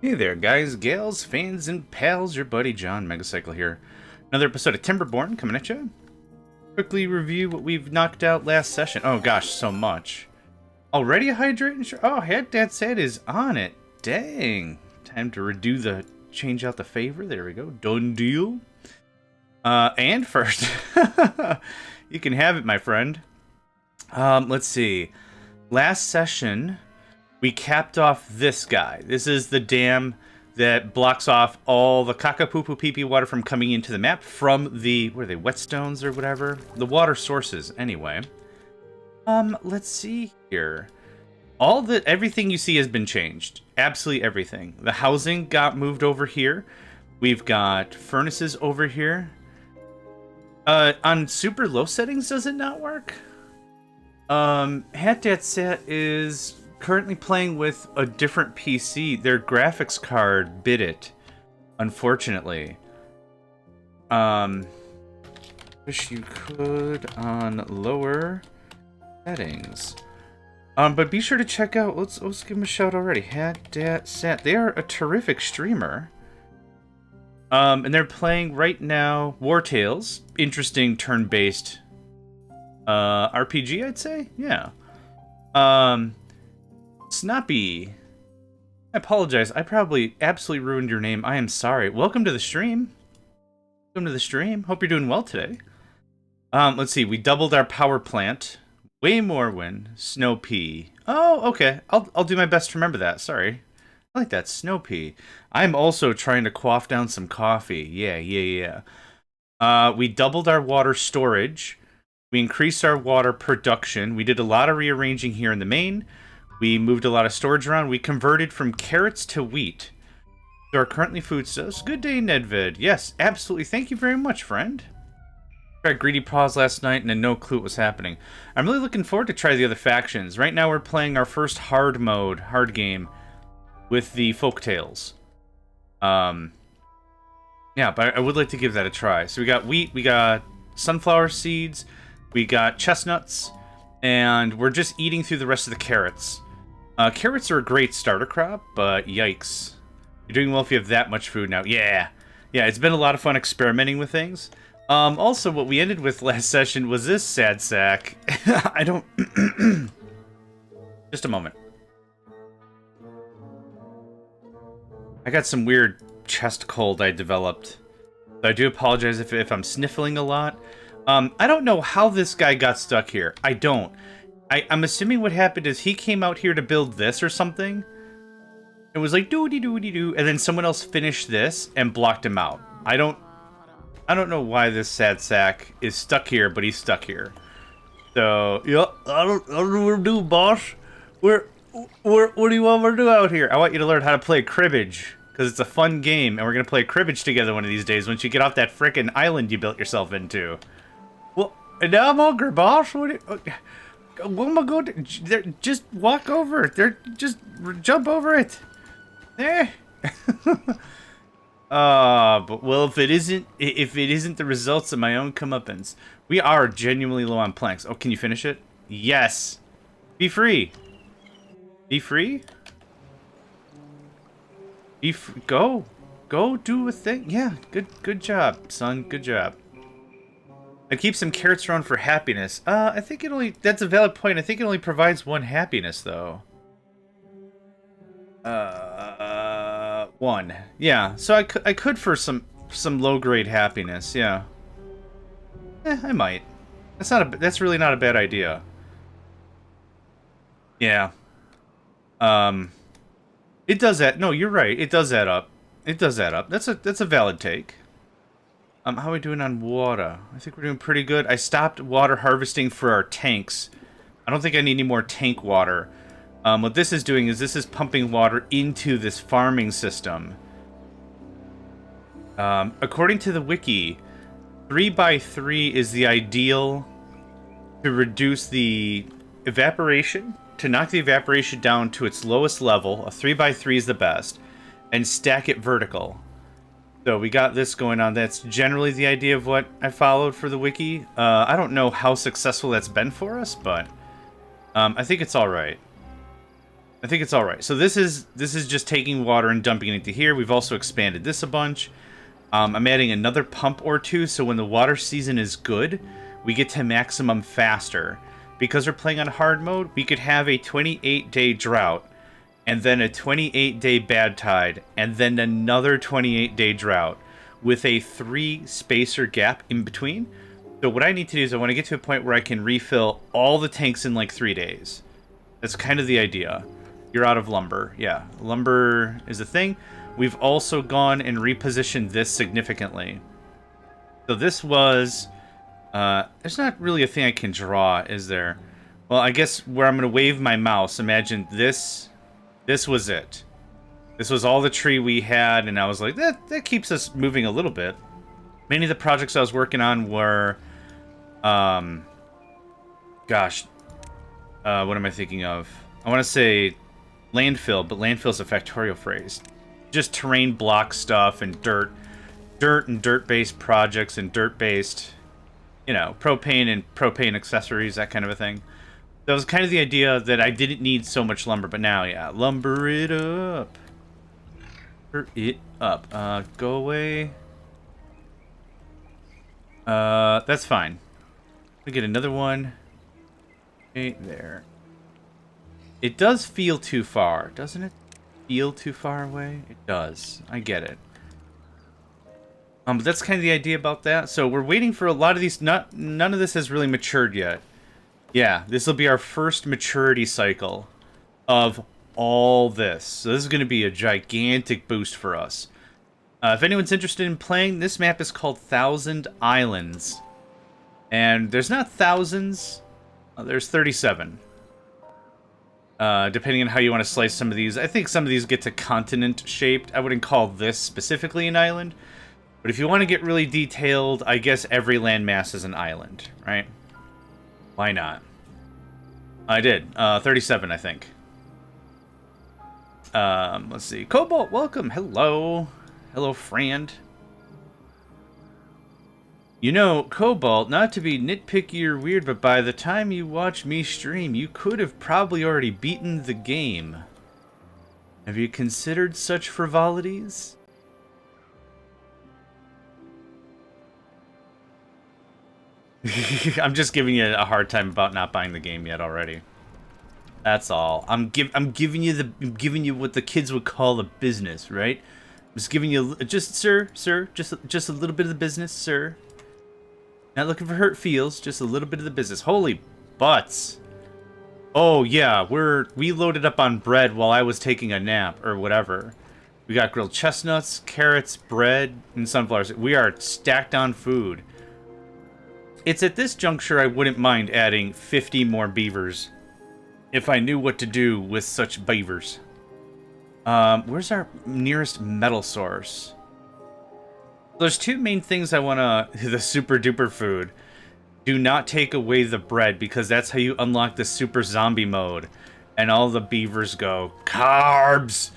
Hey there, guys, gals, fans, and pals. Your buddy JohnMegacycle here. Another episode of Timberborn coming at you. Quickly review what we've knocked out last session. Oh gosh, so much. Already a hydrating? Oh, heck, that set is on it. Dang. Time to change out the favor. There we go. Done deal. And first, you can have it, my friend. Let's see. Last session, we capped off this guy. This is the dam that blocks off all the caca-poo-poo pee-pee water from coming into the map from the, what are they, whetstones or whatever? The water sources, anyway. Let's see here. Everything you see has been changed. Absolutely everything. The housing got moved over here. We've got furnaces over here. On super low settings, does it not work? Hat Set is currently playing with a different PC. Their graphics card bit it, unfortunately. Wish you could on lower settings. But be sure to check out. Let's give them a shout already. Hat Set. They are a terrific streamer. And they're playing right now War Tales. Interesting turn-based RPG, I'd say. Yeah. Snappy. I apologize. I probably absolutely ruined your name. I am sorry. Welcome to the stream. Welcome to the stream. Hope you're doing well today. Let's see. We doubled our power plant. Way more wind. Snow pea. Oh, okay. I'll do my best to remember that. Sorry. I like that. Snow pea. I'm also trying to quaff down some coffee. Yeah. We doubled our water storage. We increased our water production. We did a lot of rearranging here in the main. We moved a lot of storage around. We converted from carrots to wheat. There are currently foodstuffs. Good day, Nedvid. Yes, absolutely. Thank you very much, friend. Tried Greedy Paws last night and had no clue what was happening. I'm really looking forward to try the other factions. Right now we're playing our first hard game, with the Folktales. Yeah, but I would like to give that a try. So we got wheat, we got sunflower seeds, we got chestnuts, and we're just eating through the rest of the carrots. Carrots are a great starter crop, but yikes. You're doing well if you have that much food now. Yeah, it's been a lot of fun experimenting with things. Also, what we ended with last session was this sad sack. I don't... Just a moment. I got some weird chest cold I developed. So I do apologize if I'm sniffling a lot. I don't know how this guy got stuck here. I don't. I'm assuming what happened is he came out here to build this or something. It was like doo-dee-doo-dee-doo, and then someone else finished this and blocked him out. I don't know why this sad sack is stuck here, but he's stuck here. So, yeah, I don't know what to do, boss. What do you want me to do out here? I want you to learn how to play cribbage, because it's a fun game, and we're going to play cribbage together one of these days once you get off that frickin' island you built yourself into. Well, now I'm hungry, boss. What am I going to... Just walk over it. Just jump over it. There. But well, if it isn't the results of my own comeuppance, we are genuinely low on planks. Oh, can you finish it? Yes. Be free. Be free. Go do a thing. Yeah, good job, son. Good job. I keep some carrots around for happiness. I think that's a valid point. I think it only provides one happiness, though. One. Yeah, so I could for some low-grade happiness, yeah. I might. That's really not a bad idea. Yeah. It does that. No, you're right. It does add up. It does add up. That's a valid take. How are we doing on water? I think we're doing pretty good. I stopped water harvesting for our tanks. I don't think I need any more tank water. What this is doing is this is pumping water into this farming system. According to the wiki, 3x3 is the ideal to reduce the evaporation, to knock the evaporation down to its lowest level. A 3x3 is the best, and stack it vertical. So we got this going on. That's generally the idea of what I followed for the wiki. I don't know how successful that's been for us, but I think it's all right. I think it's all right. So this is just taking water and dumping it into here. We've also expanded this a bunch. I'm adding another pump or two, so when the water season is good, we get to maximum faster. Because we're playing on hard mode, we could have a 28-day drought, and then a 28-day bad tide, and then another 28-day drought, with a 3-spacer gap in between. So what I need to do is I want to get to a point where I can refill all the tanks in like 3 days. That's kind of the idea. You're out of lumber. Yeah, lumber is a thing. We've also gone and repositioned this significantly. So this was... there's not really a thing I can draw, is there? Well, I guess where I'm going to wave my mouse, imagine this. This was it. This was all the tree we had, and I was like, that keeps us moving a little bit. Many of the projects I was working on were... gosh. What am I thinking of? I want to say landfill, but landfill's a factorial phrase. Just terrain block stuff and dirt and dirt-based projects and dirt-based, you know, propane and propane accessories, that kind of a thing. That was kind of the idea that I didn't need so much lumber, but now, yeah, lumber it up. Lumber it up. Go away. That's fine. We get another one. Okay, there. It does feel too far, doesn't it? Feel too far away? It does. I get it. But that's kind of the idea about that. So we're waiting for a lot of these. None of this has really matured yet. Yeah, this will be our first maturity cycle of all this. So this is going to be a gigantic boost for us. If anyone's interested in playing, this map is called 1,000 Islands. And there's not thousands. There's 37. Depending on how you want to slice some of these. I think some of these get to continent shaped. I wouldn't call this specifically an island. But if you want to get really detailed, I guess every landmass is an island, right? Why not? I did. 37, I think. Let's see. Cobalt, welcome. Hello. Hello, friend. You know, Cobalt, not to be nitpicky or weird, but by the time you watch me stream, you could have probably already beaten the game. Have you considered such frivolities? I'm just giving you a hard time about not buying the game yet already. That's all. I'm giving you what the kids would call a business, right? I'm just giving you just a little bit of the business, sir. Not looking for hurt feels, just a little bit of the business. Holy butts. Oh yeah, we loaded up on bread while I was taking a nap or whatever. We got grilled chestnuts, carrots, bread, and sunflowers. We are stacked on food. It's at this juncture I wouldn't mind adding 50 more beavers if I knew what to do with such beavers. Where's our nearest metal source? There's two main things I want to... The super duper food. Do not take away the bread, because that's how you unlock the super zombie mode. And all the beavers go, carbs!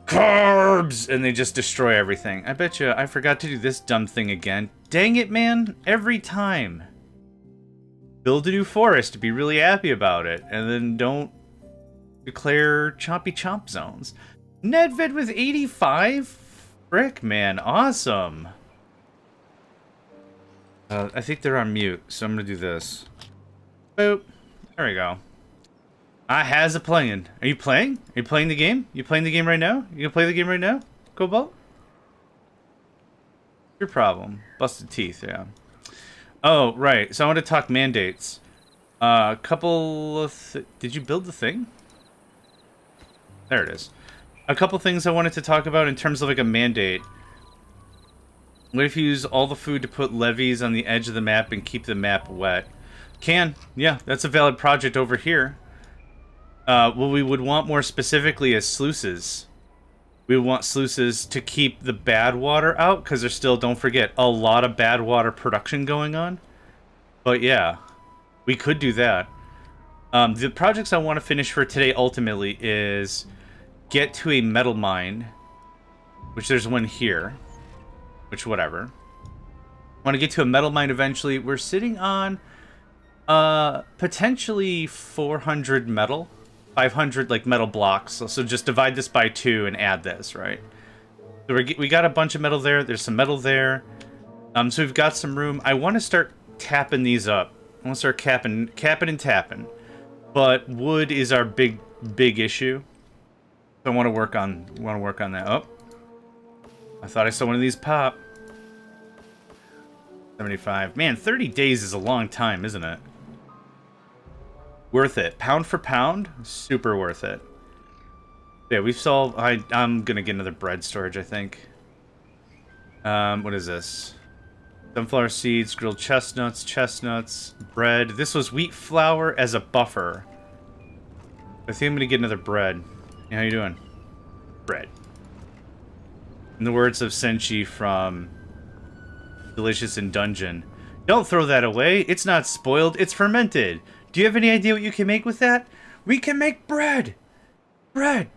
Carbs! And they just destroy everything. I bet you I forgot to do this dumb thing again. Dang it, man. Every time. Build a new forest to be really happy about it. And then don't declare chompy chomp zones. Nedvid with 85? Frick, man. Awesome. I think they're on mute, so I'm going to do this. Boop. There we go. I has a playing. Are you playing? Are you playing the game? You playing the game right now? You gonna play the game right now? Cobalt? Your problem. Busted teeth, yeah. Oh, right. So I want to talk mandates. A couple of... Did you build the thing? There it is. A couple things I wanted to talk about in terms of like a mandate. What if you use all the food to put levees on the edge of the map and keep the map wet? Can. Yeah, that's a valid project over here. What we would want more specifically is sluices. We would want sluices to keep the bad water out, because there's still, don't forget, a lot of bad water production going on. But yeah, we could do that. The projects I want to finish for today ultimately is get to a metal mine, which there's one here, which whatever. I want to get to a metal mine eventually. We're sitting on potentially 400 metal. 500 like metal blocks. So just divide this by 2 and add this, right? So we got a bunch of metal there. There's some metal there. So we've got some room. I want to start tapping these up. I want to start capping and tapping. But wood is our big issue. So I want to work on that. Oh, I thought I saw one of these pop. 75. Man, 30 days is a long time, isn't it? Worth it. Pound for pound, super worth it. Yeah, we've solved... I'm gonna get another bread storage, I think. What is this? Sunflower seeds, grilled chestnuts, bread. This was wheat flour as a buffer. I think I'm gonna get another bread. Yeah, how you doing? Bread. In the words of Senshi from Delicious in Dungeon, don't throw that away. It's not spoiled, it's fermented. Do you have any idea what you can make with that? We can make bread! Bread!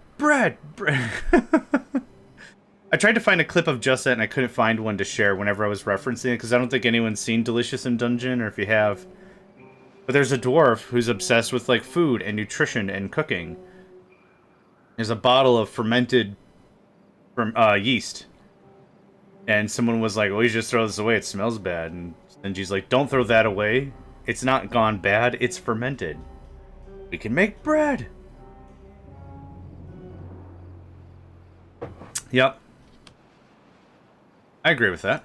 I tried to find a clip of just that, and I couldn't find one to share whenever I was referencing it, because I don't think anyone's seen Delicious in Dungeon, or if you have. But there's a dwarf who's obsessed with, like, food and nutrition and cooking. There's a bottle of fermented yeast. And someone was like, well, you just throw this away, it smells bad. And she's like, don't throw that away. It's not gone bad, it's fermented. We can make bread. Yep. I agree with that.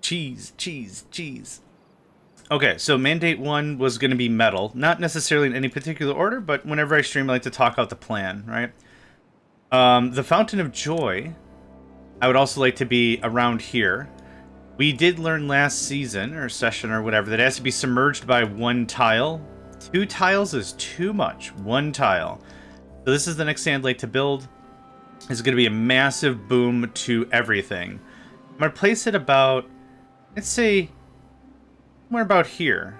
Cheese. Okay, so mandate 1 was going to be metal. Not necessarily in any particular order, but whenever I stream, I like to talk out the plan, right? The Fountain of Joy, I would also like to be around here. We did learn last season, or session, or whatever, that it has to be submerged by 1 tile. 2 tiles is too much. 1 tile. So this is the next sand lake to build. It's going to be a massive boom to everything. I'm going to place it about, let's say, somewhere about here.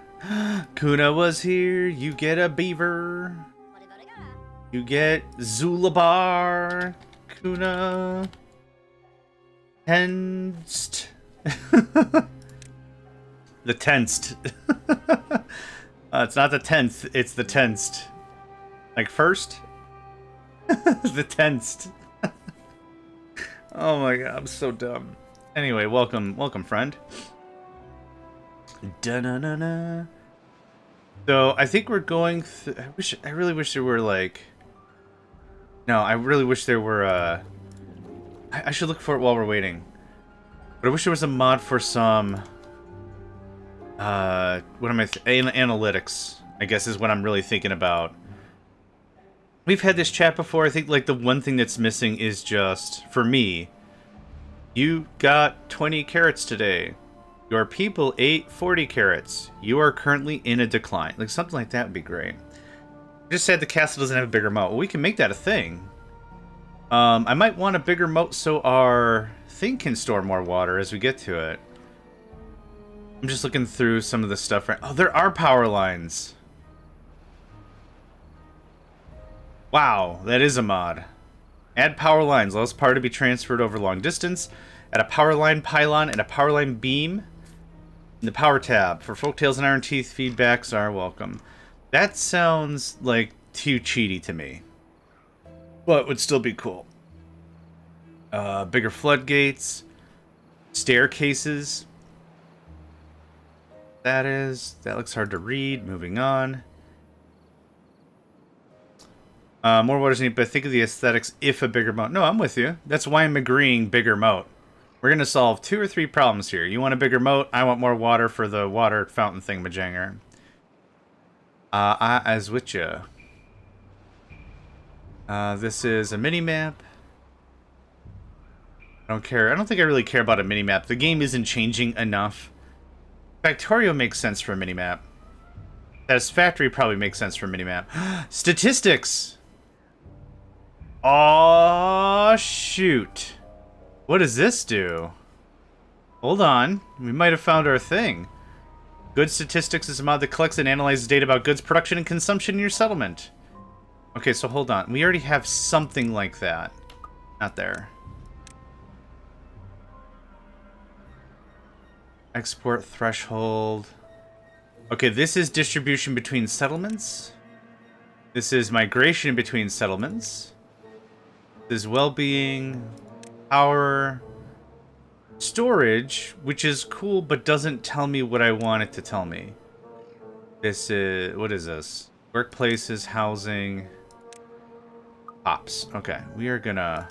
Kuna was here. You get a beaver. You get Zulabar. Kuna. Tensed. The tensed. It's not the 10th, it's the tensed. Like first? The tensed. Oh my god, I'm so dumb. Anyway, welcome, friend. Da-na-na-na. So, I think we're going I really wish there were, like... No, I really wish there were, I should look for it while we're waiting. But I wish there was a mod for some... what am I... Analytics, I guess, is what I'm really thinking about. We've had this chat before. I think, like, the one thing that's missing is just, for me, you got 20 carrots today. Your people ate 40 carrots. You are currently in a decline. Like, something like that would be great. I just said the castle doesn't have a bigger moat. Well, we can make that a thing. I might want a bigger moat so our thing can store more water as we get to it. I'm just looking through some of the stuff right... Oh, there are power lines. Wow, that is a mod. Add power lines. Allows power to be transferred over long distance. Add a power line pylon and a power line beam. In the power tab. For Folktales and Iron Teeth, feedbacks are welcome. That sounds like too cheaty to me. But would still be cool. Bigger floodgates. Staircases. That looks hard to read. Moving on. More water's needed, but think of the aesthetics if a bigger moat. No, I'm with you. That's why I'm agreeing bigger moat. We're going to solve 2 or 3 problems here. You want a bigger moat, I want more water for the water fountain thingamajanger. I as with ya. This is a mini-map. I don't care. I don't think I really care about a mini-map. The game isn't changing enough. Factorio makes sense for a mini-map. Satisfactory probably makes sense for a mini-map. Statistics! Oh shoot. What does this do? Hold on. We might have found our thing. Goods Statistics is a mod that collects and analyzes data about goods production and consumption in your settlement. Okay, so hold on. We already have something like that. Not there. Export threshold. Okay, this is distribution between settlements. This is migration between settlements. This is well-being, power, storage, which is cool, but doesn't tell me what I want it to tell me. This is... What is this? Workplaces, housing... Pops. Okay, we're gonna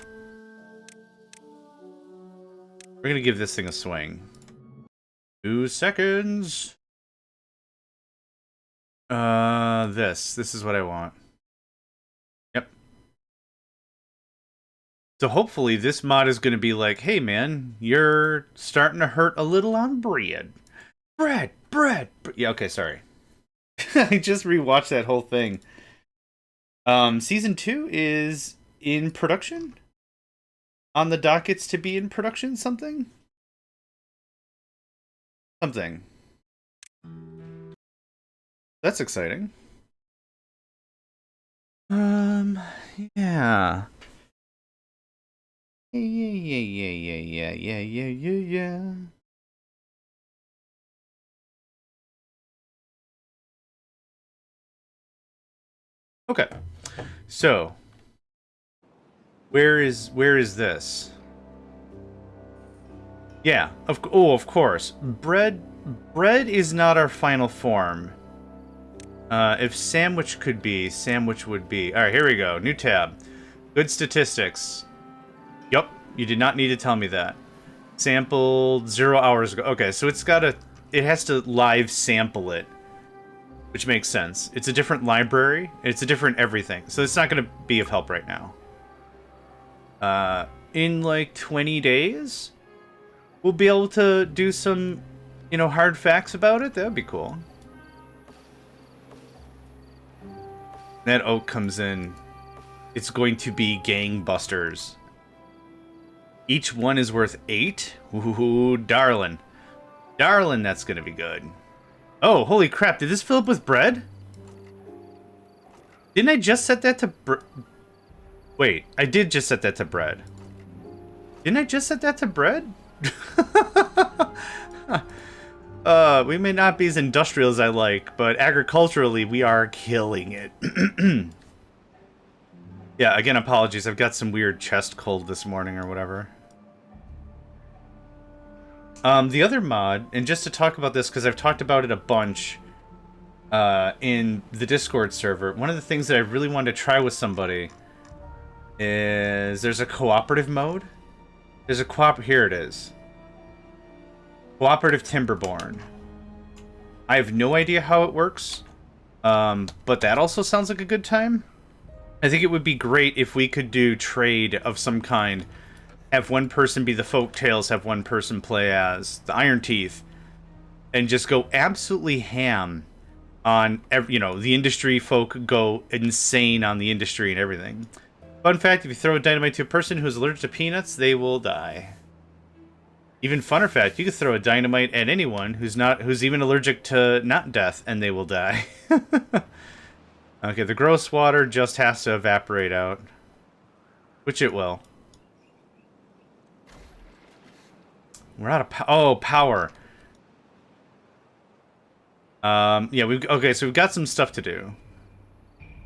give this thing a swing. 2 seconds. This is what I want. Yep. So hopefully this mod is gonna be like, hey man, you're starting to hurt a little on bread. Bread. Yeah, okay, sorry. I just rewatched that whole thing. Season 2 is in production? On the dockets to be in production? Something. That's exciting. Yeah. Yeah. Okay. So, where is this? Yeah, of course. Bread is not our final form. If sandwich could be, sandwich would be. All right, here we go. New tab. Good statistics. Yup, you did not need to tell me that. Sampled 0 hours ago. Okay, so it has to live sample it. Which makes sense. It's a different library. It's a different everything. So it's not going to be of help right now. In like 20 days, we'll be able to do some, hard facts about it. That would be cool. That oak comes in. It's going to be gangbusters. Each one is worth 8. Ooh, darling. Darling, that's going to be good. Oh, holy crap. Did this fill up with bread? Didn't I just set that to Wait, I did just set that to bread. Didn't I just set that to bread? We may not be as industrial as I like, but agriculturally, we are killing it. Yeah, again, apologies. I've got some weird chest cold this morning or whatever. The other mod, and just to talk about this, because I've talked about it a bunch in the Discord server, one of the things that I really wanted to try with somebody is there's a cooperative mode. There's a here it is. Cooperative Timberborn. I have no idea how it works, but that also sounds like a good time. I think it would be great if we could do trade of some kind. Have one person be the Folktales, have one person play as the Iron Teeth, and just go absolutely ham on, the industry folk go insane on the industry and everything. Fun fact, if you throw a dynamite to a person who's allergic to peanuts, they will die. Even funner fact, you could throw a dynamite at anyone who's even allergic to not death, and they will die. Okay, the gross water just has to evaporate out. Which it will. We're out of power. Yeah, okay, so we've got some stuff to do.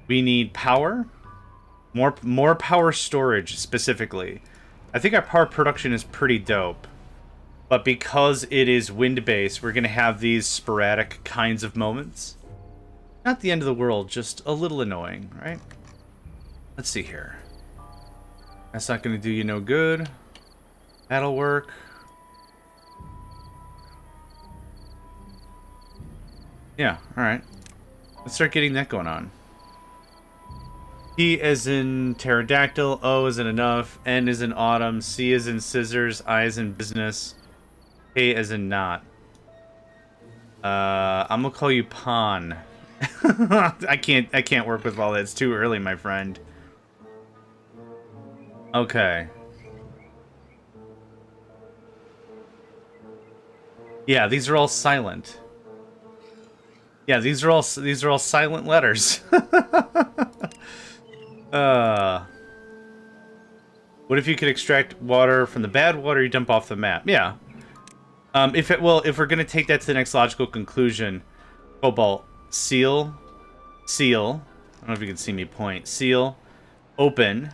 We need power. More power storage, specifically. I think our power production is pretty dope. But because it is wind-based, we're going to have these sporadic kinds of moments. Not the end of the world, just a little annoying, right? Let's see here. That's not going to do you no good. That'll work. Yeah, alright. Let's start getting that going on. P as in pterodactyl, O as in enough, N as in autumn, C as in scissors, I as in business, K as in not. I'm gonna call you Pawn. I can't work with all that. It's too early, my friend. Okay. Yeah, these are all silent. Yeah, these are all silent letters. What if you could extract water from the bad water you dump off the map? Yeah. If we're gonna take that to the next logical conclusion, Cobalt. Seal. Seal. I don't know if you can see me point. Seal. Open.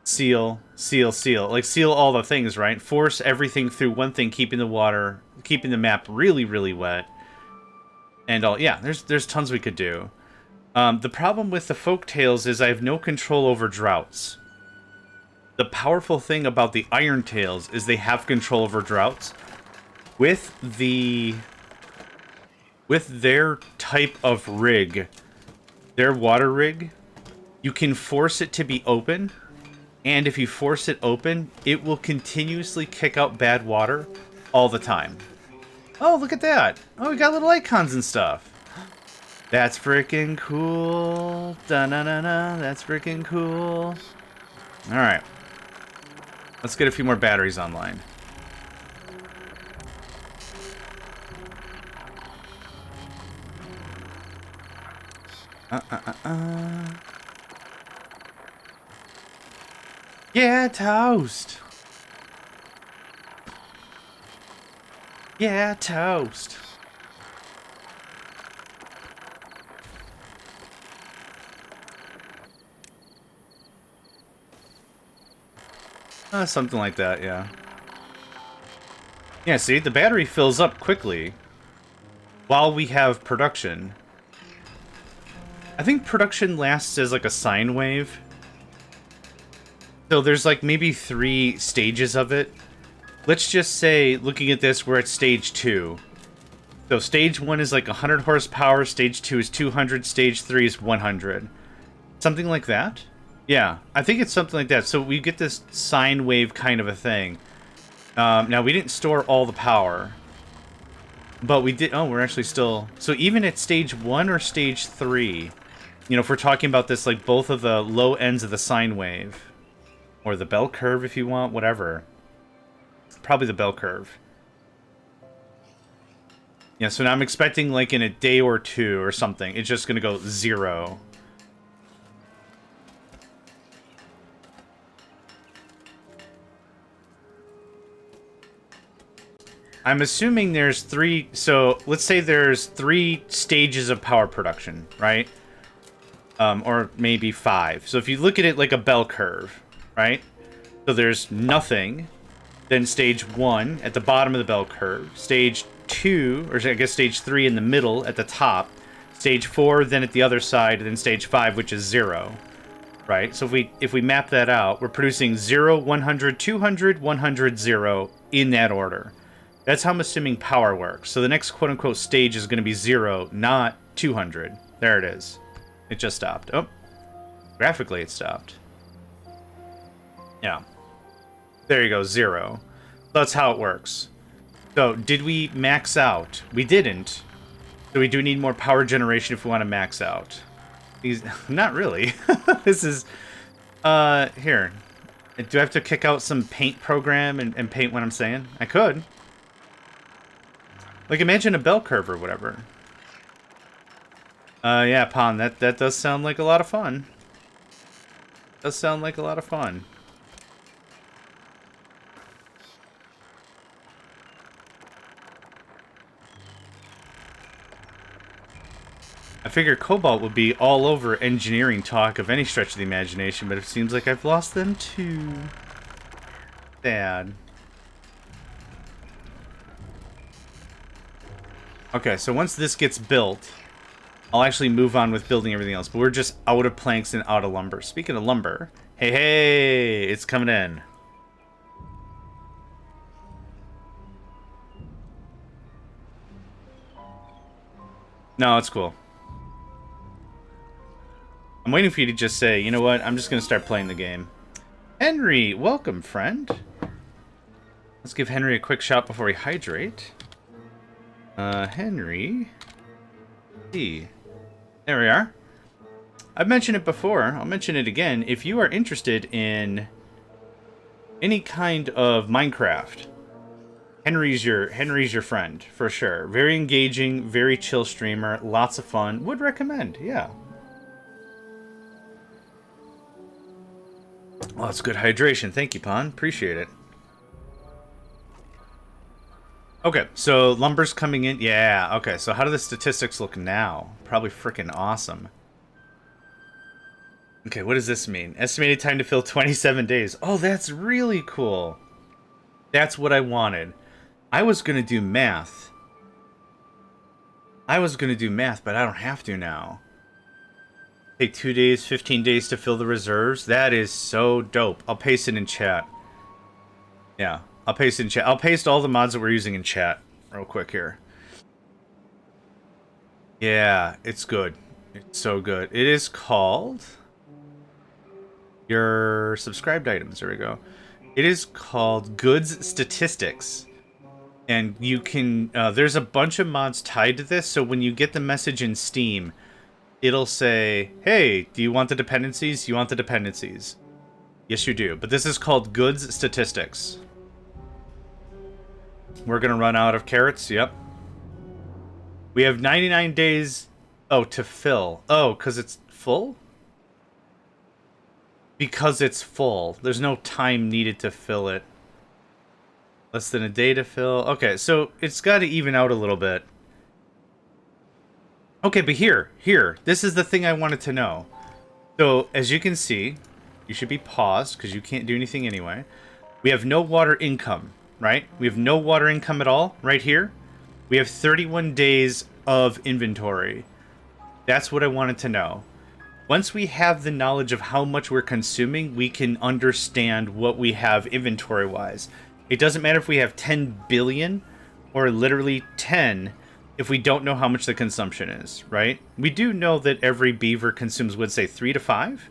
Seal. Seal. Seal. Like, seal all the things, right? Force everything through one thing, keeping the water, keeping the map really, really wet. And all, yeah, there's tons we could do. The problem with the Folktales is I have no control over droughts. The powerful thing about the Iron Tales is they have control over droughts. With their type of rig, their water rig, you can force it to be open, and if you force it open, it will continuously kick out bad water all the time. Oh, look at that. Oh, we got little icons and stuff. That's freaking cool. Da-na-na-na. That's freaking cool. All right. Let's get a few more batteries online. Yeah, toast. Yeah, toast. Something like that, yeah. Yeah, see, the battery fills up quickly while we have production. I think production lasts as like a sine wave. So there's like maybe 3 stages of it. Let's just say, looking at this, we're at stage 2. So stage 1 is like 100 horsepower, stage 2 is 200, stage 3 is 100. Something like that? Yeah, I think it's something like that. So we get this sine wave kind of a thing. Now, we didn't store all the power. But we did... Oh, we're actually still... So even at stage 1 or stage 3, you know, if we're talking about this, like, both of the low ends of the sine wave, or the bell curve if you want, whatever. Probably the bell curve. Yeah, so now I'm expecting, like, in a day or 2 or something, it's just going to go 0. I'm assuming there's 3... So, let's say there's 3 stages of power production, right? Or maybe 5. So if you look at it like a bell curve, right? So there's nothing. Then stage 1 at the bottom of the bell curve. Stage 2, or I guess stage 3 in the middle at the top. Stage 4 then at the other side. And then stage 5, which is 0. Right? So if we map that out, we're producing 0, 100, 200, 100, 0 in that order. That's how I'm assuming power works. So the next quote-unquote stage is going to be 0, not 200. There it is. It just stopped. Oh. Graphically, it stopped. Yeah. There you go, 0. That's how it works. So, did we max out? We didn't. So we do need more power generation if we want to max out. Not really. This is... here. Do I have to kick out some paint program and paint what I'm saying? I could. Like, imagine a bell curve or whatever. Yeah, Pon, that does sound like a lot of fun. Does sound like a lot of fun. I figured Cobalt would be all over engineering talk of any stretch of the imagination, but it seems like I've lost them too. Sad. Okay, so once this gets built, I'll actually move on with building everything else. But we're just out of planks and out of lumber. Speaking of lumber, hey, it's coming in. No, it's cool. I'm waiting for you to just say, you know what, I'm just going to start playing the game. Henry, welcome, friend. Let's give Henry a quick shot before we hydrate. Henry. Hey. There we are. I've mentioned it before. I'll mention it again. If you are interested in any kind of Minecraft, Henry's your friend, for sure. Very engaging, very chill streamer, lots of fun. Would recommend, yeah. Oh, that's good hydration. Thank you, Pon. Appreciate it. Okay, so lumber's coming in. Yeah, okay, so how do the statistics look now? Probably freaking awesome. Okay, what does this mean? Estimated time to fill 27 days. Oh, that's really cool. That's what I wanted. I was going to do math. But I don't have to now. Take 2 days, 15 days to fill the reserves. That is so dope. I'll paste it in chat. Yeah, I'll paste it in chat. I'll paste all the mods that we're using in chat real quick here. Yeah, it's good. It's so good. It is called... Your subscribed items. There we go. It is called Goods Statistics. And you can... there's a bunch of mods tied to this, so when you get the message in Steam... It'll say, hey, do you want the dependencies? You want the dependencies. Yes, you do. But this is called Goods Statistics. We're going to run out of carrots. Yep. We have 99 days... Oh, to fill. Oh, because it's full? Because it's full. There's no time needed to fill it. Less than a day to fill. Okay, so it's got to even out a little bit. Okay, but here, this is the thing I wanted to know. So, as you can see, you should be paused, because you can't do anything anyway. We have no water income, right? We have no water income at all, right here. We have 31 days of inventory. That's what I wanted to know. Once we have the knowledge of how much we're consuming, we can understand what we have inventory-wise. It doesn't matter if we have 10 billion, or literally 10, if we don't know how much the consumption is, right? We do know that every beaver consumes, would say, 3 to 5?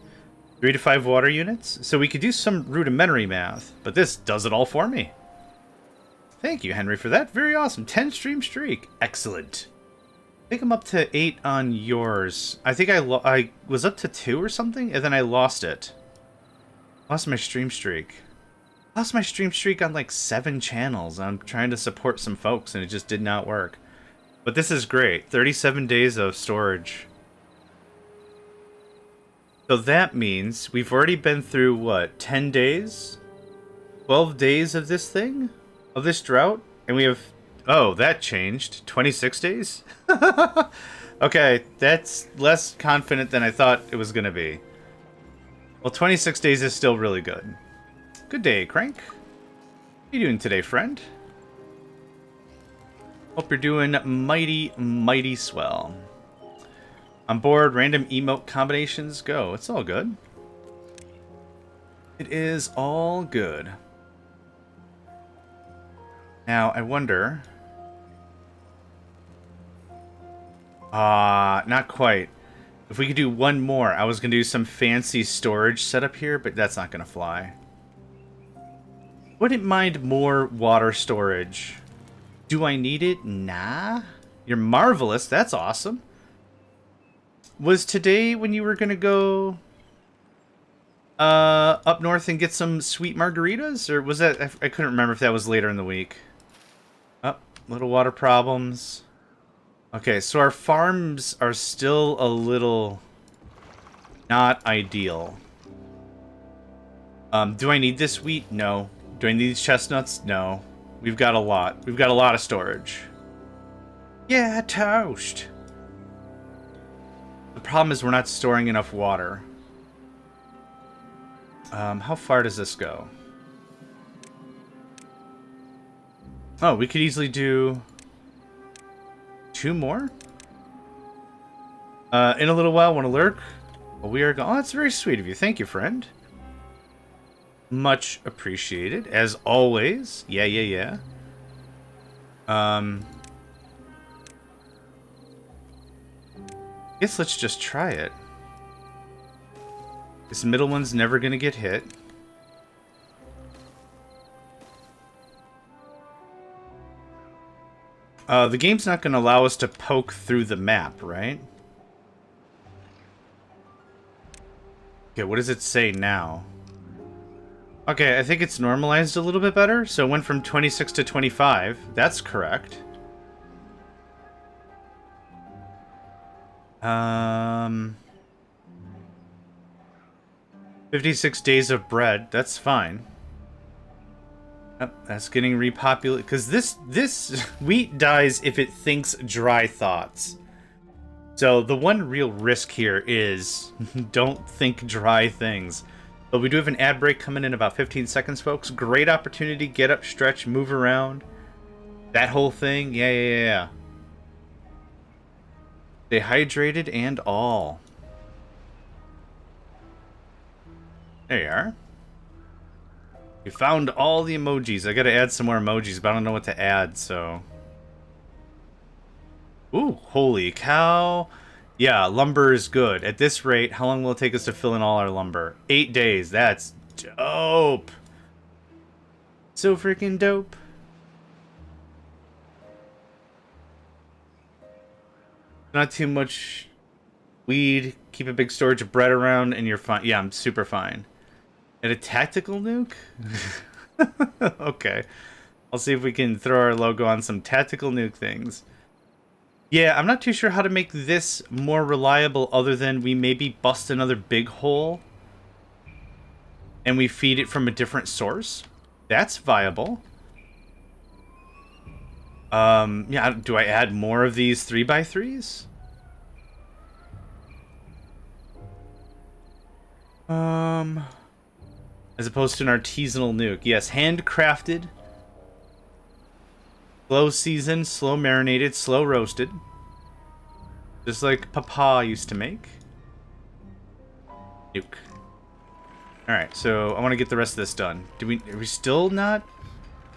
3 to 5 water units? So we could do some rudimentary math, but this does it all for me. Thank you, Henry, for that. Very awesome. 10 stream streak. Excellent. I think I'm up to 8 on yours. I think I was up to 2 or something, and then I lost it. Lost my stream streak. Lost my stream streak on like 7 channels. I'm trying to support some folks, and it just did not work. But this is great. 37 days of storage. So that means we've already been through, what, 10 days? 12 days of this thing? Of this drought? And we have... Oh, that changed. 26 days? Okay, that's less confident than I thought it was going to be. Well, 26 days is still really good. Good day, Crank. How you doing today, friend? Hope you're doing mighty, mighty swell. On board, random emote combinations go. It's all good. It is all good. Now, I wonder... not quite. If we could do one more, I was going to do some fancy storage setup here, but that's not going to fly. Wouldn't mind more water storage. Do I need it? Nah. You're marvelous. That's awesome. Was today when you were going to go up north and get some sweet margaritas? Or was that... I couldn't remember if that was later in the week. Oh, little water problems. Okay, so our farms are still a little not ideal. Do I need this wheat? No. Do I need these chestnuts? No. We've got a lot. We've got a lot of storage. Yeah, toast. The problem is we're not storing enough water. How far does this go? Oh, we could easily do 2 more? In a little while, want to lurk? Well, we are going. Oh, that's very sweet of you. Thank you, friend. Much appreciated, as always. Yeah. Guess let's just try it. This middle one's never gonna get hit. The game's not gonna allow us to poke through the map, right? Okay, what does it say now? Okay, I think it's normalized a little bit better. So it went from 26 to 25. That's correct. 56 days of bread. That's fine. Oh, that's getting repopulated. Because this wheat dies if it thinks dry thoughts. So the one real risk here is don't think dry things. But we do have an ad break coming in about 15 seconds, folks. Great opportunity. Get up, stretch, move around. That whole thing. Yeah. Stay hydrated and all. There you are. We found all the emojis. I gotta add some more emojis, but I don't know what to add, so... Ooh, holy cow. Yeah, lumber is good. At this rate, how long will it take us to fill in all our lumber? 8 days. That's dope. So freaking dope. Not too much weed. Keep a big storage of bread around, and you're fine. Yeah, I'm super fine. And a tactical nuke? Okay. I'll see if we can throw our logo on some tactical nuke things. Yeah, I'm not too sure how to make this more reliable other than we maybe bust another big hole and we feed it from a different source. That's viable. Yeah, do I add more of these 3x3s? As opposed to an artisanal nuke. Yes, handcrafted. Slow seasoned, slow marinated, slow roasted. Just like Papa used to make. Nuke. Alright, so I want to get the rest of this done. Are we still not?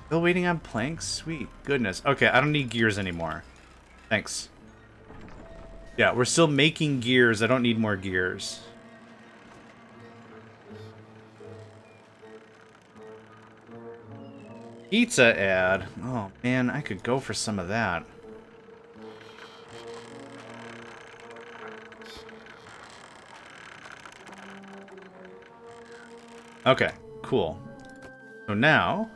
Still waiting on planks? Sweet goodness. Okay, I don't need gears anymore. Thanks. Yeah, we're still making gears. I don't need more gears. Pizza ad. Oh man, I could go for some of that. Okay, cool. So now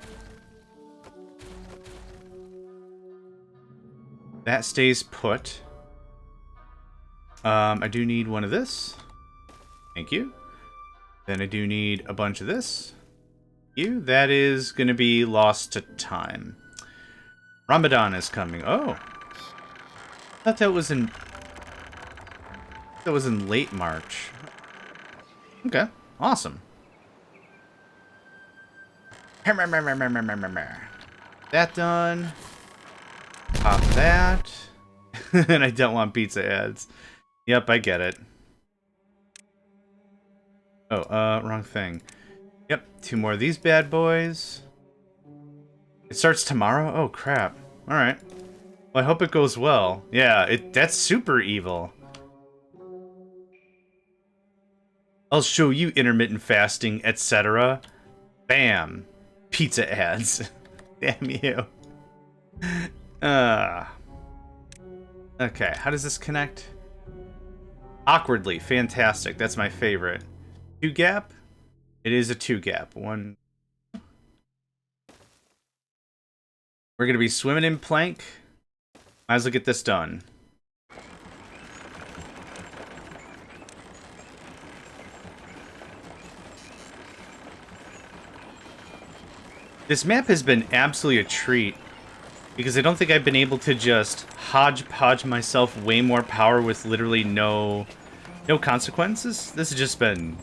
that stays put. I do need one of this. Thank you. Then I do need a bunch of this. That is going to be lost to time. Ramadan is coming. Oh. I thought that was in... That was in late March. Okay. Awesome. That done. Pop that. And I don't want pizza ads. Yep, I get it. Oh, wrong thing. Yep, 2 more of these bad boys. It starts tomorrow? Oh, crap. Alright. Well, I hope it goes well. Yeah, that's super evil. I'll show you intermittent fasting, etc. Bam. Pizza ads. Damn you. Okay, how does this connect? Awkwardly. Fantastic. That's my favorite. 2 gap? It is a 2 gap. 1. We're going to be swimming in plank. Might as well get this done. This map has been absolutely a treat. Because I don't think I've been able to just hodgepodge myself way more power with literally no consequences. This has just been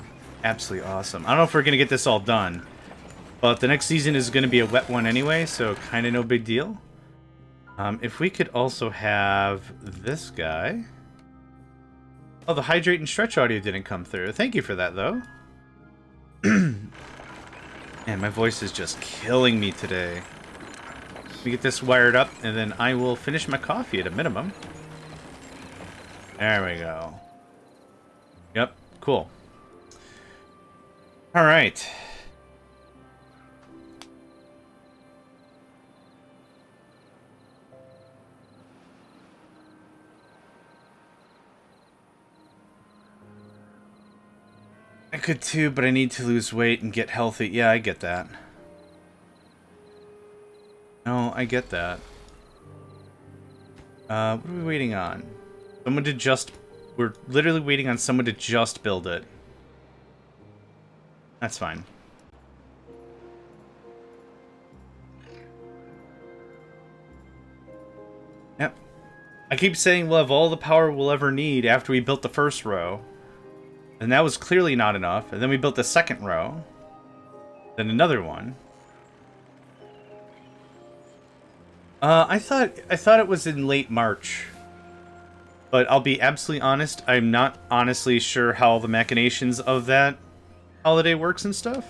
absolutely awesome. I don't know if we're going to get this all done. But the next season is going to be a wet one anyway, so kind of no big deal. If we could also have this guy. Oh, the hydrate and stretch audio didn't come through. Thank you for that, though. Man, my voice is just killing me today. Let me get this wired up, and then I will finish my coffee at a minimum. There we go. Yep, cool. All right. I could too, but I need to lose weight and get healthy. Yeah, I get that. No, I get that. What are we waiting on? Someone to just... We're literally waiting on someone to just build it. That's fine. Yep. I keep saying we'll have all the power we'll ever need after we built the first row. And that was clearly not enough. And then we built the second row. Then another one. I thought it was in late March. But I'll be absolutely honest, I'm not honestly sure how the machinations of that holiday works and stuff.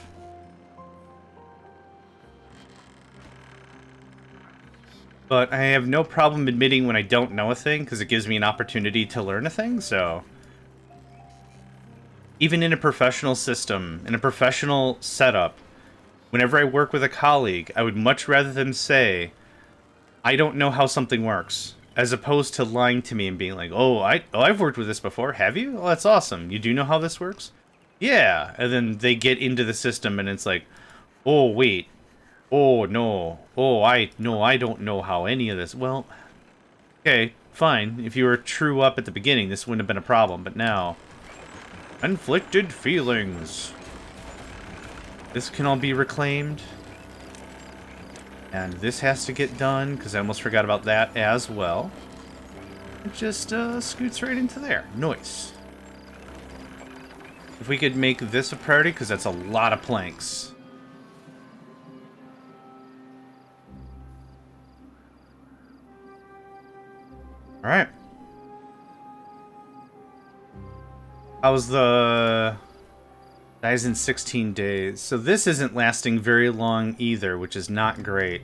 But I have no problem admitting when I don't know a thing, because it gives me an opportunity to learn a thing, so... Even in a professional system, in a professional setup, whenever I work with a colleague, I would much rather them say, I don't know how something works, as opposed to lying to me and being like, I've worked with this before, have you? Oh, that's awesome. You do know how this works? Yeah. And then they get into the system and it's like, oh, wait. Oh, no. Oh, I don't know how any of this... Well, okay, fine. If you were true up at the beginning, this wouldn't have been a problem, but now... Inflicted feelings. This can all be reclaimed. And this has to get done, because I almost forgot about that as well. It just scoots right into there. Nice. If we could make this a priority, because that's a lot of planks. Alright. How's the... Dies in 16 days. So this isn't lasting very long either, which is not great.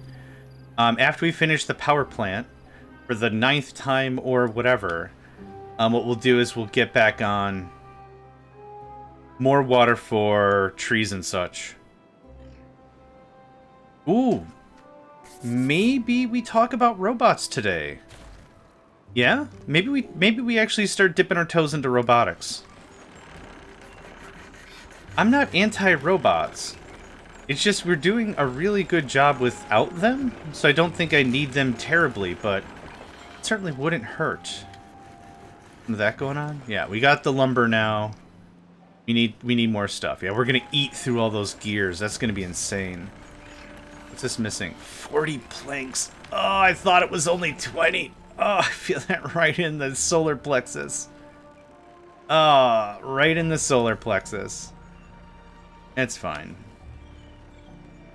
After we finish the power plant, for the 9th time or whatever, what we'll do is we'll get back on more water for trees and such. Ooh. Maybe we talk about robots today. Yeah? Maybe we actually start dipping our toes into robotics. I'm not anti-robots. It's just we're doing a really good job without them, so I don't think I need them terribly, but it certainly wouldn't hurt. Is that going on? Yeah, we got the lumber now. We need more stuff. Yeah, we're gonna eat through all those gears. That's gonna be insane. What's this missing? 40 planks. Oh, I thought it was only 20. Oh, I feel that right in the solar plexus. Oh, right in the solar plexus. It's fine.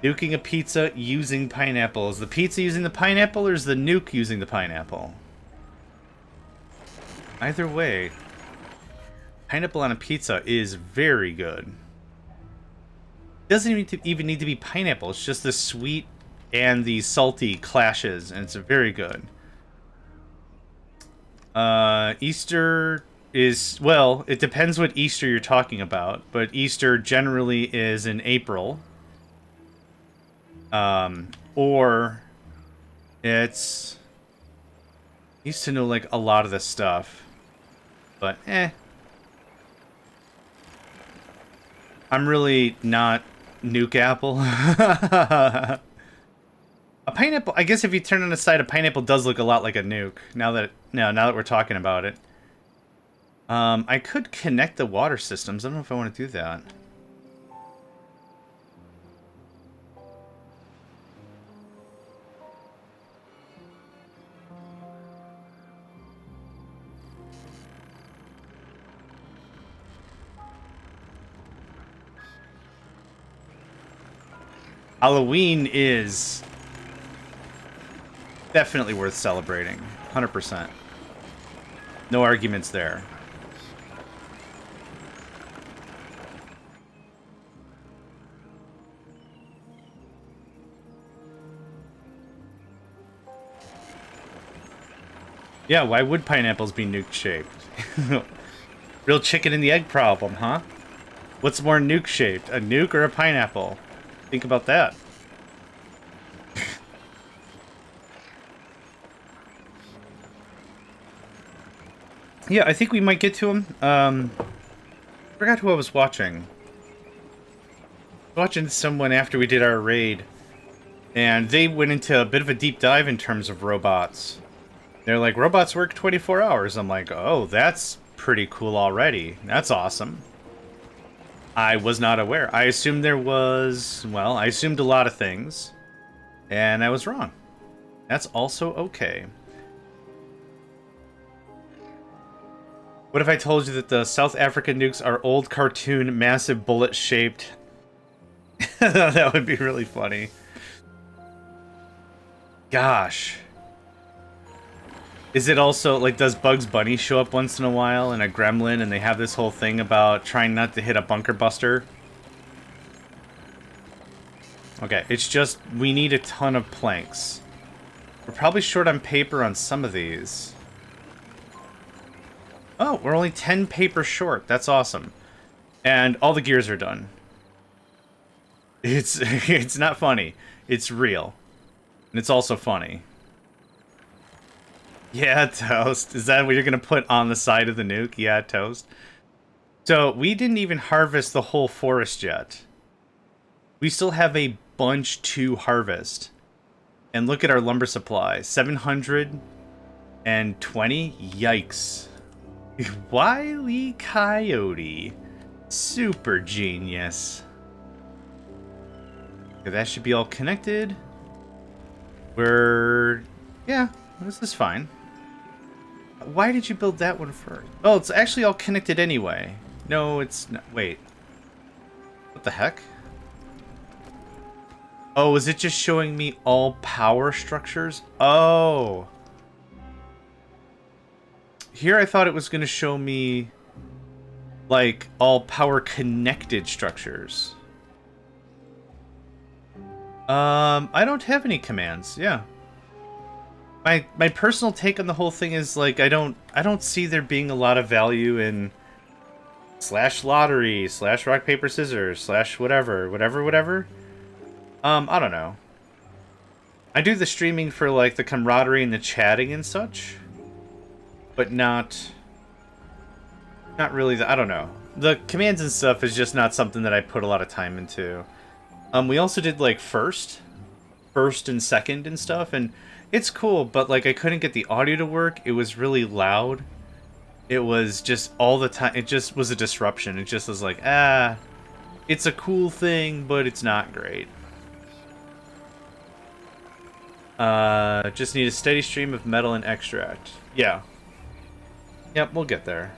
Nuking a pizza using pineapple. Is the pizza using the pineapple or is the nuke using the pineapple? Either way, pineapple on a pizza is very good. It doesn't even need to be pineapple. It's just the sweet and the salty clashes, and it's very good. Easter is, well, it depends what Easter you're talking about, but Easter generally is in April. Or it's... I used to know, like, a lot of this stuff, but, I'm really not Nuke Apple. A pineapple, I guess if you turn on the side, a pineapple does look a lot like a nuke, now that we're talking about it. I could connect the water systems. I don't know if I want to do that. Halloween is definitely worth celebrating. 100%. No arguments there. Yeah, why would pineapples be nuke-shaped? Real chicken and the egg problem, huh? What's more nuke-shaped, a nuke or a pineapple? Think about that. Yeah, I think we might get to him. Forgot who I was watching. Watching someone after we did our raid, and they went into a bit of a deep dive in terms of robots. They're like, robots work 24 hours. I'm like, oh, that's pretty cool already. That's awesome. I was not aware. I assumed there was... Well, I assumed a lot of things. And I was wrong. That's also okay. What if I told you that the South African nukes are old cartoon, massive bullet-shaped? That would be really funny. Gosh. Is it also, like, does Bugs Bunny show up once in a while in a gremlin and they have this whole thing about trying not to hit a bunker buster? Okay, it's just, we need a ton of planks. We're probably short on paper on some of these. Oh, we're only 10 paper short. That's awesome. And all the gears are done. It's not funny. It's real. And it's also funny. Yeah, toast. Is that what you're going to put on the side of the nuke? Yeah, toast. So, we didn't even harvest the whole forest yet. We still have a bunch to harvest. And look at our lumber supply. 720? Yikes. Wile E. Coyote. Super genius. Okay, that should be all connected. Yeah, this is fine. Why did you build that one first? Oh, it's actually all connected anyway. No, it's not. Wait. What the heck? Oh, is it just showing me all power structures? Oh. Here I thought it was going to show me, like, all power connected structures. I don't have any commands, yeah. My personal take on the whole thing is, like, I don't see there being a lot of value in /lottery, /rock, paper, scissors, /whatever. I don't know. I do the streaming for, like, the camaraderie and the chatting and such. But not really I don't know. The commands and stuff is just not something that I put a lot of time into. We also did, like, first and second and stuff, and it's cool, but, like, I couldn't get the audio to work. It was really loud. It was just all the time. It just was a disruption. It just was like, it's a cool thing, but it's not great. Just need a steady stream of metal and extract. Yeah. Yep, we'll get there.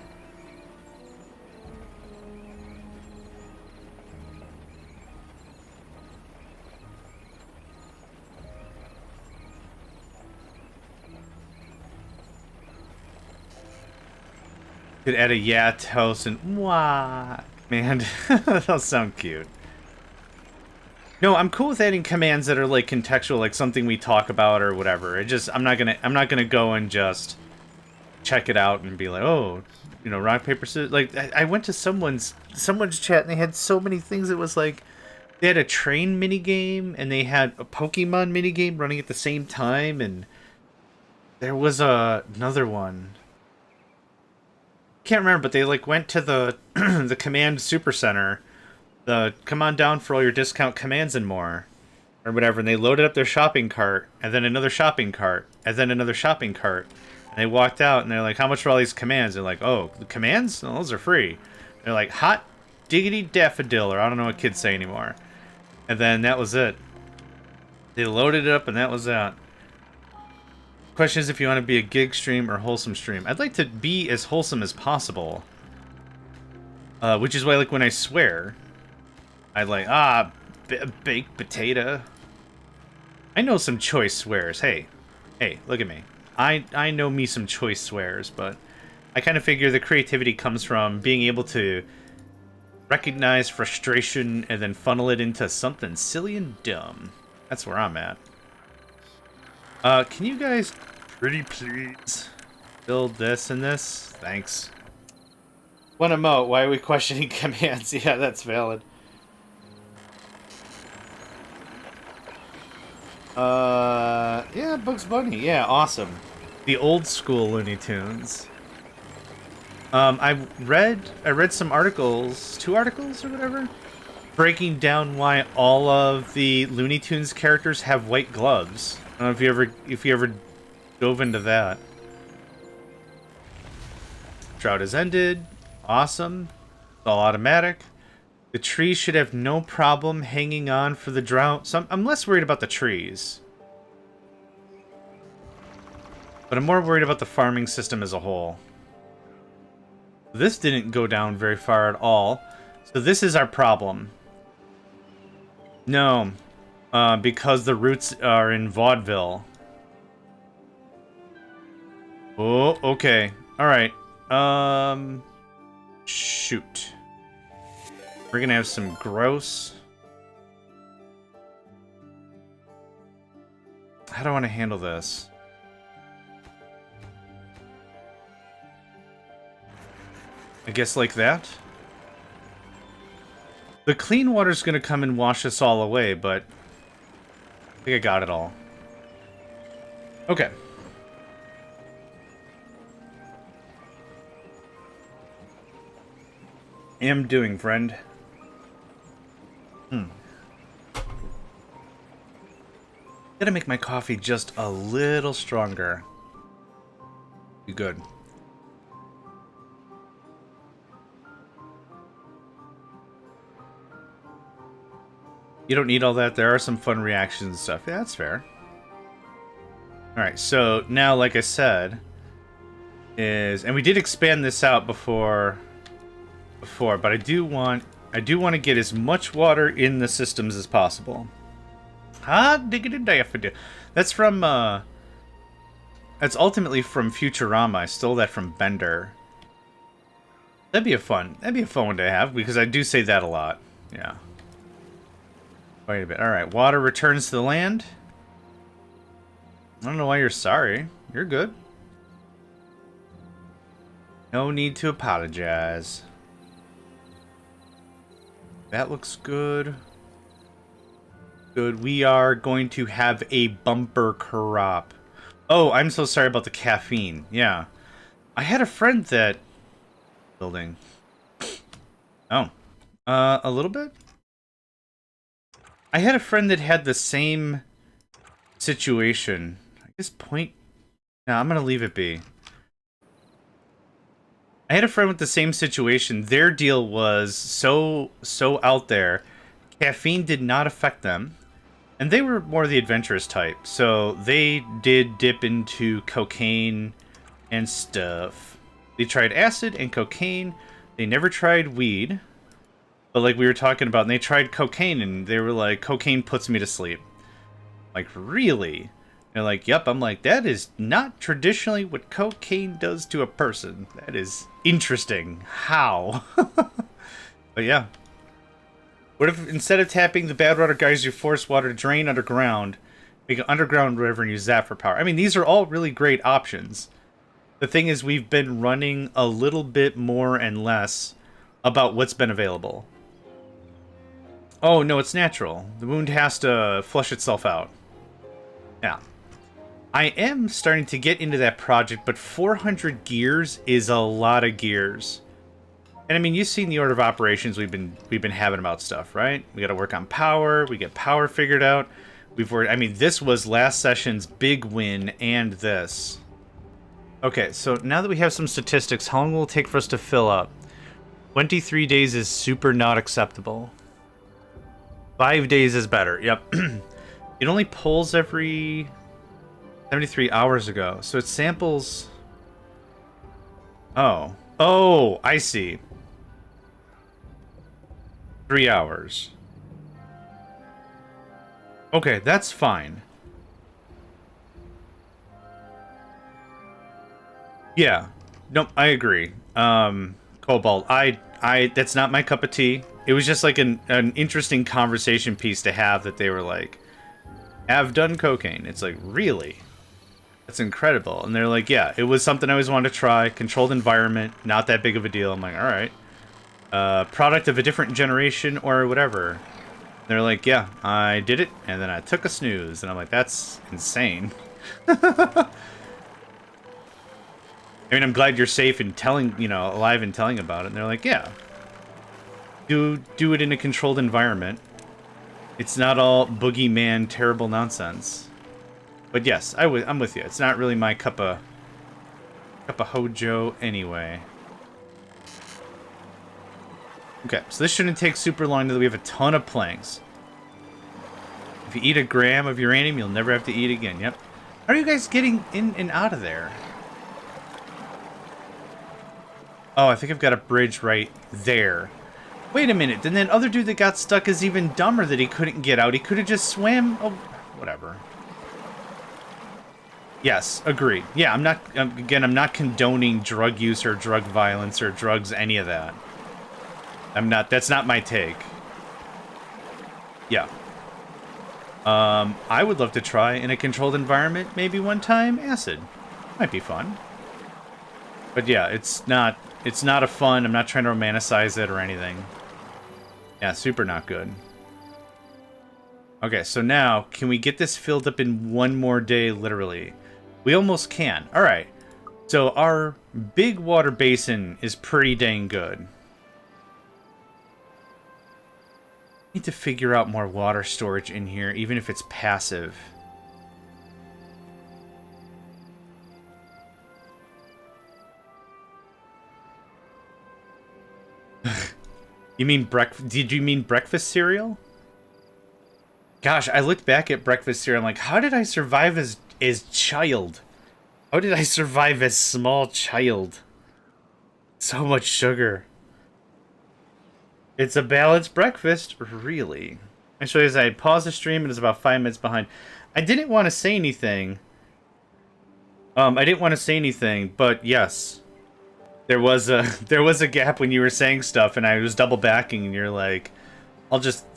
Could add a yeah toast and wah. Man, that'll sound cute. No, I'm cool with adding commands that are, like, contextual, like something we talk about or whatever. I'm not gonna go and just check it out and be like, oh, you know, rock, paper, scissors. Like, I went to someone's chat and they had so many things. It was like, they had a train minigame and they had a Pokemon minigame running at the same time, and there was another one. Can't remember, but they, like, went to the the command super center, the come on down for all your discount commands and more, or whatever, and they loaded up their shopping cart, and then another shopping cart, and then another shopping cart, and they walked out, and they're like, how much for all these commands? They're like, oh, the commands? No, those are free. They're like, hot diggity daffodil, or I don't know what kids say anymore. And then that was it. They loaded it up, and that was that. Question is if you want to be a gig stream or wholesome stream. I'd like to be as wholesome as possible. Which is why, like, when I swear, I like, baked potato. I know some choice swears. Hey, look at me. I know me some choice swears, but I kind of figure the creativity comes from being able to recognize frustration and then funnel it into something silly and dumb. That's where I'm at. Can you guys pretty please build this and this? Thanks. One emote, why are we questioning commands? Yeah, that's valid. Yeah, Bugs Bunny. Yeah, awesome. The old school Looney Tunes. I read some articles, 2 articles or whatever, breaking down why all of the Looney Tunes characters have white gloves. I don't know if you ever dove into that. Drought has ended. Awesome. It's all automatic. The trees should have no problem hanging on for the drought. So I'm less worried about the trees. But I'm more worried about the farming system as a whole. This didn't go down very far at all. So this is our problem. No. Because the roots are in vaudeville. Oh, okay. Alright. Shoot. We're gonna have some gross... How do I want to handle this? I guess like that? The clean water's gonna come and wash us all away, but... I think I got it all. Okay. Am doing, friend. Gotta make my coffee just a little stronger. Be good. You don't need all that. There are some fun reactions and stuff. Yeah, that's fair. Alright, so now, like I said, and we did expand this out before, but I do want to get as much water in the systems as possible. Diggity daffodil. That's from, that's ultimately from Futurama. I stole that from Bender. That'd be a fun one to have, because I do say that a lot. Yeah. Wait a bit. Alright, water returns to the land. I don't know why you're sorry. You're good. No need to apologize. That looks good. Good. We are going to have a bumper crop. Oh, I'm so sorry about the caffeine. Yeah. I had a friend that... Building. Oh. A little bit? I had a friend that had the same situation. I guess point... No, I'm going to leave it be. I had a friend with the same situation. Their deal was so out there. Caffeine did not affect them. And they were more the adventurous type. So they did dip into cocaine and stuff. They tried acid and cocaine. They never tried weed. But like we were talking about, and they tried cocaine, and they were like, cocaine puts me to sleep. Like, really? They're like, yep. I'm like, that is not traditionally what cocaine does to a person. That is interesting. How? But yeah. What if instead of tapping the bad water geyser, force water to drain underground, make an underground river and use that for power? I mean, these are all really great options. The thing is, we've been running a little bit more and less about what's been available. Oh, no, it's natural. The wound has to flush itself out. Yeah. I am starting to get into that project, but 400 gears is a lot of gears. And I mean, you've seen the order of operations we've been having about stuff, right? We got to work on power. We get power figured out. I mean, this was last session's big win, and this. Okay, so now that we have some statistics, how long will it take for us to fill up? 23 days is super not acceptable. 5 days is better. Yep. It only pulls every 73 hours ago, so it samples. Oh, I see. 3 hours. Okay, that's fine. Yeah. Nope, I agree. Cobalt, that's not my cup of tea. It was just like an interesting conversation piece to have, that they were like, have done cocaine. It's like, really? That's incredible. And they're like, yeah, it was something I always wanted to try. Controlled environment, not that big of a deal. I'm like, all right. Product of a different generation or whatever. They're like, yeah, I did it, and then I took a snooze. And I'm like, that's insane. I mean, I'm glad you're safe and alive and telling about it. And they're like, yeah. Do it in a controlled environment. It's not all boogeyman terrible nonsense. But yes, I'm with you. It's not really my cup of hojo anyway. Okay, so this shouldn't take super long now that we have a ton of planks. If you eat a gram of uranium, you'll never have to eat again. Yep. How are you guys getting in and out of there? Oh, I think I've got a bridge right there. Wait a minute, then that other dude that got stuck is even dumber that he couldn't get out. He could have just swam. Oh, whatever. Yes, agreed. Yeah, I'm not, again, I'm not condoning drug use or drug violence or drugs, any of that. I'm not, that's not my take. Yeah. I would love to try in a controlled environment, maybe one time, acid. Might be fun. But yeah, it's not a fun, I'm not trying to romanticize it or anything. Yeah, super not good. Okay, so now, can we get this filled up in one more day, literally? We almost can. Alright. So our big water basin is pretty dang good. Need to figure out more water storage in here, even if it's passive. You mean did you mean breakfast cereal? Gosh, I looked back at breakfast cereal. I'm like, how did I survive as child? How did I survive as small child? So much sugar. It's a balanced breakfast, really. Actually, as I paused the stream, it was about 5 minutes behind. I didn't want to say anything. I didn't want to say anything, but yes, there was a gap when you were saying stuff, and I was double backing, and you're like,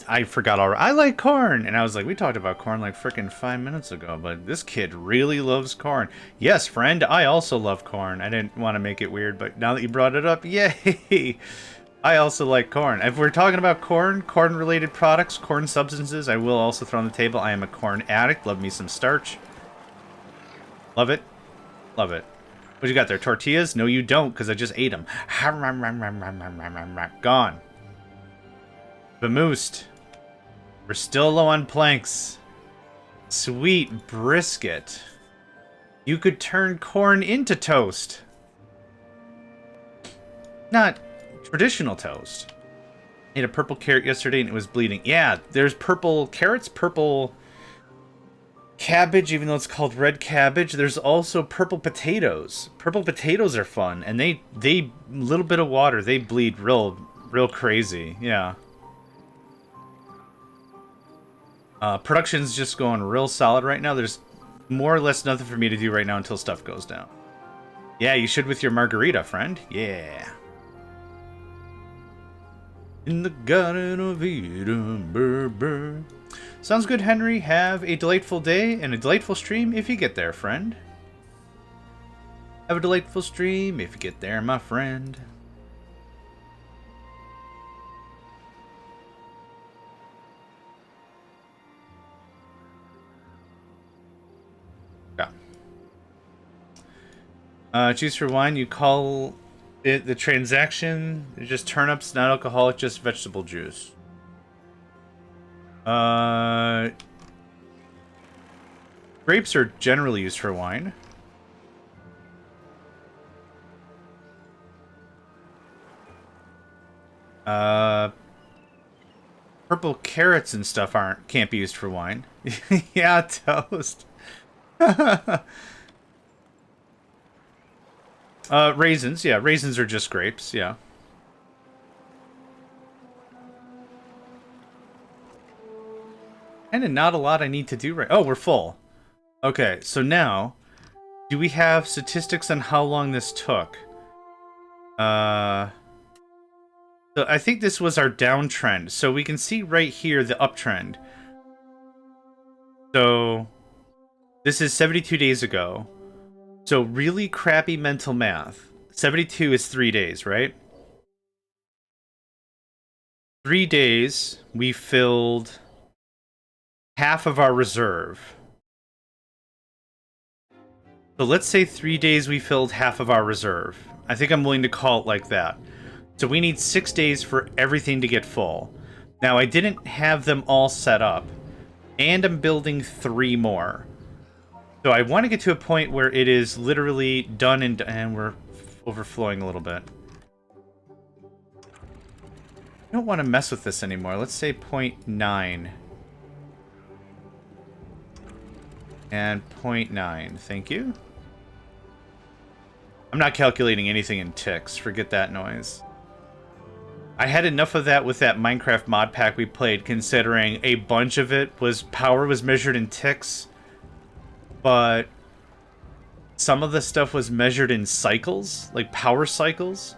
I forgot already. I like corn, and I was like, we talked about corn like freaking 5 minutes ago, but this kid really loves corn. Yes, friend, I also love corn. I didn't want to make it weird, but now that you brought it up, yay! I also like corn. If we're talking about corn-related products, corn substances, I will also throw on the table. I am a corn addict. Love me some starch. Love it. Love it. What you got there? Tortillas? No, you don't, because I just ate them. Gone. Vamoosed. We're still low on planks. Sweet brisket. You could turn corn into toast. Not traditional toast. I ate a purple carrot yesterday and it was bleeding. Yeah, there's purple carrots, purple cabbage, even though it's called red cabbage. There's also purple potatoes. Purple potatoes are fun, and they little bit of water, they bleed real crazy. Yeah. Production's just going real solid right now. There's more or less nothing for me to do right now until stuff goes down. Yeah, you should with your margarita, friend. Yeah. In the Garden of Eden, brr, brr. Sounds good, Henry. Have a delightful day and a delightful stream if you get there, friend. Have a delightful stream if you get there, my friend. Yeah. Juice for wine, you call it the transaction, just turnips, not alcoholic, just vegetable juice. Grapes are generally used for wine. Purple carrots and stuff can't be used for wine. Yeah, toast. Raisins, yeah, raisins are just grapes, yeah. And not a lot I need to do right. Oh, we're full. Okay, so now, do we have statistics on how long this took? So I think this was our downtrend. So we can see right here the uptrend. So this is 72 days ago. So really crappy mental math. 72 is 3 days, right? 3 days, we filled half of our reserve. So let's say 3 days we filled half of our reserve. I think I'm willing to call it like that. So we need 6 days for everything to get full. Now, I didn't have them all set up, and I'm building 3 more. So I want to get to a point where it is literally done and we're overflowing a little bit. I don't want to mess with this anymore. Let's say 0.9. And 0.9. Thank you. I'm not calculating anything in ticks. Forget that noise. I had enough of that with that Minecraft mod pack we played, considering a bunch of it power was measured in ticks, but some of the stuff was measured in cycles, like power cycles.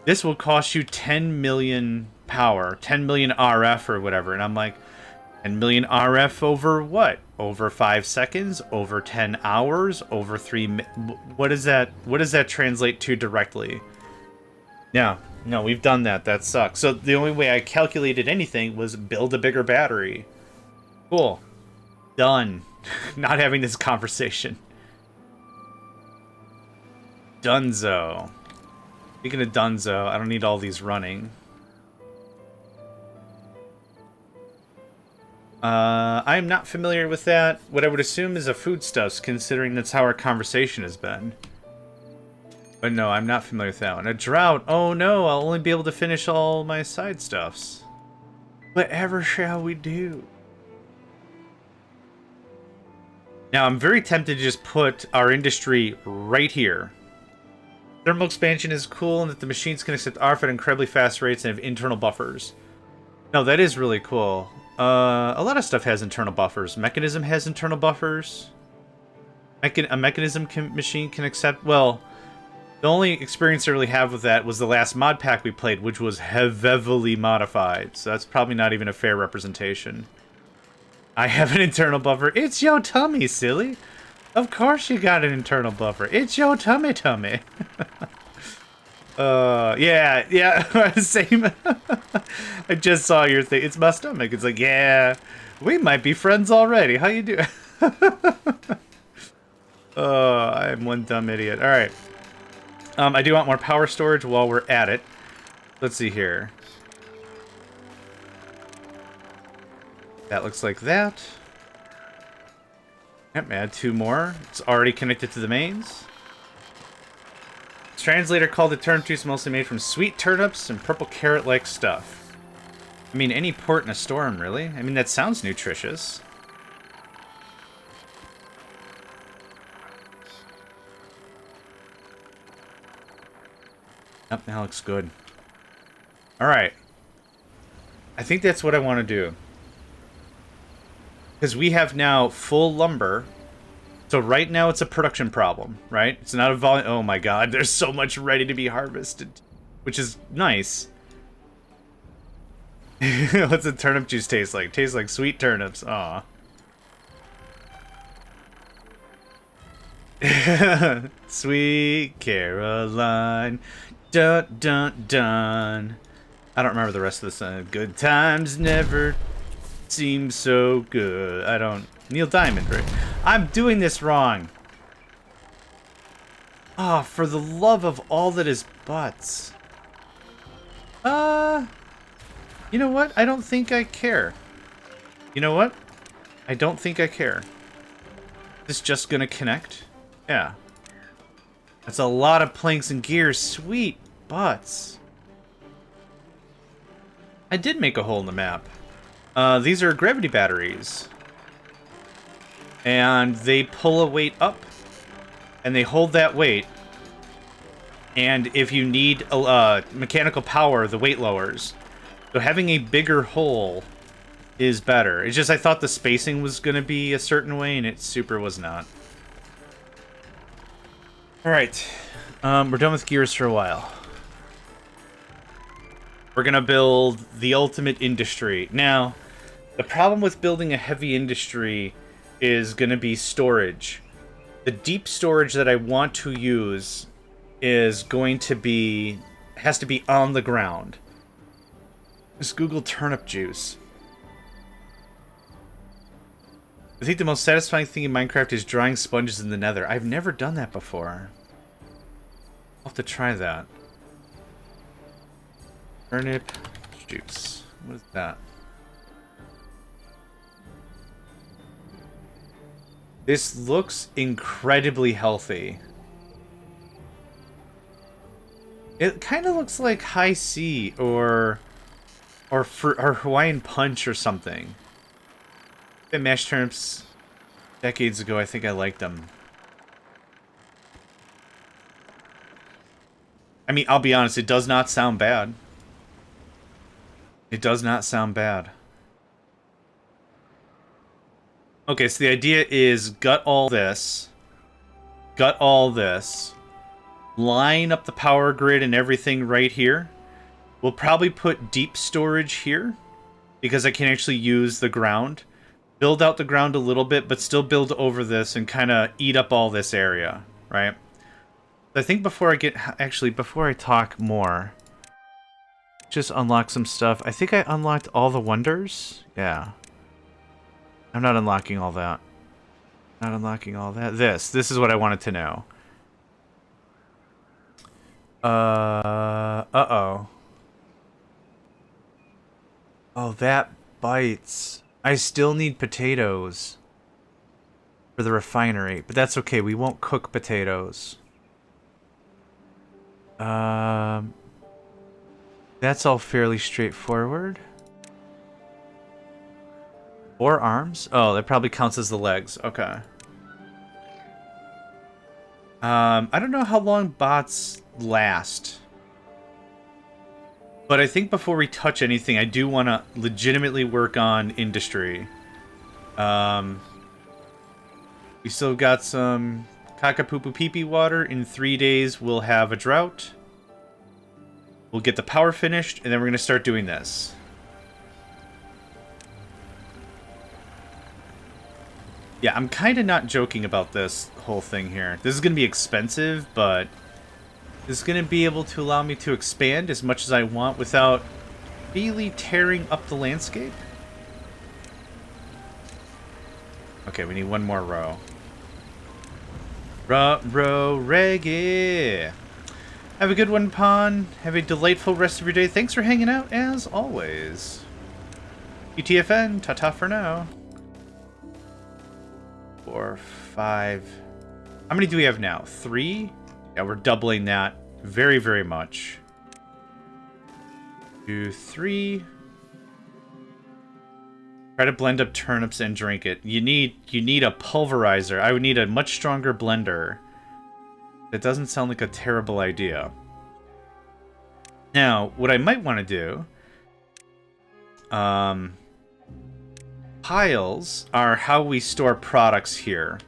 This will cost you 10 million power, 10 million RF or whatever, and I'm like, 10 million RF over what? Over 5 seconds? Over 10 hours? Over 3 what does that translate to directly? Yeah, no, we've done that. That sucks. So the only way I calculated anything was build a bigger battery. Cool. Done. Not having this conversation. Dunzo. Speaking of Dunzo, I don't need all these running. I am not familiar with that. What I would assume is a foodstuffs, considering that's how our conversation has been. But no, I'm not familiar with that one. A drought. Oh no, I'll only be able to finish all my side stuffs. Whatever shall we do? Now, I'm very tempted to just put our industry right here. Thermal expansion is cool, and that the machines can accept RF at incredibly fast rates and have internal buffers. No, that is really cool. A lot of stuff has internal buffers. Mechanism has internal buffers. A mechanism machine can accept... Well, the only experience I really have with that was the last mod pack we played, which was heavily modified. So that's probably not even a fair representation. I have an internal buffer. It's your tummy, silly. Of course you got an internal buffer. It's your tummy. Yeah, same. I just saw your thing. It's my stomach. It's like, yeah, we might be friends already. How you doing? I am one dumb idiot. All right. I do want more power storage while we're at it. Let's see here. That looks like that. Yep, add 2 more. It's already connected to the mains. This translator called the turnip juice, mostly made from sweet turnips and purple carrot-like stuff. I mean, any port in a storm, really? I mean, that sounds nutritious. Yep, that looks good. Alright. I think that's what I want to do. Because we have now full lumber. So right now it's a production problem, right? It's not a volume. Oh my god, there's so much ready to be harvested. Which is nice. What's the turnip juice taste like? Tastes like sweet turnips. Aw. Sweet Caroline. Dun dun dun. I don't remember the rest of the song. Good times never seem so good. I don't... Neil Diamond, right? I'm doing this wrong. Ah, oh, for the love of all that is butts. You know what? I don't think I care. You know what? I don't think I care. Is this just gonna connect? Yeah. That's a lot of planks and gears. Sweet butts. I did make a hole in the map. These are gravity batteries. And they pull a weight up. And they hold that weight. And if you need mechanical power, the weight lowers. So having a bigger hole is better. It's just I thought the spacing was going to be a certain way, and it super was not. Alright. We're done with gears for a while. We're going to build the ultimate industry. Now, the problem with building a heavy industry is going to be storage. The deep storage that I want to use is going to be... has to be on the ground. Just Google turnip juice. I think the most satisfying thing in Minecraft is drying sponges in the nether. I've never done that before. I'll have to try that. Turnip juice. What is that? This looks incredibly healthy. It kind of looks like high C or Hawaiian punch or something. I mashed turnips decades ago. I think I liked them. I mean, I'll be honest, it does not sound bad. It does not sound bad. Okay, so the idea is gut all this, line up the power grid and everything right here. We'll probably put deep storage here, because I can actually use the ground. Build out the ground a little bit, but still build over this and kind of eat up all this area, right? I think before I talk more, just unlock some stuff. I think I unlocked all the wonders. Yeah. I'm not unlocking all that. Not unlocking all that. This is what I wanted to know. Uh-oh. Oh, that bites. I still need potatoes for the refinery, but that's okay. We won't cook potatoes. That's all fairly straightforward. 4 arms? Oh, that probably counts as the legs. Okay. I don't know how long bots last. But I think before we touch anything, I do want to legitimately work on industry. We still got some Kakapupu-Pee-Pee water. In 3 days, we'll have a drought. We'll get the power finished, and then we're going to start doing this. Yeah, I'm kind of not joking about this whole thing here. This is going to be expensive, but this is going to be able to allow me to expand as much as I want without really tearing up the landscape. Okay, we need one more row. Row reggae. Have a good one, Pon. Have a delightful rest of your day. Thanks for hanging out, as always. UTFN, ta-ta for now. 4, 5. How many do we have now? 3? Yeah, we're doubling that very, very much. 2, 3. Try to blend up turnips and drink it. You need a pulverizer. I would need a much stronger blender. That doesn't sound like a terrible idea. Now, what I might want to do... piles are how we store products here.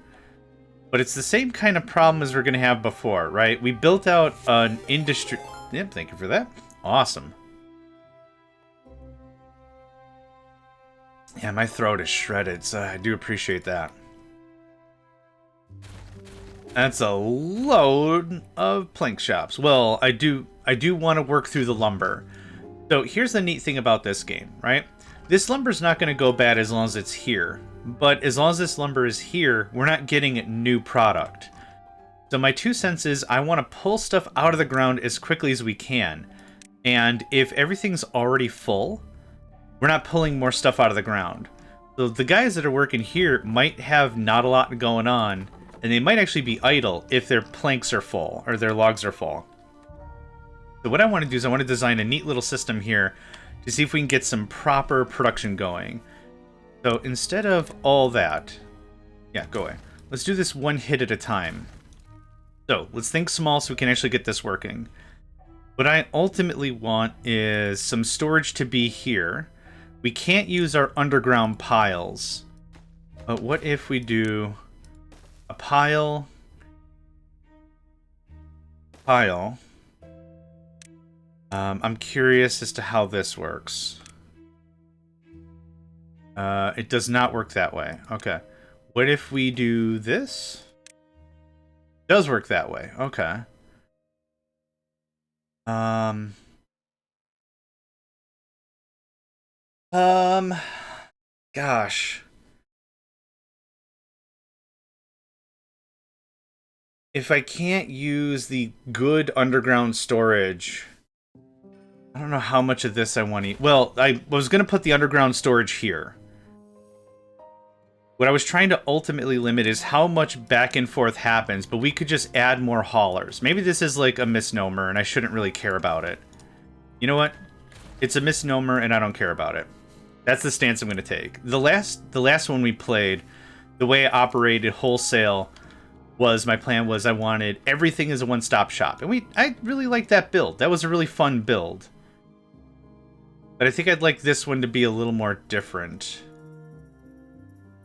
But it's the same kind of problem as we're going to have before, right? We built out an industry... Yep, thank you for that. Awesome. Yeah, my throat is shredded, so I do appreciate that. That's a load of plank shops. Well, I do want to work through the lumber. So here's the neat thing about this game, right? This lumber's not going to go bad as long as it's here. But as long as this lumber is here, we're not getting new product. So my 2 cents is I want to pull stuff out of the ground as quickly as we can. And if everything's already full, we're not pulling more stuff out of the ground. So the guys that are working here might have not a lot going on, and they might actually be idle if their planks are full, or their logs are full. So what I want to do is I want to design a neat little system here to see if we can get some proper production going. So instead of all that... Yeah, go away. Let's do this one hit at a time. So let's think small so we can actually get this working. What I ultimately want is some storage to be here. We can't use our underground piles. But what if we do a pile... I'm curious as to how this works. It does not work that way. Okay. What if we do this? It does work that way. Okay. Gosh. If I can't use the good underground storage... I don't know how much of this I want to eat. Well, I was going to put the underground storage here. What I was trying to ultimately limit is how much back and forth happens, but we could just add more haulers. Maybe this is like a misnomer, and I shouldn't really care about it. You know what? It's a misnomer, and I don't care about it. That's the stance I'm going to take. The last one we played, the way I operated wholesale, my plan was I wanted everything as a one-stop shop. And I really liked that build. That was a really fun build. But I think I'd like this one to be a little more different.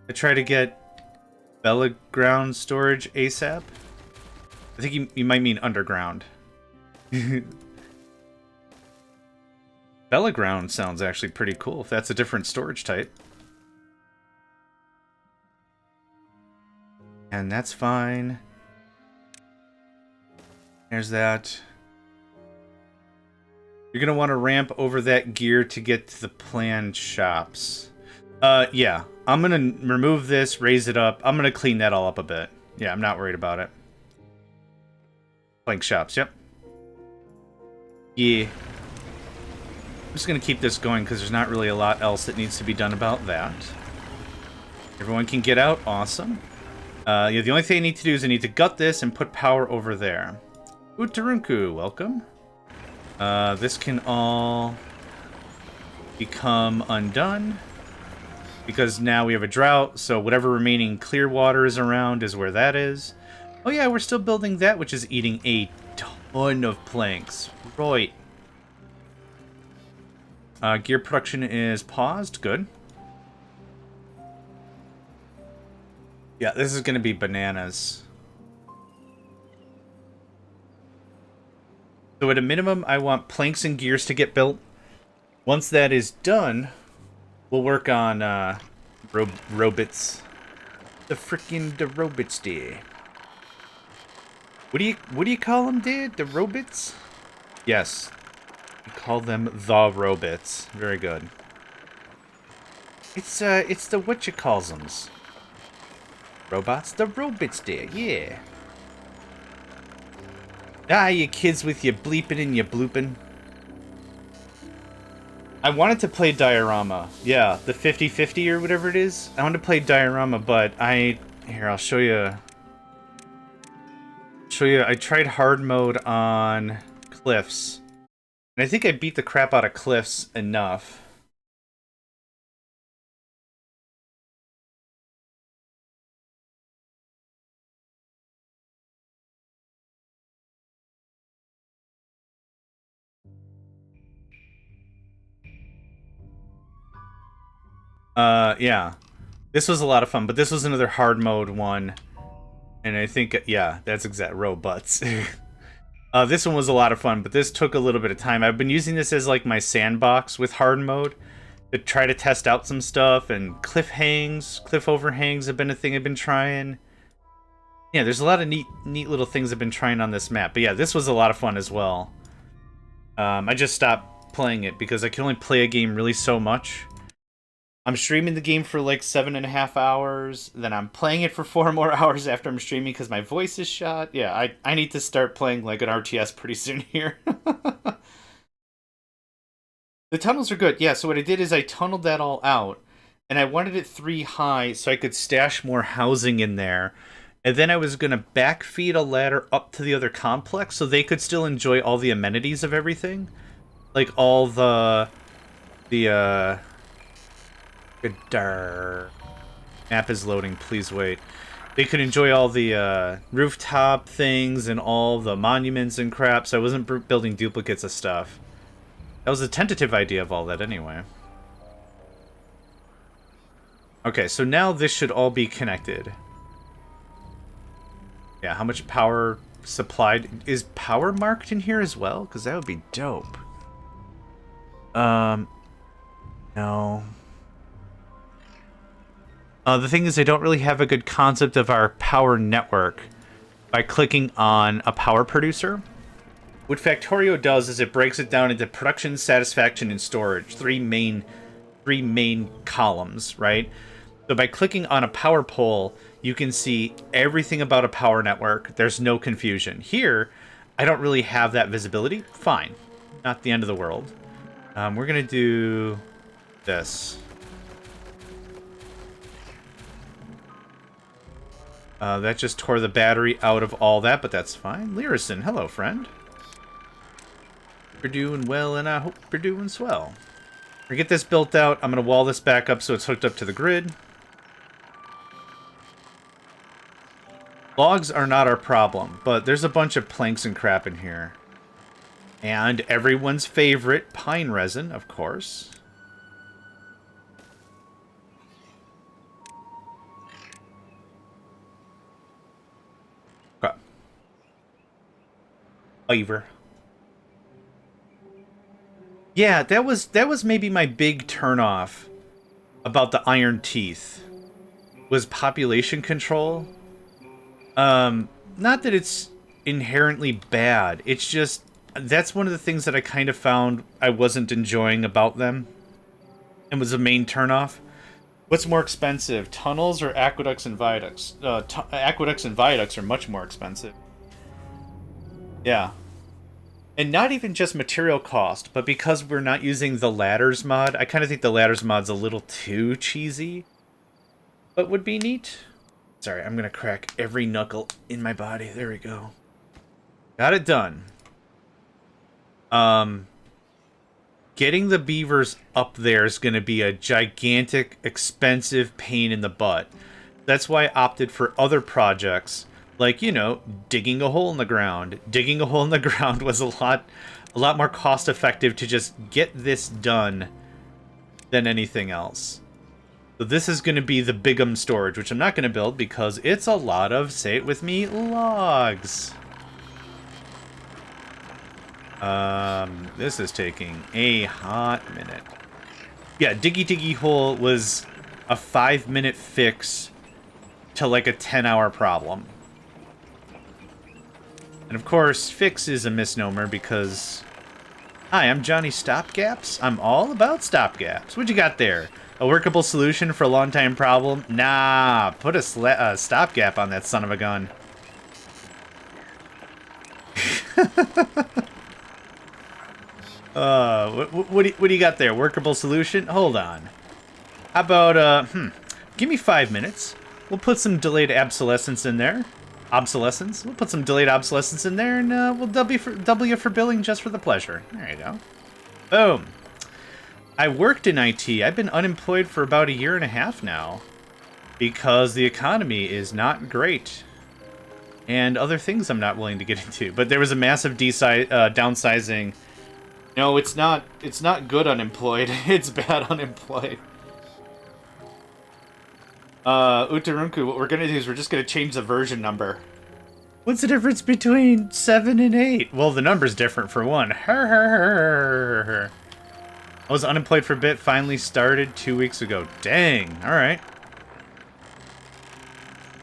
I try to get Bellaground storage ASAP. I think you might mean underground. Bellaground sounds actually pretty cool if that's a different storage type. And that's fine. There's that. You're going to want to ramp over that gear to get to the planned shops. Yeah. I'm going to remove this, raise it up. I'm going to clean that all up a bit. Yeah, I'm not worried about it. Plank shops, yep. Yeah. I'm just going to keep this going because there's not really a lot else that needs to be done about that. Everyone can get out. Awesome. Yeah, the only thing I need to do is I need to gut this and put power over there. Utarunku, welcome. This can all become undone because now we have a drought, so whatever remaining clear water is around is where that is. Oh yeah, we're still building that, which is eating a ton of planks. Right. Gear production is paused. Good. Yeah, this is going to be bananas. So at a minimum, I want planks and gears to get built. Once that is done, we'll work on robots. The robots there. What do you call them, dude? The robots? Yes. We call them the robots. Very good. It's the whatchacallsums. Robots? The robots there, yeah. Ah, you kids with your bleeping and your blooping. I wanted to play Diorama. Yeah, the 50-50 or whatever it is. I wanted to play Diorama, but here, I'll show you. I tried hard mode on Cliffs. And I think I beat the crap out of Cliffs enough. Yeah. This was a lot of fun, but this was another hard mode one. And I think, yeah, that's exact robots. This one was a lot of fun, but this took a little bit of time. I've been using this as like my sandbox with hard mode to try to test out some stuff, and cliff overhangs have been a thing I've been trying. Yeah, there's a lot of neat little things I've been trying on this map. But yeah, this was a lot of fun as well. I just stopped playing it because I can only play a game really so much. I'm streaming the game for like 7.5 hours, then I'm playing it for 4 more hours after I'm streaming because my voice is shot. Yeah, I need to start playing like an RTS pretty soon here. The tunnels are good. Yeah, so what I did is I tunneled that all out, and I wanted it 3 high so I could stash more housing in there. And then I was going to backfeed a ladder up to the other complex so they could still enjoy all the amenities of everything. Like all the map is loading, please wait. They could enjoy all the rooftop things and all the monuments and crap, so I wasn't building duplicates of stuff. That was a tentative idea of all that anyway. Okay, so now this should all be connected. Yeah, how much power supplied? Is power marked in here as well? Because that would be dope. No. The thing is, I don't really have a good concept of our power network by clicking on a power producer. What Factorio does is it breaks it down into production, satisfaction, and storage. Three main columns, right? So by clicking on a power pole, you can see everything about a power network. There's no confusion. Here, I don't really have that visibility. Fine. Not the end of the world. We're going to do this. That just tore the battery out of all that, but that's fine. Lyrison, hello, friend. You're doing well, and I hope you're doing swell. To get this built out, I'm going to wall this back up so it's hooked up to the grid. Logs are not our problem, but there's a bunch of planks and crap in here. And everyone's favorite, pine resin, of course. Okay. Flavor. Yeah, that was maybe my big turnoff about the Iron Teeth. Was population control. Not that it's inherently bad. It's just that's one of the things that I kind of found I wasn't enjoying about them, and was a main turnoff. What's more expensive, tunnels or aqueducts and viaducts? Aqueducts and viaducts are much more expensive. Yeah. And not even just material cost, but because we're not using the ladders mod, I kind of think the ladders mod's a little too cheesy, but would be neat. Sorry, I'm going to crack every knuckle in my body. There we go. Got it done. Getting the beavers up there is going to be a gigantic, expensive pain in the butt. That's why I opted for other projects, like, you know, digging a hole in the ground. Digging a hole in the ground was a lot more cost-effective to just get this done than anything else. So this is going to be the Bigum storage, which I'm not going to build because it's a lot of, say it with me, logs. This is taking a hot minute. Yeah, Diggy Hole was a 5-minute fix to like a 10-hour problem. And of course, fix is a misnomer because... Hi, I'm Johnny Stopgaps. I'm all about stopgaps. What you got there? A workable solution for a long-time problem? Nah, put a stopgap on that son of a gun. What do you got there? Workable solution? Hold on. How about, give me 5 minutes. We'll put some delayed obsolescence in there. Obsolescence? We'll put some delayed obsolescence in there, and we'll double you for billing just for the pleasure. There you go. Boom. I worked in IT. I've been unemployed for about 1.5 years now because the economy is not great. And other things I'm not willing to get into. But there was a massive downsizing. No, it's not good unemployed. It's bad unemployed. Utarunku, what we're gonna do is we're just gonna change the version number. What's the difference between 7 and 8? Well, the number's different for one. I was unemployed for a bit, finally started 2 weeks ago. Dang, alright.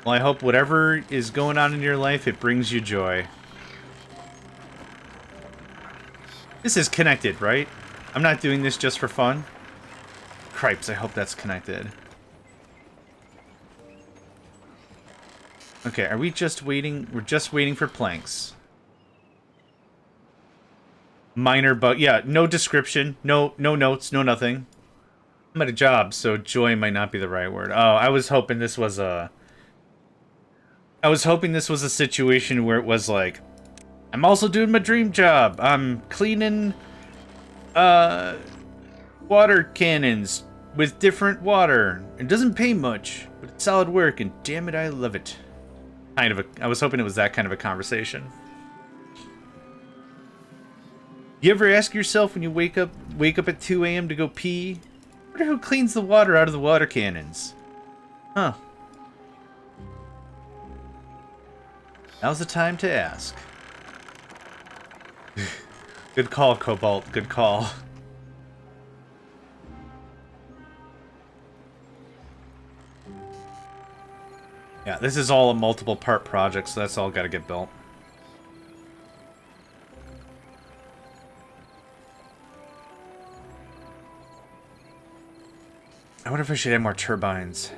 Well, I hope whatever is going on in your life, it brings you joy. This is connected, right? I'm not doing this just for fun. Cripes, I hope that's connected. Okay, are we just waiting? We're just waiting for planks. Minor bug. Yeah, no description, no notes, no nothing. I'm at a job, so joy might not be the right word. Oh, I was hoping this was a situation where it was like, I'm also doing my dream job. I'm cleaning water cannons with different water. It doesn't pay much, but it's solid work, and damn it, I love it. I was hoping it was that kind of a conversation. You ever ask yourself when you wake up at 2 a.m. to go pee, I wonder who cleans the water out of the water cannons? Huh. Now's the time to ask. Good call, Cobalt. Good call. Yeah, this is all a multiple part project, so that's all got to get built. I wonder if I should add more turbines.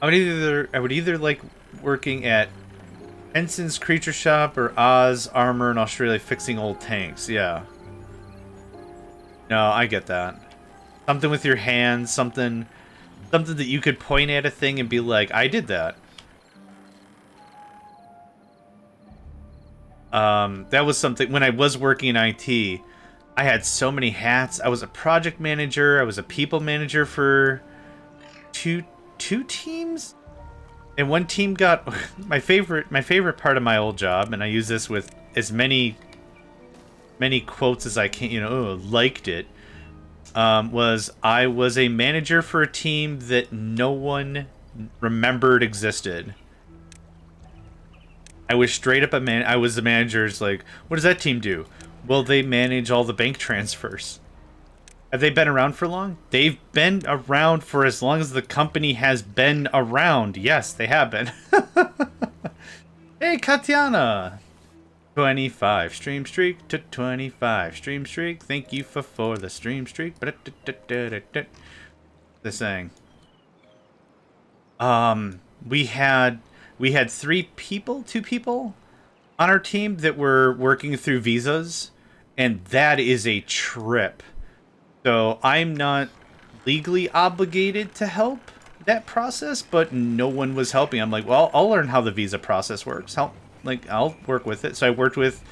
I would either like working at Henson's Creature Shop or Oz Armor in Australia fixing old tanks. Yeah. No, I get that. Something with your hands, something that you could point at a thing and be like, I did that. That was something, when I was working in IT, I had so many hats. I was a project manager, I was a people manager for two teams? And one team got my favorite part of my old job, and I use this with as many quotes as I can, you know, liked it. Was I was a manager for a team that no one remembered existed. I was straight up a man. I was the manager's like, what does that team do? Well, they manage all the bank transfers. Have they been around for long? They've been around for as long as the company has been around. Yes, they have been. Hey, Katiana! 25 stream streak to 25 stream streak. Thank you for the stream streak. The saying. We had 2 people on our team that were working through visas, and that is a trip. So I'm not legally obligated to help that process, but no one was helping. I'm like, well, I'll learn how the visa process works. I'll work with it. So I worked with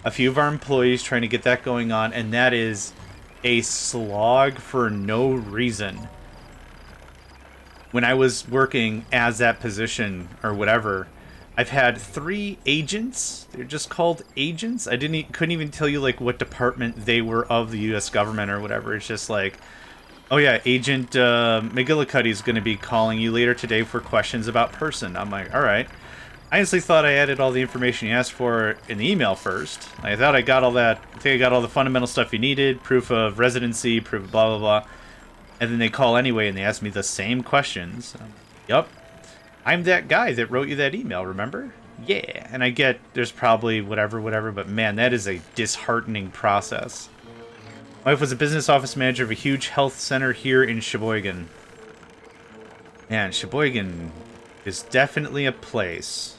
a few of our employees trying to get that going on, and that is a slog for no reason. When I was working as that position or whatever, I've had 3 agents. They're just called agents. I couldn't even tell you like what department they were of the U.S. government or whatever. It's just like, oh yeah, Agent McGillicuddy is going to be calling you later today for questions about person. I'm like, all right. I honestly thought I added all the information you asked for in the email first. I thought I got all that. I think I got all the fundamental stuff you needed, proof of residency, proof of blah blah blah. And then they call anyway and they ask me the same questions. Yup. I'm that guy that wrote you that email, remember? Yeah. And I get there's probably whatever, but man, that is a disheartening process. My wife was a business office manager of a huge health center here in Sheboygan. Man, Sheboygan is definitely a place.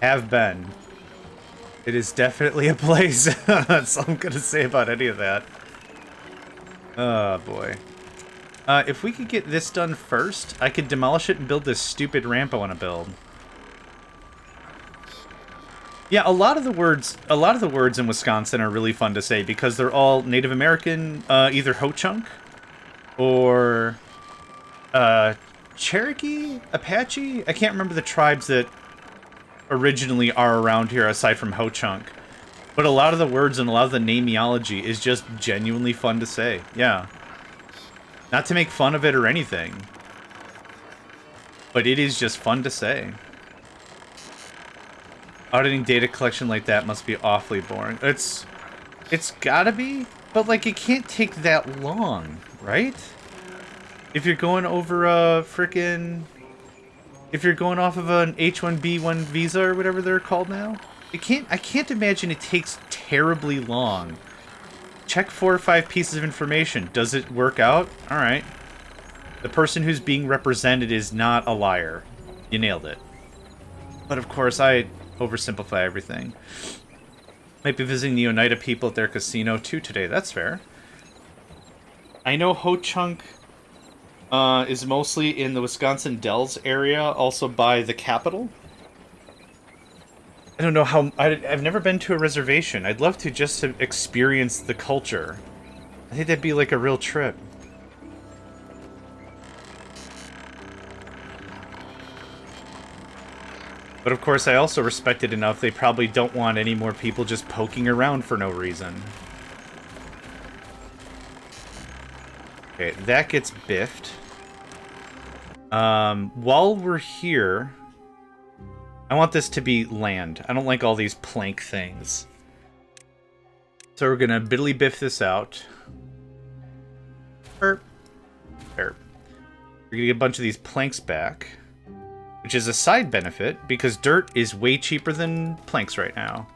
Have been. It is definitely a place. That's all I'm going to say about any of that. Oh, boy. If we could get this done first, I could demolish it and build this stupid ramp I want to build. Yeah, a lot of the words in Wisconsin are really fun to say because they're all Native American, either Ho-Chunk or Cherokee, Apache. I can't remember the tribes that originally are around here aside from Ho-Chunk. But a lot of the words and a lot of the nameology is just genuinely fun to say. Yeah. Not to make fun of it or anything. But it is just fun to say. Auditing data collection like that must be awfully boring. It's gotta be, but like it can't take that long, right? If you're going over a frickin'... If you're going off of an H-1B1 visa or whatever they're called now, I can't imagine it takes terribly long. Check 4 or 5 pieces of information. Does it work out? Alright. The person who's being represented is not a liar. You nailed it. But of course, I oversimplify everything. Might be visiting the Oneida people at their casino too today. That's fair. I know Ho-Chunk is mostly in the Wisconsin Dells area, also by the Capitol. I don't know how... I've never been to a reservation. I'd love to just to experience the culture. I think that'd be like a real trip. But of course, I also respect it enough. They probably don't want any more people just poking around for no reason. Okay, that gets biffed. While we're here... I want this to be land. I don't like all these plank things. So we're gonna biddly biff this out. Burp. Burp. We're gonna get a bunch of these planks back. Which is a side benefit, because dirt is way cheaper than planks right now.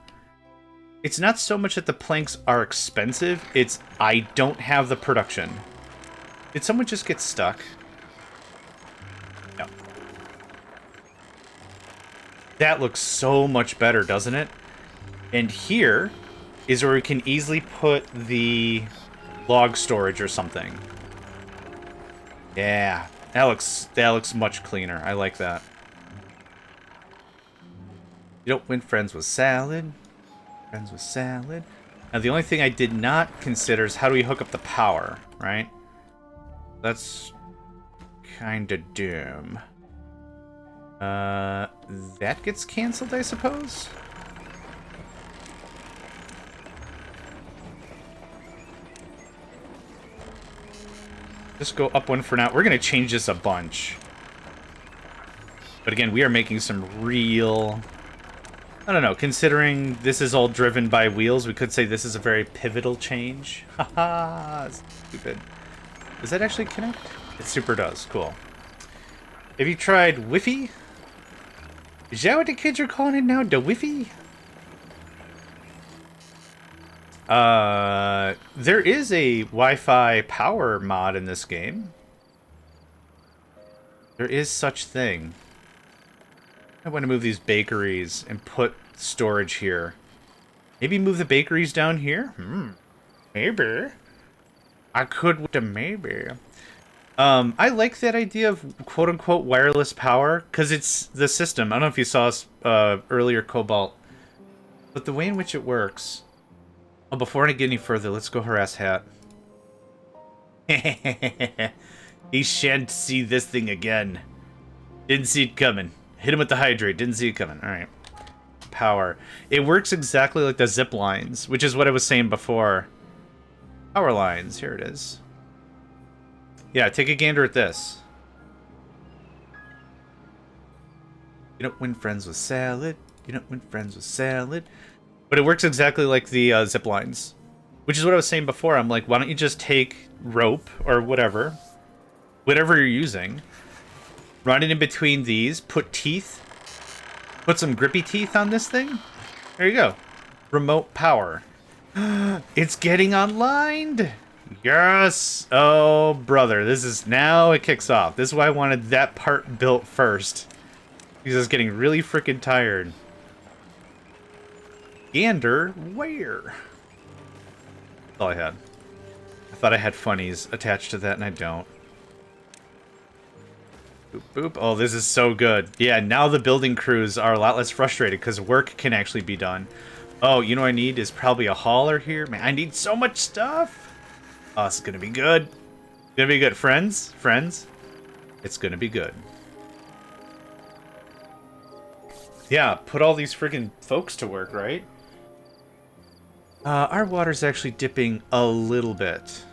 It's not so much that the planks are expensive, it's I don't have the production. Did someone just get stuck? No. That looks so much better, doesn't it? And here is where we can easily put the log storage or something. Yeah, that looks much cleaner. I like that. You don't win friends with salad. Friends with salad. Now, the only thing I did not consider is how do we hook up the power, right? That's kind of dumb. That gets canceled, I suppose? Just go up one for now. We're going to change this a bunch. But again, we are making some real... I don't know, considering this is all driven by wheels, we could say this is a very pivotal change. Haha, stupid. Does that actually connect? It super does. Cool. Have you tried Wi-Fi? Is that what the kids are calling it now? The Wi-Fi? There is a Wi-Fi power mod in this game. There is such thing. I want to move these bakeries and put storage here. Maybe move the bakeries down here? Maybe. I could with the maybe. I like that idea of quote-unquote wireless power, because it's the system. I don't know if you saw earlier, Cobalt. But the way in which it works... Oh, before I get any further, let's go harass Hat. He shan't see this thing again. Didn't see it coming. Hit him with the hydrate. Didn't see it coming. Alright. Power. It works exactly like the zip lines, which is what I was saying before. Power lines. Here it is. Yeah, take a gander at this. You don't win friends with salad. You don't win friends with salad. But it works exactly like the zip lines. Which is what I was saying before. I'm like, why don't you just take rope or whatever. Whatever you're using. Run it in between these. Put teeth. Put some grippy teeth on this thing. There you go. Remote power. It's getting online. Yes. Oh, brother. This is... Now it kicks off. This is why I wanted that part built first. Because I was getting really freaking tired. Gander, where? That's all I had. I thought I had funnies attached to that, and I don't. Boop, boop. Oh, this is so good. Yeah, now the building crews are a lot less frustrated because work can actually be done. Oh, you know what I need is probably a hauler here. Man, I need so much stuff. Oh, it's gonna be good. It's gonna be good. Friends, it's gonna be good. Yeah, put all these friggin' folks to work, right? Our water's actually dipping a little bit.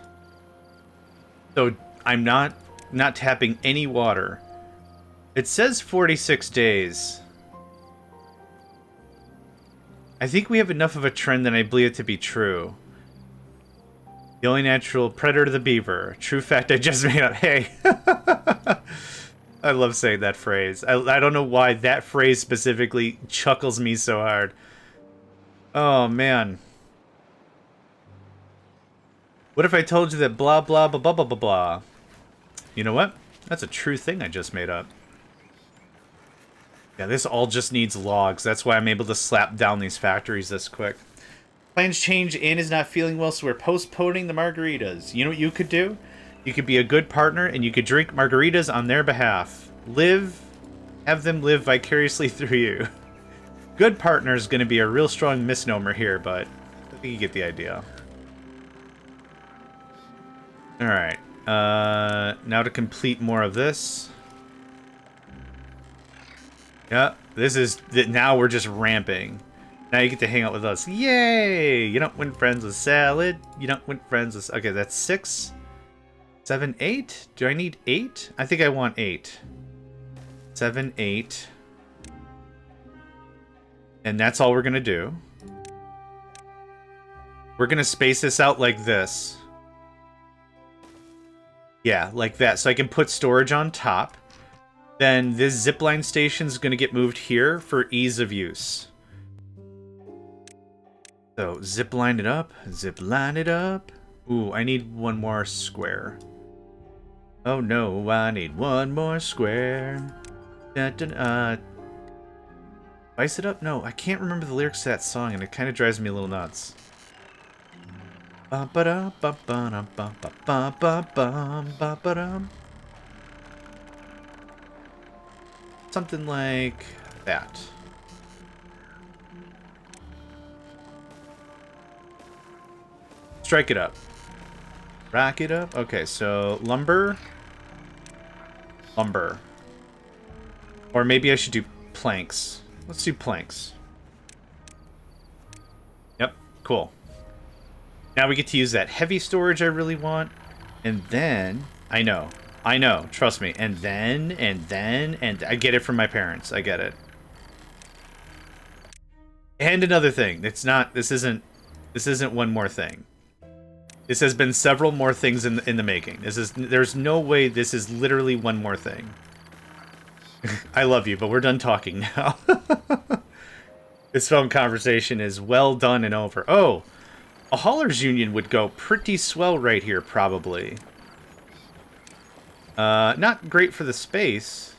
So I'm not tapping any water. It says 46 days. I think we have enough of a trend that I believe it to be true. The only natural predator, the beaver. True fact I just made up. Hey. I love saying that phrase. I don't know why that phrase specifically chuckles me so hard. Oh, man. What if I told you that blah, blah, blah, blah, blah, blah, blah? You know what? That's a true thing I just made up. Yeah, this all just needs logs. That's why I'm able to slap down these factories this quick. Plans change. Ann is not feeling well, so we're postponing the margaritas. You know what you could do? You could be a good partner, and you could drink margaritas on their behalf. Have them live vicariously through you. Good partner is going to be a real strong misnomer here, but I think you get the idea. Alright. Now to complete more of this. Yeah, this is... Now we're just ramping. Now you get to hang out with us. Yay! You don't win friends with salad. You don't win friends with... Okay, that's 6, 7, 8. Do I need 8? I think I want 8. 7, 8. And that's all we're going to do. We're going to space this out like this. Yeah, like that. So I can put storage on top. Then this zipline station is going to get moved here for ease of use. So zipline it up. Zipline it up. Ooh, I need one more square. Oh no, I need one more square. Spice it up? No, I can't remember the lyrics to that song, and it kind of drives me a little nuts. Something like that. Strike it up. Rack it up. Okay, so lumber. Lumber. Or maybe I should do planks. Let's do planks. Yep, cool. Now we get to use that heavy storage I really want. And then, I know, trust me. And I get it from my parents. I get it. And another thing, this isn't one more thing. This has been several more things in the making. There's no way this is literally one more thing. I love you, but we're done talking now. This phone conversation is well done and over. Oh, a haulers union would go pretty swell right here, probably. Not great for the space.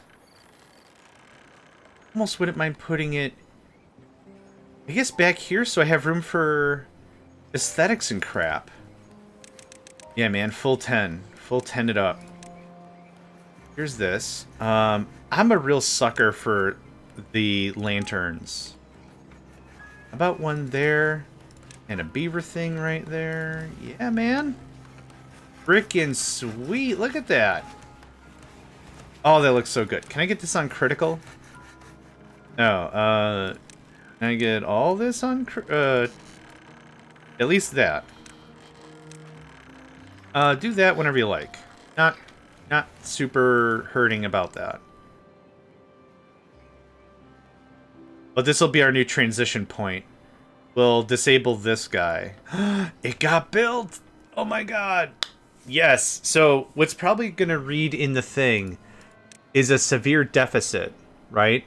Almost wouldn't mind putting it, I guess, back here so I have room for aesthetics and crap. Yeah, man, full 10. Full 10 it up. Here's this. I'm a real sucker for the lanterns. How about one there? And a beaver thing right there. Yeah, man. Frickin' sweet. Look at that. Oh, that looks so good. Can I get this on critical? No, can I get all this on at least that. Do that whenever you like. Not super hurting about that. But this will be our new transition point. We'll disable this guy. It got built! Oh my god! Yes, so what's probably going to read in the thing is a severe deficit, right?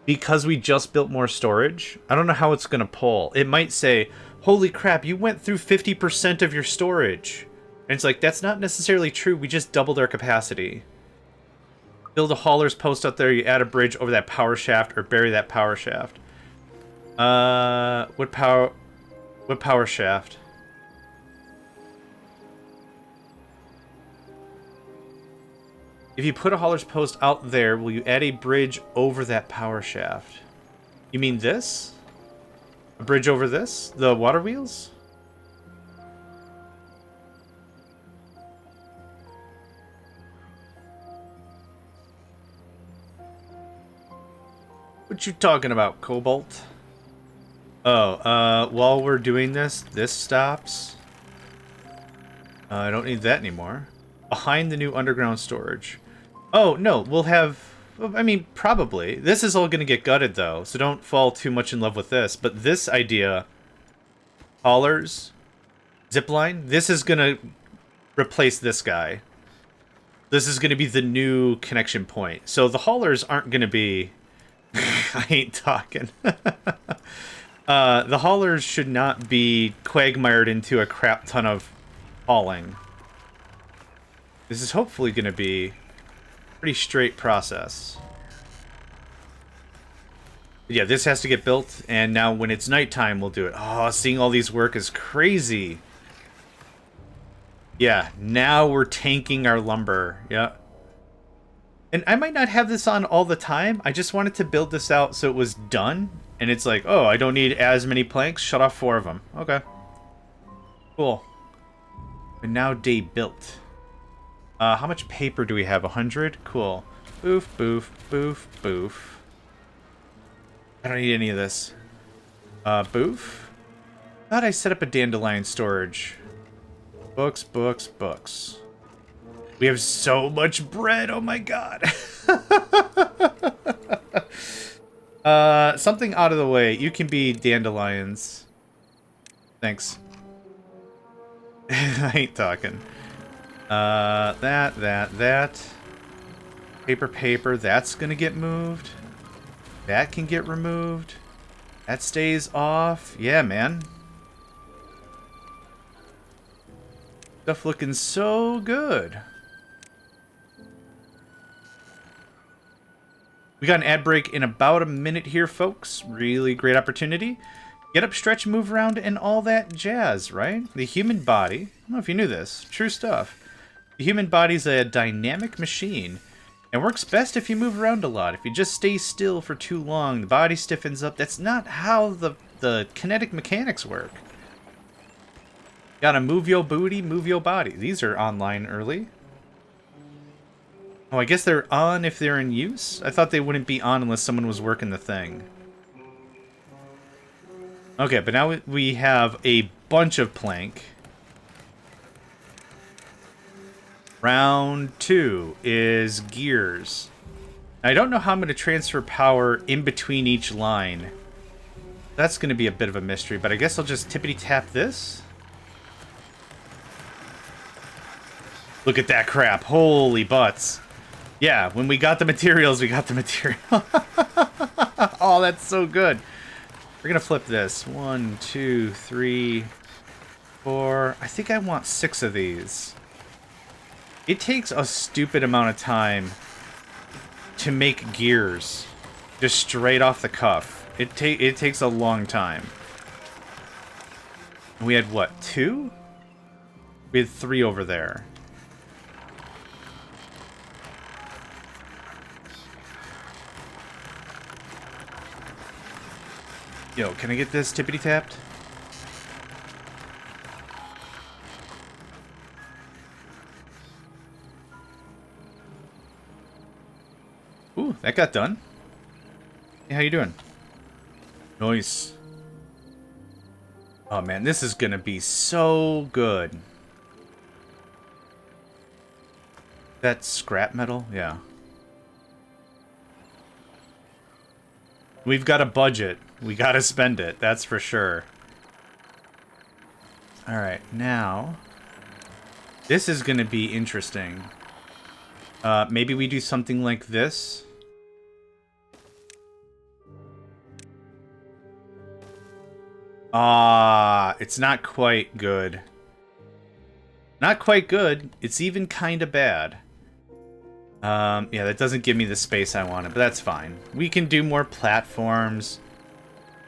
Because we just built more storage. I don't know how it's going to pull. It might say, holy crap, you went through 50% of your storage. And it's like, that's not necessarily true. We just doubled our capacity. Build a hauler's post out there. You add a bridge over that power shaft or bury that power shaft. What power shaft? If you put a hauler's post out there, will you add a bridge over that power shaft? You mean this? A bridge over this? The water wheels? What you talking about, Cobalt? Oh, while we're doing this stops. I don't need that anymore. Behind the new underground storage. Oh, no, we'll have... I mean, probably. This is all going to get gutted, though, so don't fall too much in love with this. But this idea... Haulers... Zipline... This is going to replace this guy. This is going to be the new connection point. So the haulers aren't going to be... I ain't talking. The haulers should not be quagmired into a crap ton of hauling. This is hopefully going to be a pretty straight process. But yeah, this has to get built, and now when it's nighttime, we'll do it. Oh, seeing all these work is crazy. Yeah, now we're tanking our lumber. Yeah. And I might not have this on all the time. I just wanted to build this out so it was done. And it's like, oh, I don't need as many planks. Shut off 4 of them. Okay. Cool. And now day built. How much paper do we have? 100? Cool. Boof, boof, boof, boof. I don't need any of this. Boof? Thought I set up a dandelion storage. Books, books, books. We have so much bread. Oh my god. Something out of the way. You can be dandelions. Thanks. I ain't talking. That. Paper. That's gonna get moved. That can get removed. That stays off. Yeah, man. Stuff looking so good. We got an ad break in about a minute here, folks. Really great opportunity. Get up, stretch, move around, and all that jazz, right? The human body, I don't know if you knew this, true stuff. The human body's a dynamic machine and works best if you move around a lot. If you just stay still for too long, the body stiffens up. That's not how the kinetic mechanics work. Gotta move your booty, move your body. These are online early. Oh, I guess they're on if they're in use? I thought they wouldn't be on unless someone was working the thing. Okay, but now we have a bunch of plank. Round 2 is gears. I don't know how I'm going to transfer power in between each line. That's going to be a bit of a mystery, but I guess I'll just tippity-tap this. Look at that crap. Holy butts. Yeah, when we got the materials, we got the material. Oh, that's so good. We're going to flip this. 1, 2, 3, 4. I think I want 6 of these. It takes a stupid amount of time to make gears. Just straight off the cuff. It takes a long time. We had, what, 2? We had 3 over there. Yo, can I get this tippity-tapped? Ooh, that got done. Hey, how you doing? Nice. Oh man, this is gonna be so good. That scrap metal? Yeah. We've got a budget. We gotta spend it, that's for sure. Alright, now... this is gonna be interesting. Maybe we do something like this. It's not quite good. Not quite good. It's even kind of bad. Yeah, that doesn't give me the space I wanted, but that's fine. We can do more platforms.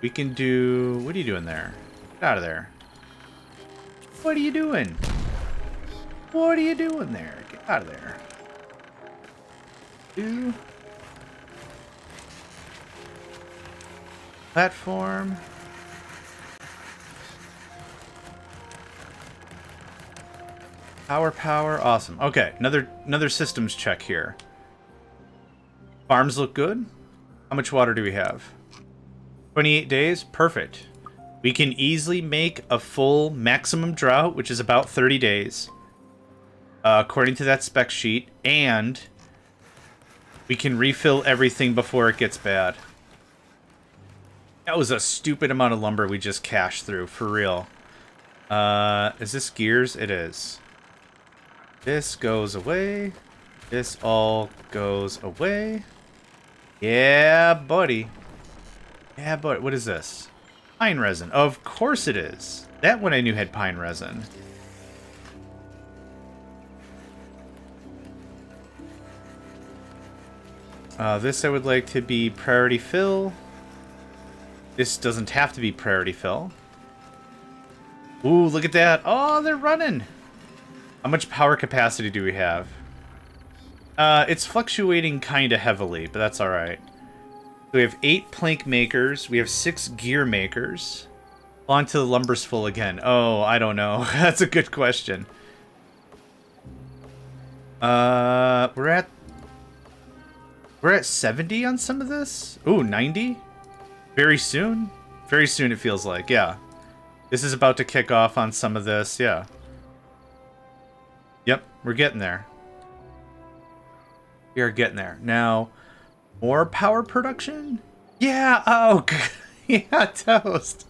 We can do... what are you doing there? Get out of there. What are you doing? What are you doing there? Get out of there. Do... platform... Power, awesome. Okay, another systems check here. Farms look good. How much water do we have? 28 days, perfect. We can easily make a full maximum drought, which is about 30 days, according to that spec sheet, and we can refill everything before it gets bad. That was a stupid amount of lumber we just cashed through, for real. Is this gears? It is. This goes away. This all goes away. Yeah, buddy. Yeah, but what is this? Pine resin. Of course it is. That one I knew had pine resin. This I would like to be priority fill. This doesn't have to be priority fill. Ooh, look at that. Oh, they're running. How much power capacity do we have? It's fluctuating kind of heavily, but that's alright. So we have 8 plank makers. We have 6 gear makers. On to the lumber's full again. Oh, I don't know. That's a good question. We're at 70 on some of this? Ooh, 90? Very soon? Very soon it feels like, yeah. This is about to kick off on some of this, yeah. Yep, we're getting there. We are getting there. Now, more power production? Yeah, oh, yeah, toast.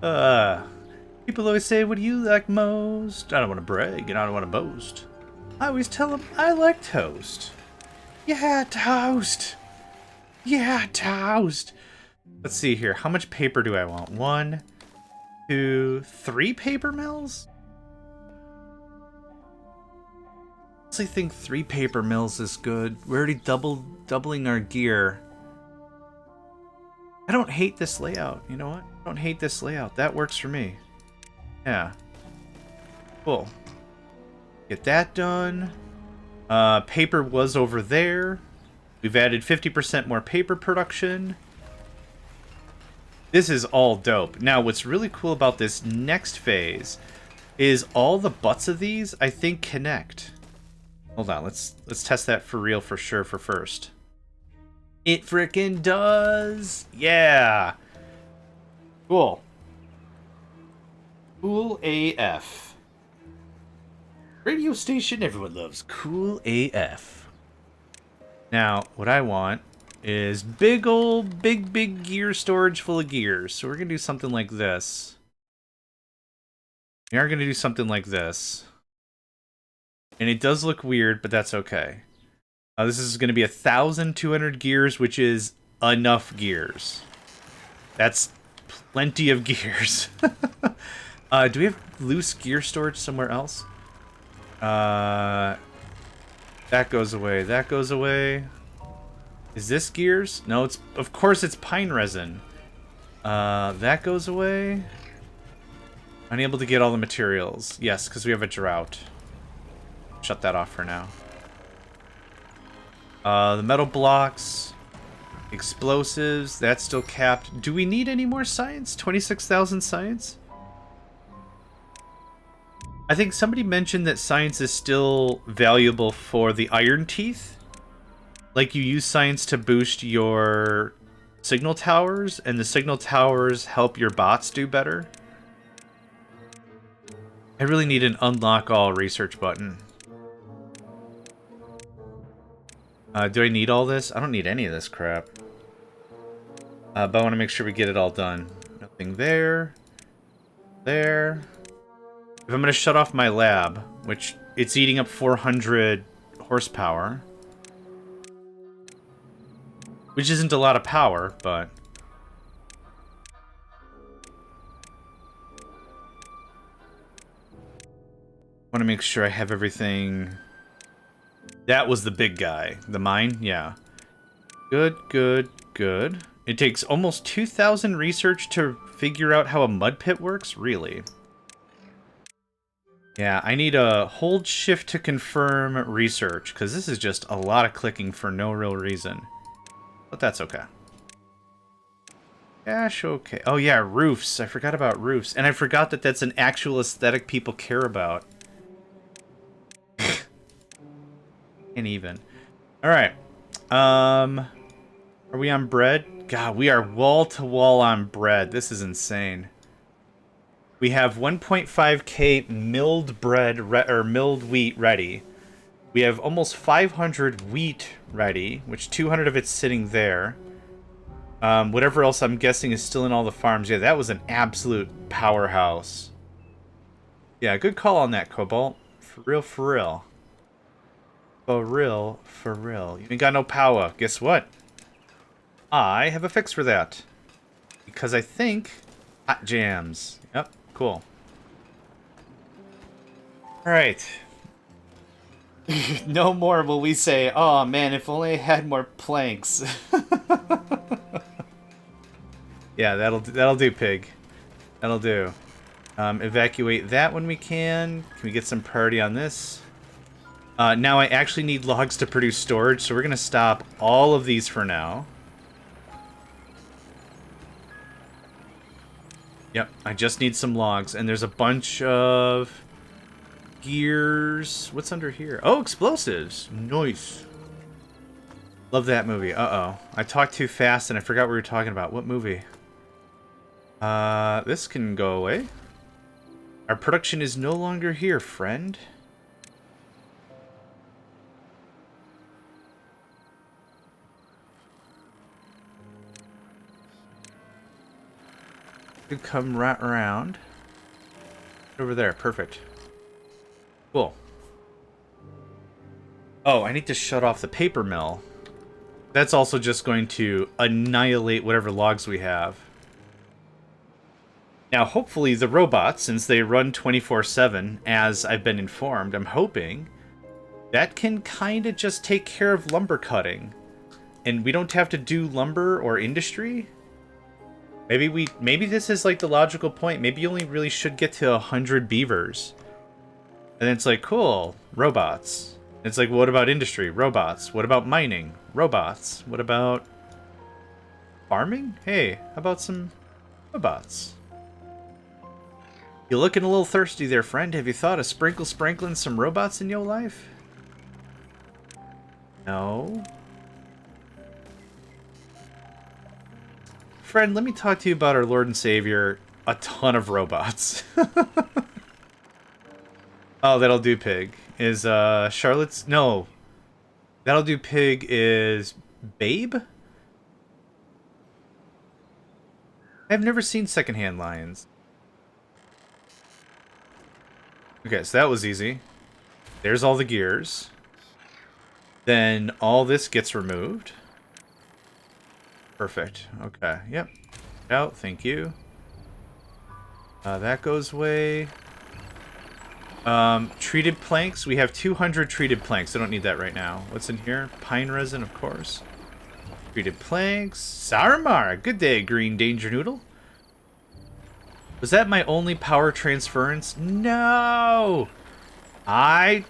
People always say, what do you like most? I don't want to brag and I don't want to boast. I always tell them I like toast. Yeah, toast. Yeah, toast. Let's see here. How much paper do I want? 1, 2, 3 paper mills? I honestly think 3 paper mills is good. We're already doubling our gear. I don't hate this layout. You know what? I don't hate this layout. That works for me. Yeah. Cool. Get that done. Paper was over there. We've added 50% more paper production. This is all dope. Now, what's really cool about this next phase is all the butts of these, I think, connect. Hold on, let's test that for real for sure for first. It frickin' does! Yeah! Cool. Cool AF. Radio station everyone loves. Cool AF. Now, what I want is big gear storage full of gears. So we're going to do something like this. We are going to do something like this. And it does look weird, but that's okay. This is going to be 1,200 gears, which is enough gears. That's plenty of gears. Do we have loose gear storage somewhere else? That goes away. That goes away. Is this gears? No, it's of course it's pine resin. That goes away. Unable to get all the materials. Yes, because we have a drought. Shut that off for now. The metal blocks, explosives, that's still capped. Do we need any more science? 26,000 science? I think somebody mentioned that science is still valuable for the iron teeth. Like you use science to boost your signal towers, and the signal towers help your bots do better. I really need an unlock all research button. Do I need all this? I don't need any of this crap. But I want to make sure we get it all done. Nothing there. There. If I'm going to shut off my lab, which it's eating up 400 horsepower. Which isn't a lot of power, but... I want to make sure I have everything... That was the big guy. The mine? Yeah. Good, good, good. It takes almost 2,000 research to figure out how a mud pit works? Really? Yeah, I need a hold shift to confirm research, because this is just a lot of clicking for no real reason. But that's okay. Gosh, okay. Oh yeah, roofs. I forgot about roofs. And I forgot that that's an actual aesthetic people care about. Can't even. Alright. Are we on bread? God, we are wall to wall on bread. This is insane. We have 1.5k milled bread, or milled wheat ready. We have almost 500 wheat ready, which 200 of it's sitting there. Whatever else I'm guessing is still in all the farms. Yeah, that was an absolute powerhouse. Yeah, good call on that, Cobalt. For real, for real. For real, for real. You ain't got no power. Guess what? I have a fix for that. Because I think... Hot jams. Yep, cool. Alright. No more will we say, oh man, if only I had more planks. Yeah, that'll do, pig. That'll do. Evacuate that when we can. Can we get some priority on this? Now I actually need logs to produce storage, so we're going to stop all of these for now. Yep, I just need some logs, and there's a bunch of gears. What's under here? Oh, explosives. Nice. Love that movie. Uh-oh. I talked too fast and I forgot what we were talking about. What movie? This can go away. Our production is no longer here, friend. Could come right around. Over there. Perfect. Cool. Oh, I need to shut off the paper mill. That's also just going to annihilate whatever logs we have. Now, hopefully the robots, since they run 24/7, as I've been informed, I'm hoping, that can kind of just take care of lumber cutting. And we don't have to do lumber or industry. Maybe this is like the logical point. Maybe you only really should get to 100 beavers. And then it's like, cool, robots. It's like, what about industry? Robots. What about mining? Robots. What about farming? Hey, how about some robots? You looking a little thirsty there, friend? Have you thought of sprinkling some robots in your life? No. Friend, let me talk to you about our Lord and Savior. A ton of robots. Oh, that'll do pig. Is Charlotte's... No. That'll do pig is Babe? I've never seen secondhand lions. Okay, so that was easy. There's all the gears. Then all this gets removed. Perfect. Okay, yep. Out, thank you. That goes away. Treated planks. We have 200 treated planks. I don't need that right now. What's in here? Pine resin, of course. Treated planks. Saramara. Good day, Green Danger Noodle. Was that my only power transference? No! I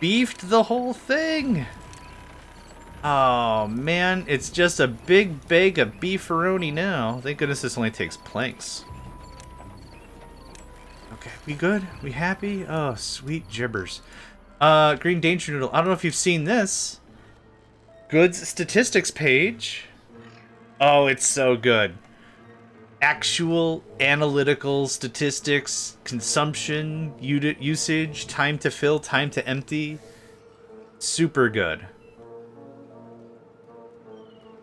beefed the whole thing. Oh, man. It's just a big bag of beefaroni now. Thank goodness this only takes planks. Okay, we good? We happy? Oh, sweet gibbers. Green Danger Noodle. I don't know if you've seen this. Goods statistics page. Oh, it's so good. Actual analytical statistics, consumption, unit usage, time to fill, time to empty. Super good.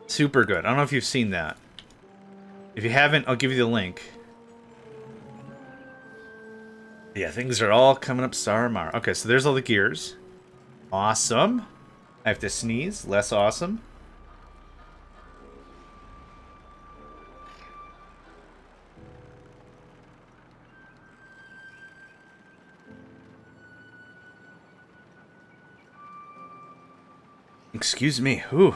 Super good. I don't know if you've seen that. If you haven't, I'll give you the link. Yeah, things are all coming up Saramara. Okay, so there's all the gears. Awesome. I have to sneeze. Less awesome. Excuse me. Ooh.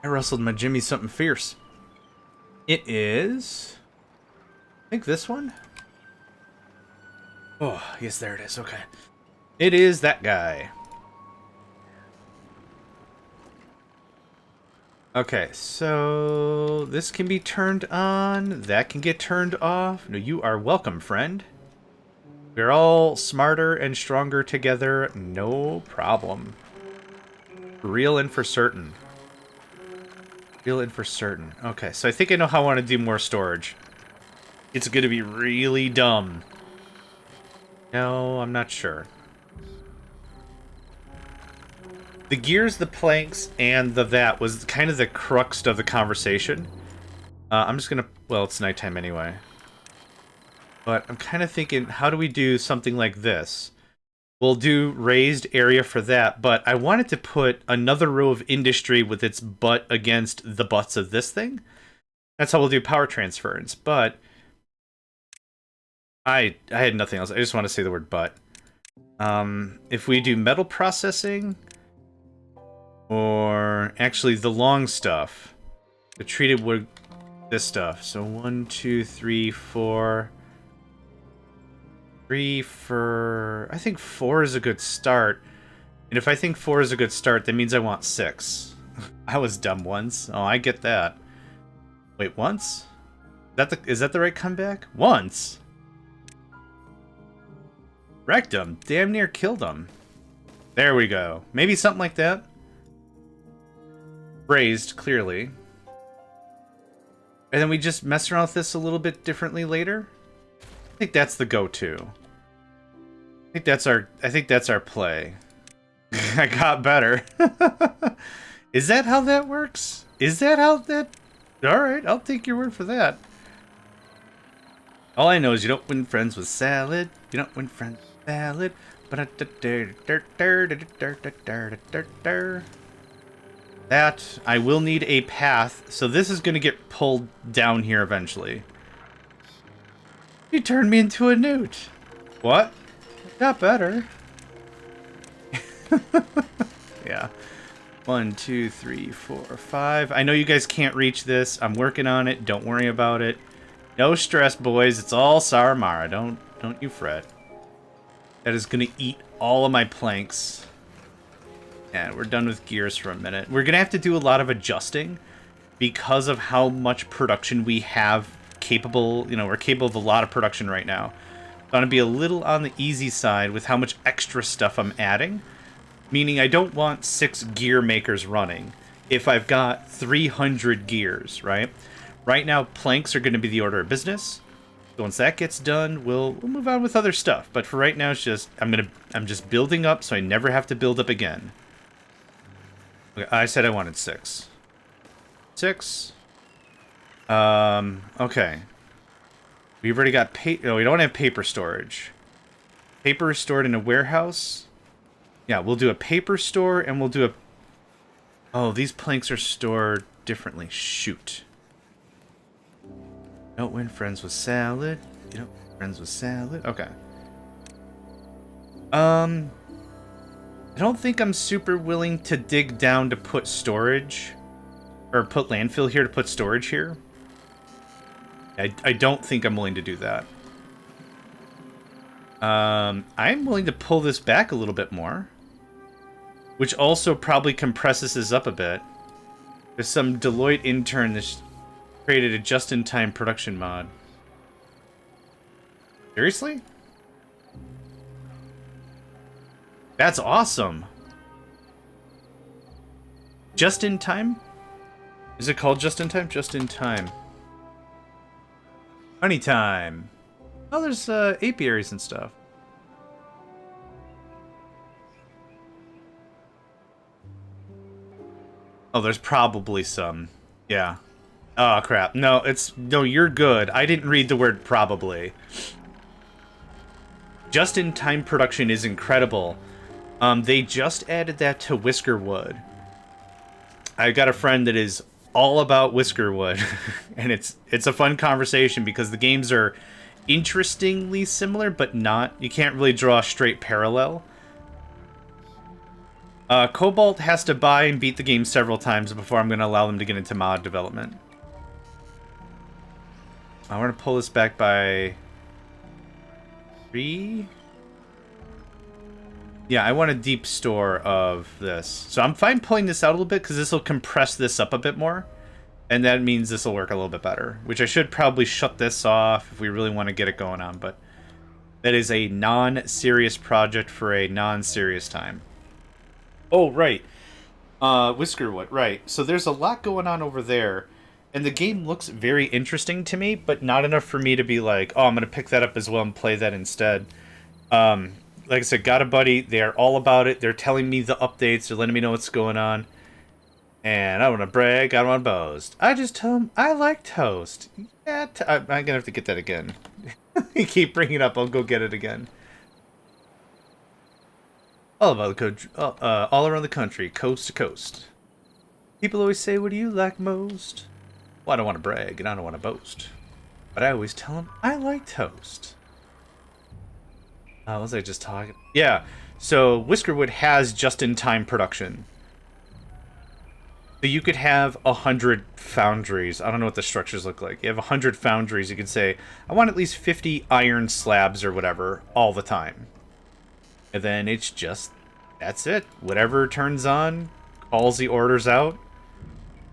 I rustled my Jimmy something fierce. It is... I think this one? Oh, yes, there it is. Okay. It is that guy. Okay, so this can be turned on. That can get turned off. No, you are welcome, friend. We're all smarter and stronger together. No problem. Real and for certain. Real and for certain. Okay, so I think I know how I want to do more storage. It's going to be really dumb. No, I'm not sure. The gears, the planks, and the that was kind of the crux of the conversation. I'm just going to... Well, it's nighttime anyway. But I'm kind of thinking, how do we do something like this? We'll do raised area for that, but I wanted to put another row of industry with its butt against the butts of this thing. That's how we'll do power transference, but I had nothing else. I just want to say the word butt. If we do metal processing, or actually the long stuff, the treated wood, this stuff. So 1, 2, 3, 4... 3 for... I think 4 is a good start. And if I think 4 is a good start, that means I want 6. I was dumb once. Oh, I get that. Wait, once? Is that the right comeback? Once? Wrecked him. Damn near killed him. There we go. Maybe something like that. Raised, clearly. And then we just mess around with this a little bit differently later. I think that's the go-to. I think that's our play. I got better. Is that how that works? Is that how that... Alright, I'll take your word for that. All I know is you don't win friends with salad. You don't win friends with salad. That, I will need a path. So this is going to get pulled down here eventually. You turned me into a newt. What? Got better. Yeah. 1, 2, 3, 4, 5. I know you guys can't reach this. I'm working on it. Don't worry about it. No stress, boys. It's all Saramara. Don't you fret. That is gonna eat all of my planks. And we're done with gears for a minute. We're gonna have to do a lot of adjusting because of how much production we have capable. You know, we're capable of a lot of production right now. I'm gonna be a little on the easy side with how much extra stuff I'm adding. Meaning I don't want 6 gear makers running if I've got 300 gears, right? Right now, planks are going to be the order of business. So once that gets done, we'll move on with other stuff. But for right now, it's just I'm just building up so I never have to build up again. Okay, I said I wanted 6. 6. Okay. We've already got no, we don't have paper storage. Paper is stored in a warehouse. Yeah, we'll do a paper store and we'll do a... Oh, these planks are stored differently. Shoot. Don't win friends with salad. You don't win friends with salad. Okay. I don't think I'm super willing to dig down to put storage. Or put landfill here to put storage here. I don't think I'm willing to do that. I'm willing to pull this back a little bit more. Which also probably compresses this up a bit. There's some Deloitte intern that's created a just-in-time production mod. Seriously? That's awesome. Just-in-time? Is it called just-in-time? Just-in-time. Honey time. Oh, there's apiaries and stuff. Oh, there's probably some. Yeah. Oh, crap. No, no, you're good. I didn't read the word probably. Just-in-time production is incredible. They just added that to Whiskerwood. I got a friend that is all about Whiskerwood. And it's a fun conversation because the games are interestingly similar, but not. You can't really draw a straight parallel. Cobalt has to buy and beat the game several times before I'm going to allow them to get into mod development. I want to pull this back by 3. Yeah, I want a deep store of this. So I'm fine pulling this out a little bit because this will compress this up a bit more. And that means this will work a little bit better. Which I should probably shut this off if we really want to get it going on. But that is a non-serious project for a non-serious time. Oh, right. Whiskerwood, right. So there's a lot going on over there. And the game looks very interesting to me, but not enough for me to be like, oh, I'm going to pick that up as well and play that instead. Like I said, got a buddy. They are all about it. They're telling me the updates. They're letting me know what's going on. And I don't want to brag. I don't want to boast. I just tell them, I like toast. Yeah, I'm going to have to get that again. You keep bringing it up. I'll go get it again. All about the country, all around the country, coast to coast. People always say, what do you like most? Well, I don't want to brag, and I don't want to boast. But I always tell them, I like toast. What was I just talking? Yeah, so Whiskerwood has just-in-time production. So you could have 100 foundries. I don't know what the structures look like. You have 100 foundries. You could say, I want at least 50 iron slabs or whatever all the time. And then it's just, that's it. Whatever turns on, calls the orders out,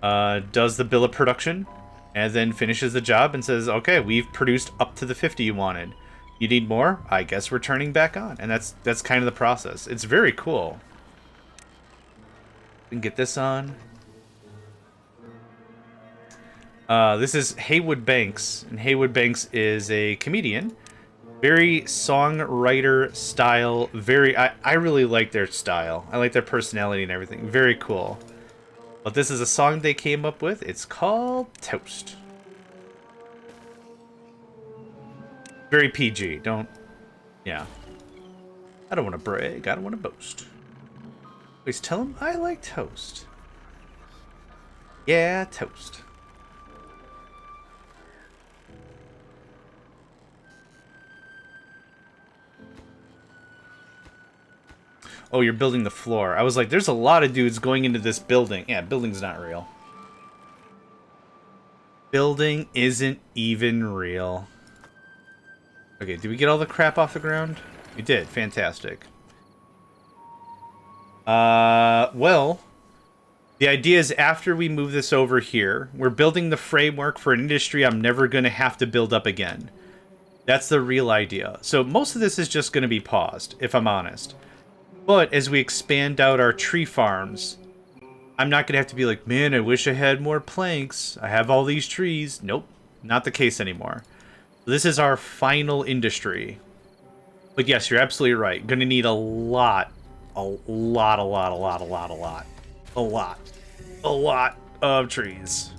does the bill of production, and then finishes the job and says, okay, we've produced up to the 50 you wanted. You need more? I guess we're turning back on. And that's kind of the process. It's very cool. We can get this on. This is Haywood Banks, and Haywood Banks is a comedian. Very songwriter style, I really like their style. I like their personality and everything. Very cool. But this is a song they came up with. It's called Toast. Very PG. Yeah. I don't want to brag. I don't want to boast. Always tell them I like toast. Yeah, toast. Oh, you're building the floor. I was like, there's a lot of dudes going into this building. Yeah, building's not real. Building isn't even real. Okay, did we get all the crap off the ground? We did. Fantastic. Well, the idea is after we move this over here, we're building the framework for an industry I'm never going to have to build up again. That's the real idea. So most of this is just going to be paused, if I'm honest. But as we expand out our tree farms, I'm not going to have to be like, man, I wish I had more planks. I have all these trees. Nope, not the case anymore. This is our final industry. But yes, you're absolutely right. Gonna need a lot of trees.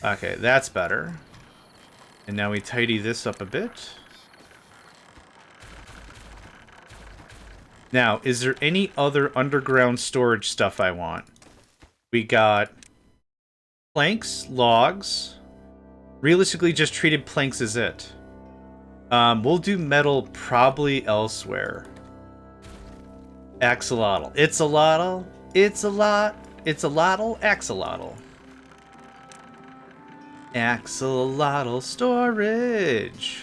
Okay, that's better. And now we tidy this up a bit. Now, is there any other underground storage stuff I want? We got planks, logs. Realistically, just treated planks is it. We'll do metal probably elsewhere. Axolotl. It's a lotl. It's a lot. It's a lotl. Axolotl. Axolotl storage.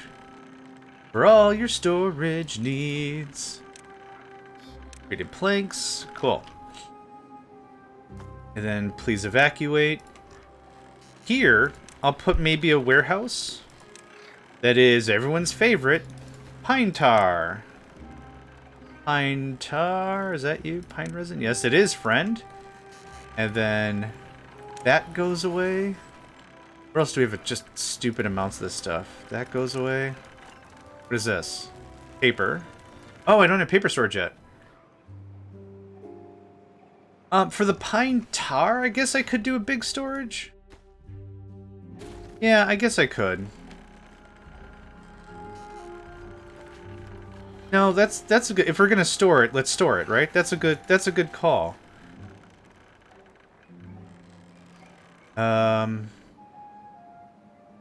For all your storage needs. Treated planks. Cool. And then please evacuate. Here, I'll put maybe a warehouse. That is everyone's favorite, pine tar. Pine tar, is that you? Pine resin? Yes, it is, friend. And then that goes away. Where else do we have just stupid amounts of this stuff? That goes away. What is this? Paper. Oh, I don't have paper storage yet. For the pine tar, I guess I could do a big storage. Yeah, I guess I could. No, that's a good. If we're gonna store it, let's store it, right? That's a good call. You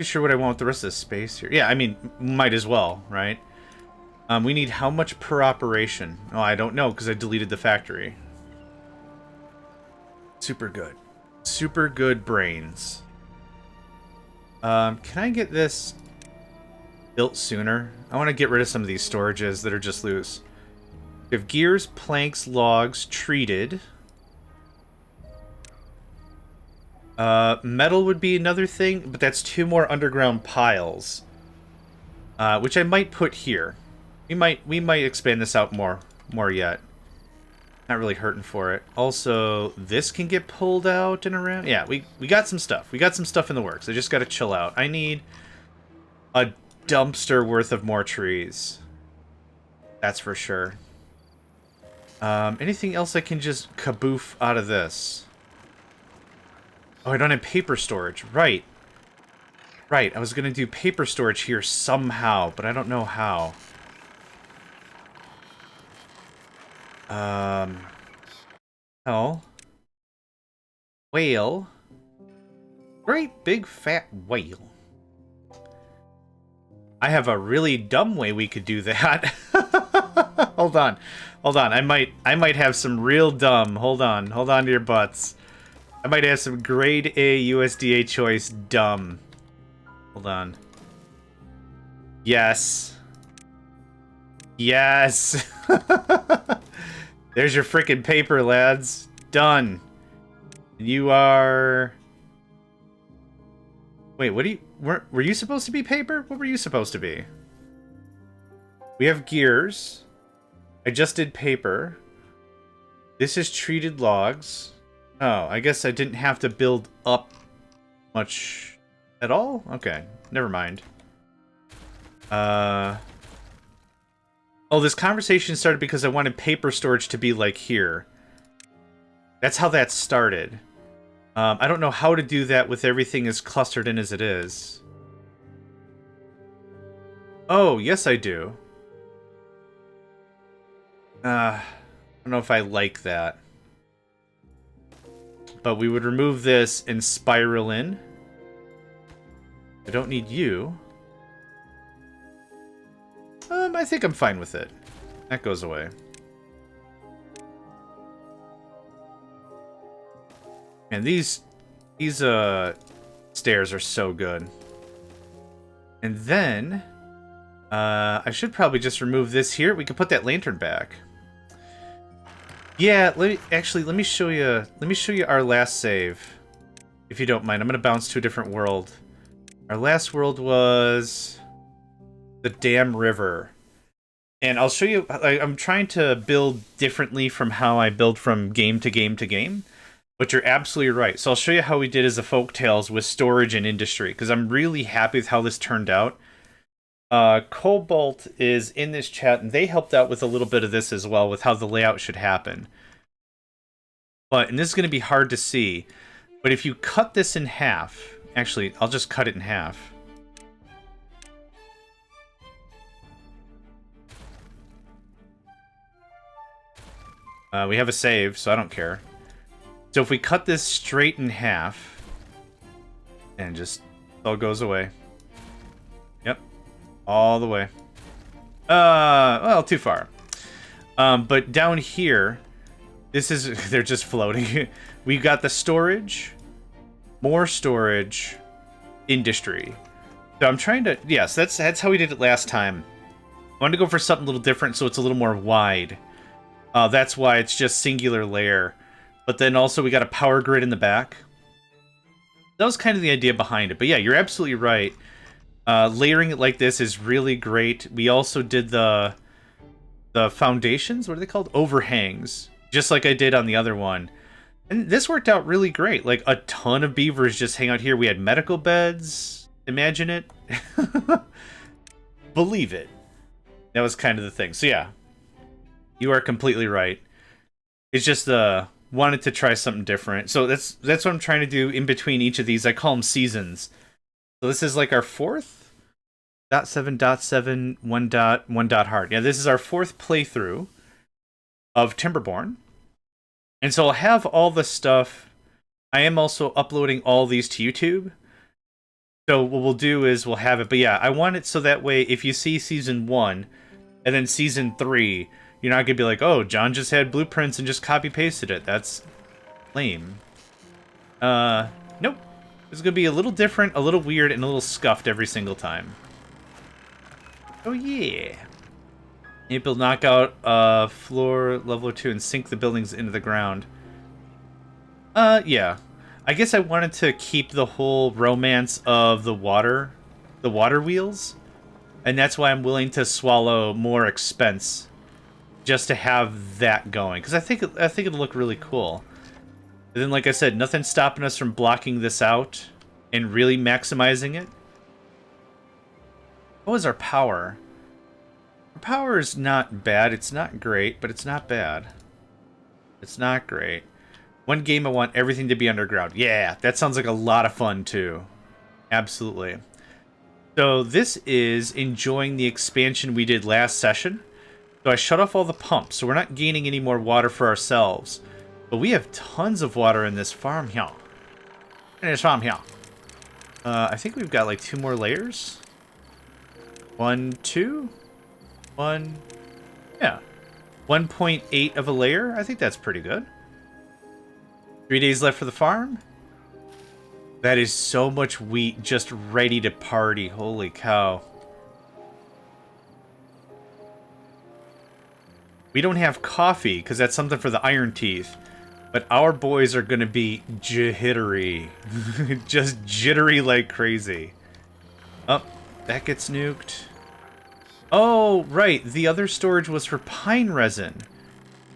sure what I want with the rest of the space here? Yeah, I mean, might as well, right? We need how much per operation? Oh, I don't know because I deleted the factory. Super good. Super good brains. Can I get this built sooner? I want to get rid of some of these storages that are just loose. We have gears, planks, logs, treated. Metal would be another thing, but that's 2 more underground piles. Which I might put here. We might expand this out more yet. Not really hurting for it. Also, this can get pulled out and around. Yeah, we got some stuff. We got some stuff in the works. I just gotta chill out. I need a dumpster worth of more trees. That's for sure. Anything else I can just kaboof out of this? Oh, I don't have paper storage. Right. Right, I was gonna do paper storage here somehow, but I don't know how. Hell. Whale. Great big fat whale. I have a really dumb way we could do that. Hold on. Hold on. I might have some real dumb. Hold on to your butts. I might have some grade A USDA choice dumb. Hold on. Yes. Yes. There's your frickin' paper, lads. Done. You are... Wait, what do you... Were you supposed to be paper? What were you supposed to be? We have gears. I just did paper. This is treated logs. Oh, I guess I didn't have to build up much at all? Okay, never mind. Oh, this conversation started because I wanted paper storage to be like here. That's how that started. I don't know how to do that with everything as clustered in as it is. Oh, yes I do. I don't know if I like that. But we would remove this and spiral in. I don't need you. I think I'm fine with it. That goes away. And these stairs are so good. And then I should probably just remove this here. We can put that lantern back. Yeah, let me show you our last save. If you don't mind. I'm going to bounce to a different world. Our last world was the Dam River. And I'll show you, I'm trying to build differently from how I build from game to game to game. But you're absolutely right. So I'll show you how we did as a Folktales with storage and industry, because I'm really happy with how this turned out. Cobalt is in this chat, and they helped out with a little bit of this as well, with how the layout should happen. And this is going to be hard to see, but if you cut this in half, actually, I'll just cut it in half. We have a save, so I don't care. So if we cut this straight in half, and just all goes away. Yep, all the way. Well, too far. But down here, this is, they're just floating. We've got the storage, more storage, industry. So I'm trying to, yes, that's how we did it last time. I wanted to go for something a little different, so it's a little more wide. That's why it's just singular layer. But then also we got a power grid in the back. That was kind of the idea behind it. But yeah, you're absolutely right. Layering it like this is really great. We also did the foundations. What are they called? Overhangs. Just like I did on the other one. And this worked out really great. Like, a ton of beavers just hang out here. We had medical beds. Imagine it. Believe it. That was kind of the thing. So yeah, you are completely right. It's just wanted to try something different. So that's what I'm trying to do in between each of these. I call them seasons. So this is like our 4th. .7.7, 1.1 hard. Yeah, this is our 4th playthrough of Timberborn. And so I'll have all the stuff. I am also uploading all these to YouTube. So what we'll do is we'll have it. But yeah, I want it so that way if you see Season 1 and then Season 3, you're not going to be like, oh, John just had blueprints and just copy-pasted it. That's lame. Nope. It's going to be a little different, a little weird, and a little scuffed every single time. Oh, yeah. Maybe we'll knock out floor level 2 and sink the buildings into the ground. Yeah. I guess I wanted to keep the whole romance of the water wheels. And that's why I'm willing to swallow more expense just to have that going, because I think it'll look really cool. And then, like I said, nothing's stopping us from blocking this out and really maximizing it. What was our power? Our power is not bad. It's not great, but it's not bad. It's not great. One game I want everything to be underground. Yeah, that sounds like a lot of fun too. Absolutely. So this is enjoying the expansion we did last session. So I shut off all the pumps, so we're not gaining any more water for ourselves. But we have tons of water in this farm here. In this farm here. I think we've got like 2 more layers. 1, 2. 1. Yeah. 1.8 of a layer. I think that's pretty good. 3 days left for the farm. That is so much wheat just ready to party. Holy cow. We don't have coffee, because that's something for the Iron Teeth. But our boys are going to be jittery. Just jittery like crazy. Oh, that gets nuked. Oh, right. The other storage was for pine resin.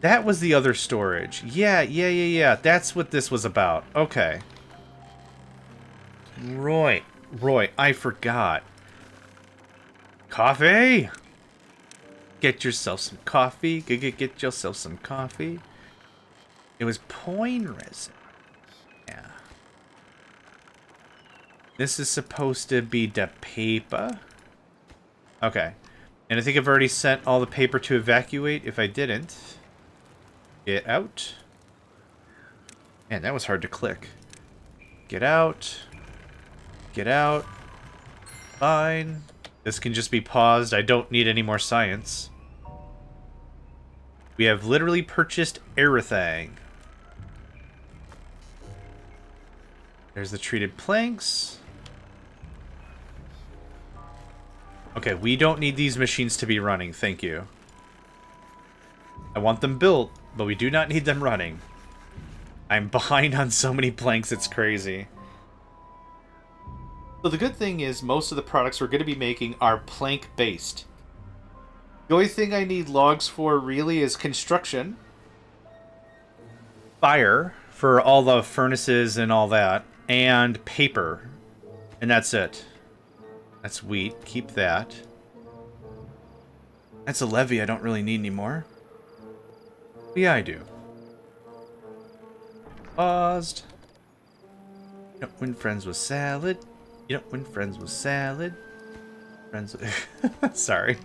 That was the other storage. Yeah. That's what this was about. Okay. Roy, I forgot. Coffee! Get yourself some coffee. Get yourself some coffee. It was pine resin. Yeah. This is supposed to be the paper. Okay. And I think I've already sent all the paper to evacuate. If I didn't, get out. Man, that was hard to click. Get out. Get out. Fine. This can just be paused. I don't need any more science. We have literally purchased everything. There's the treated planks. Okay, we don't need these machines to be running, thank you. I want them built, but we do not need them running. I'm behind on so many planks, it's crazy. So the good thing is most of the products we're going to be making are plank-based. The only thing I need logs for really is construction, fire for all the furnaces and all that, and paper. And that's it. That's wheat. Keep that. That's a levy I don't really need anymore. But yeah, I do. Paused. You don't win friends with salad. You don't win friends with salad. Friends with... Sorry.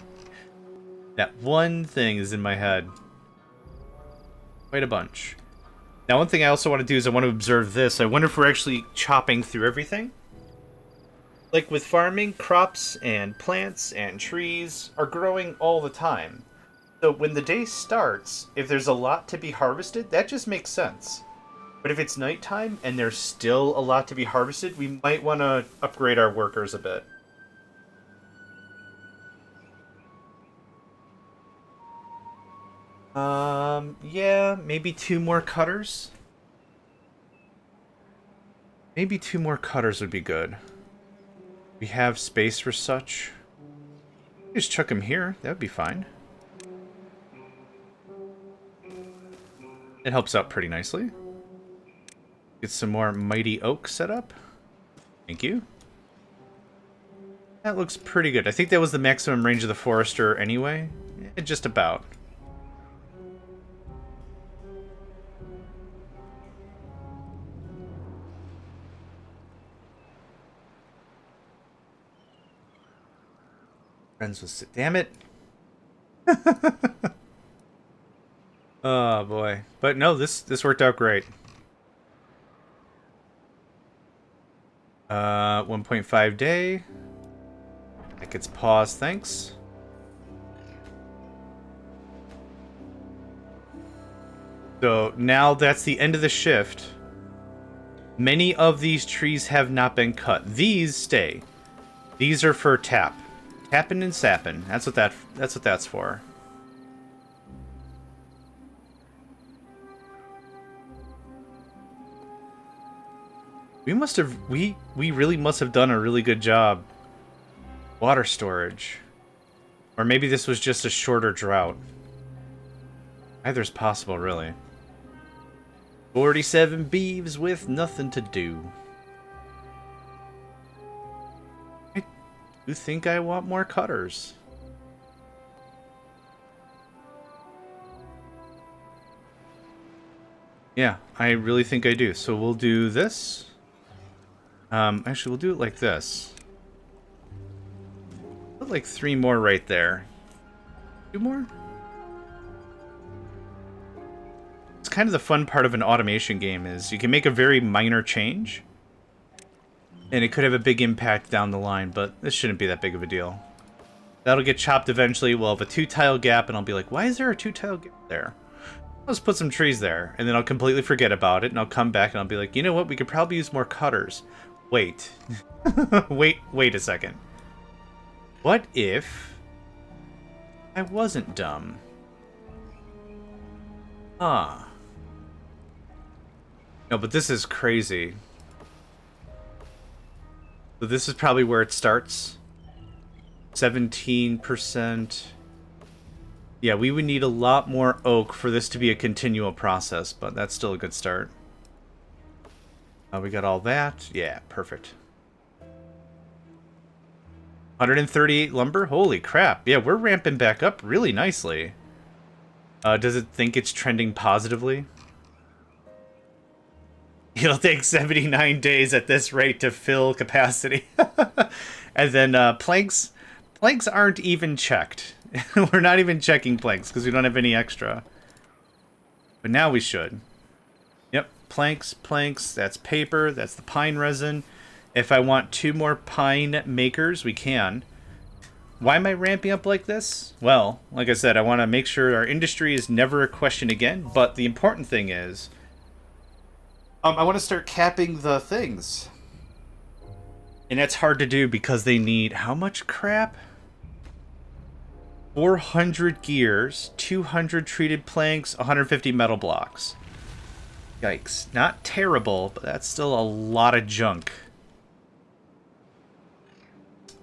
That one thing is in my head. Quite a bunch. Now, one thing I also want to do is I want to observe this. I wonder if we're actually chopping through everything. Like with farming, crops and plants and trees are growing all the time. So when the day starts, if there's a lot to be harvested, that just makes sense. But if it's nighttime and there's still a lot to be harvested, we might want to upgrade our workers a bit. Yeah, maybe 2 more cutters. Maybe 2 more cutters would be good. We have space for such. Just chuck them here. That would be fine. It helps out pretty nicely. Get some more mighty oak set up. Thank you. That looks pretty good. I think that was the maximum range of the forester anyway. Just about. Friends with... Damn it. Oh, boy. But no, this worked out great. 1.5 day. That gets paused, thanks. So now that's the end of the shift. Many of these trees have not been cut. These stay. These are for tap. Tapping and sapping. That's what that's for. We must have we really must have done a really good job. Water storage. Or maybe this was just a shorter drought. Either's possible, really. 47 beeves with nothing to do. You think I want more cutters? Yeah, I really think I do. So we'll do this. Actually, we'll do it like this. Put like 3 more right there. 2 more? It's kind of the fun part of an automation game is you can make a very minor change. And it could have a big impact down the line, but this shouldn't be that big of a deal. That'll get chopped eventually. We'll have a 2-tile gap, and I'll be like, why is there a 2-tile gap there? Let's put some trees there. And then I'll completely forget about it, and I'll come back, and I'll be like, you know what? We could probably use more cutters. Wait. wait a second. What if I wasn't dumb? Ah. No, but this is crazy. So this is probably where it starts. 17%. Yeah, we would need a lot more oak for this to be a continual process, but that's still a good start. We got all that. Yeah, perfect. 138 lumber? Holy crap. Yeah, we're ramping back up really nicely. Does it think it's trending positively? It'll take 79 days at this rate to fill capacity. And then planks aren't even checked. We're not even checking planks because we don't have any extra. But now we should. Yep, planks, that's paper, that's the pine resin. If I want 2 more pine makers, we can. Why am I ramping up like this? Well, like I said, I want to make sure our industry is never a question again, but the important thing is I want to start capping the things. And that's hard to do because they need how much crap? 400 gears, 200 treated planks, 150 metal blocks. Yikes. Not terrible, but that's still a lot of junk.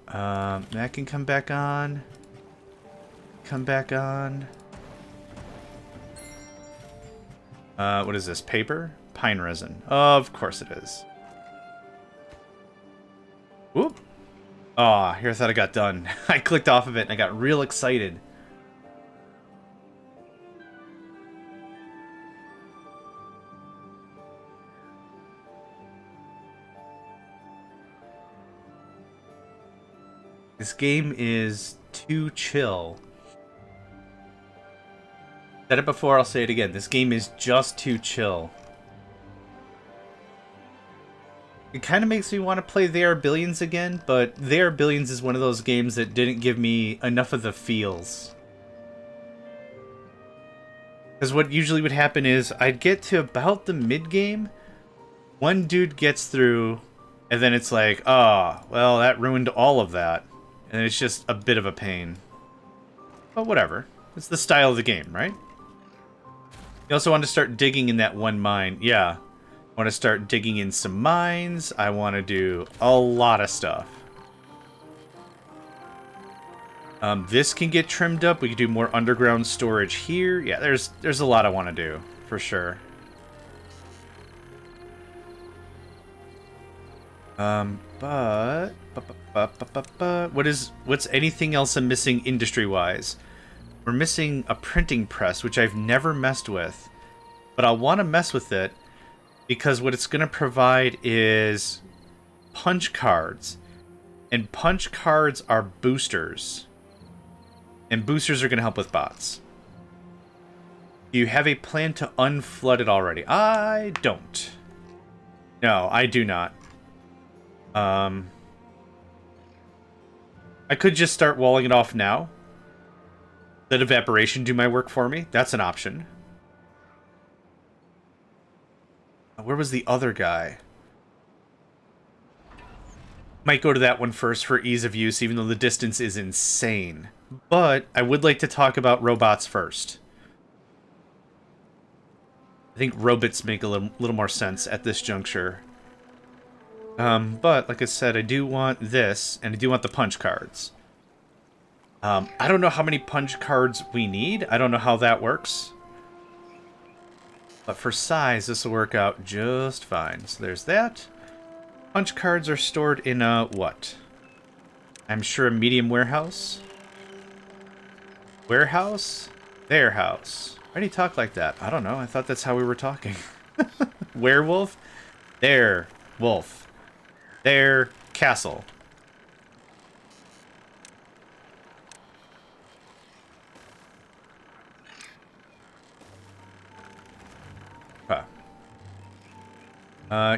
That can come back on. come back on. What is this? Paper? Pine resin. Of course it is. Whoop. Oh, here I thought I got done. I clicked off of it and I got real excited. This game is too chill. Said it before, I'll say it again. This game is just too chill. It kind of makes me want to play They Are Billions again, but They Are Billions is one of those games that didn't give me enough of the feels. Because what usually would happen is, I'd get to about the mid-game, one dude gets through, and then it's like, oh, well, that ruined all of that. And it's just a bit of a pain. But whatever. It's the style of the game, right? You also want to start digging in that one mine. Yeah. I want to start digging in some mines. I want to do a lot of stuff. This can get trimmed up. We can do more underground storage here. Yeah, there's a lot I want to do, for sure. What's anything else I'm missing industry-wise? We're missing a printing press, which I've never messed with. But I want to mess with it because what it's going to provide is punch cards. And punch cards are boosters. And boosters are going to help with bots. Do you have a plan to unflood it already? I don't. No, I do not. I could just start walling it off now. Let evaporation do my work for me. That's an option. Where was the other guy? Might go to that one first for ease of use, even though the distance is insane. But I would like to talk about robots first. I think robots make a little more sense at this juncture. But, like I said, I do want this, and I do want the punch cards. I don't know how many punch cards we need. I don't know how that works. But for size, this will work out just fine. So there's that. Punch cards are stored in a what? I'm sure a medium warehouse. Warehouse? Their house. Why do you talk like that? I don't know. I thought that's how we were talking. Werewolf? Their wolf. Their castle.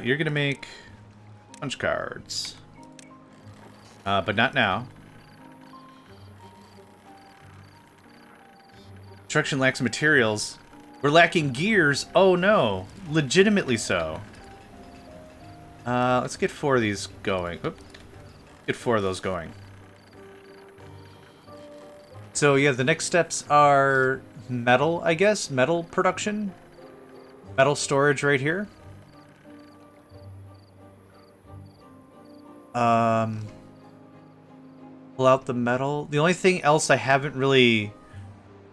You're gonna make punch cards. But not now. Construction lacks materials. We're lacking gears. Oh no. Legitimately so. Let's get 4 of these going. Oop. Get 4 of those going. So yeah, the next steps are metal, I guess. Metal production. Metal storage right here. Pull out the metal. The only thing else I haven't really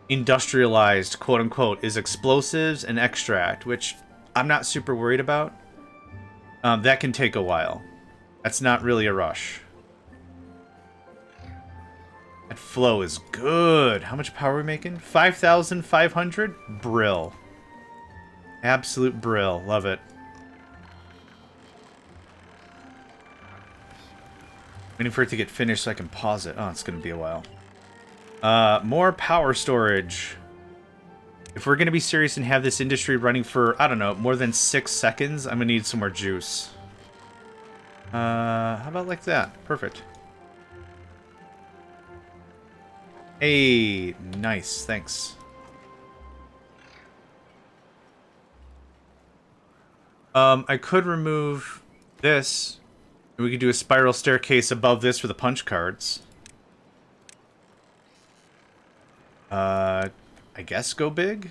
industrialized, quote unquote, is explosives and extract, which I'm not super worried about. That can take a while. That's not really a rush. That flow is good. How much power are we making? 5,500? Brill. Absolute brill. Love it. Waiting for it to get finished so I can pause it. Oh, it's going to be a while. More power storage. If we're going to be serious and have this industry running for, I don't know, more than 6 seconds, I'm going to need some more juice. How about like that? Perfect. Hey, nice. Thanks. I could remove this. We could do a spiral staircase above this for the punch cards. I guess go big?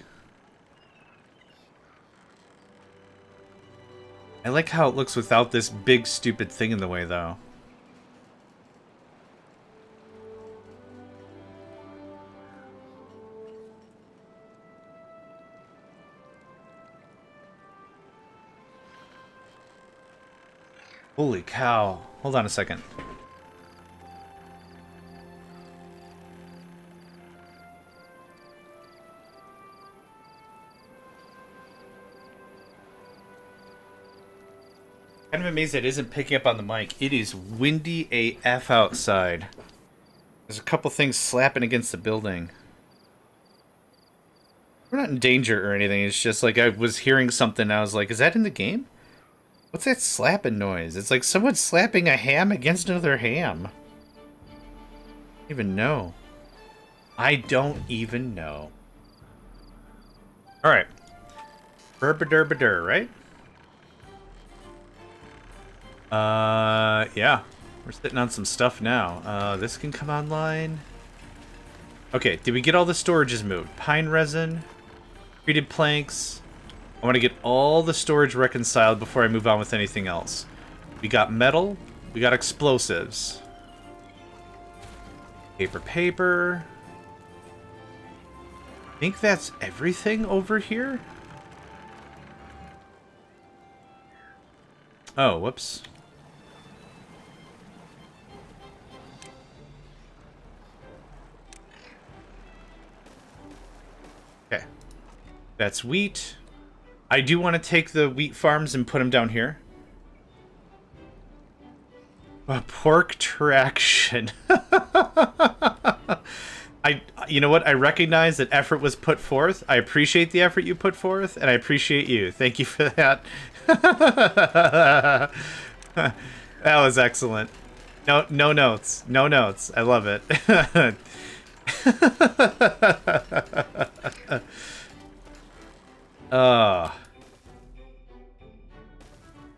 I like how it looks without this big stupid thing in the way, though. Holy cow. Hold on a second. Kind of amazed it isn't picking up on the mic. It is windy AF outside. There's a couple things slapping against the building. We're not in danger or anything. It's just like I was hearing something. I was like, is that in the game? What's that slapping noise? It's like someone slapping a ham against another ham. I don't even know. I don't even know. Alright. Burbadur, right? Yeah. We're sitting on some stuff now. This can come online. Okay, did we get all the storages moved? Pine resin, treated planks. I want to get all the storage reconciled before I move on with anything else. We got metal. We got explosives. Paper. I think that's everything over here. Oh, whoops. Okay. That's wheat. I do want to take the wheat farms and put them down here. Pork traction. You know what? I recognize that effort was put forth. I appreciate the effort you put forth, and I appreciate you. Thank you for that. That was excellent. No notes. No notes. I love it.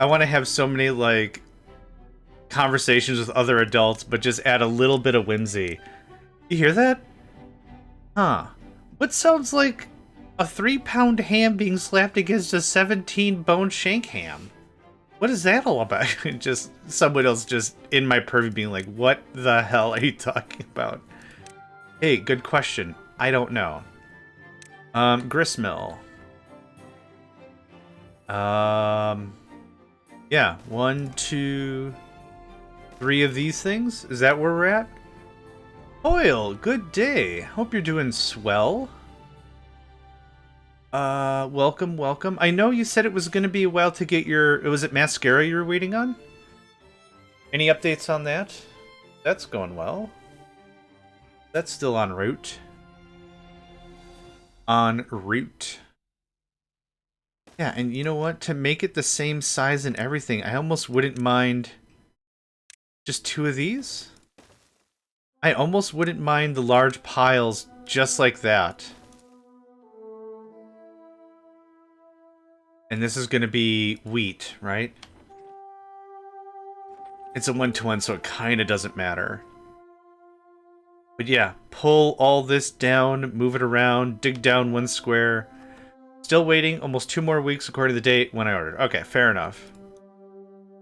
I want to have so many, like, conversations with other adults, but just add a little bit of whimsy. You hear that? Huh. What sounds like a 3-pound ham being slapped against a 17-bone shank ham? What is that all about? Just someone else just in my purview being like, what the hell are you talking about? Hey, good question. I don't know. Gristmill. Yeah, 1, 2, 3 of these things? Is that where we're at? Oil, good day. Hope you're doing swell. Welcome. I know you said it was going to be a while to get your... Was it mascara you were waiting on? Any updates on that? That's going well. That's still en route. En route. Yeah, and you know what? To make it the same size and everything, I almost wouldn't mind just 2 of these. I almost wouldn't mind the large piles just like that. And this is going to be wheat, right? It's a 1-to-1, so it kind of doesn't matter. But yeah, pull all this down, move it around, dig down 1 square. Still waiting, almost 2 more weeks according to the date when I ordered. Okay, fair enough.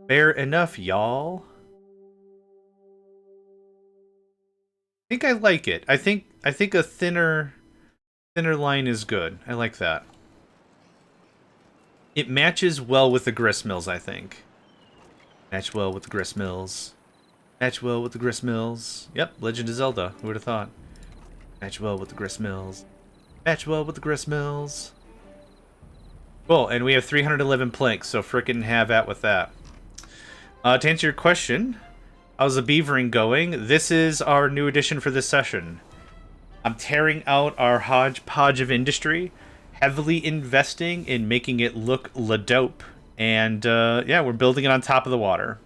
Fair enough, y'all. I think I like it. I think a thinner line is good. I like that. It matches well with the gristmills, I think. Match well with the gristmills. Match well with the gristmills. Yep, Legend of Zelda. Who would have thought? Match well with the gristmills. Match well with the gristmills. Cool, and we have 311 planks, so frickin' have at with that. To answer your question, how's the beavering going? This is our new addition for this session. I'm tearing out our hodgepodge of industry, heavily investing in making it look la-dope, and yeah, we're building it on top of the water.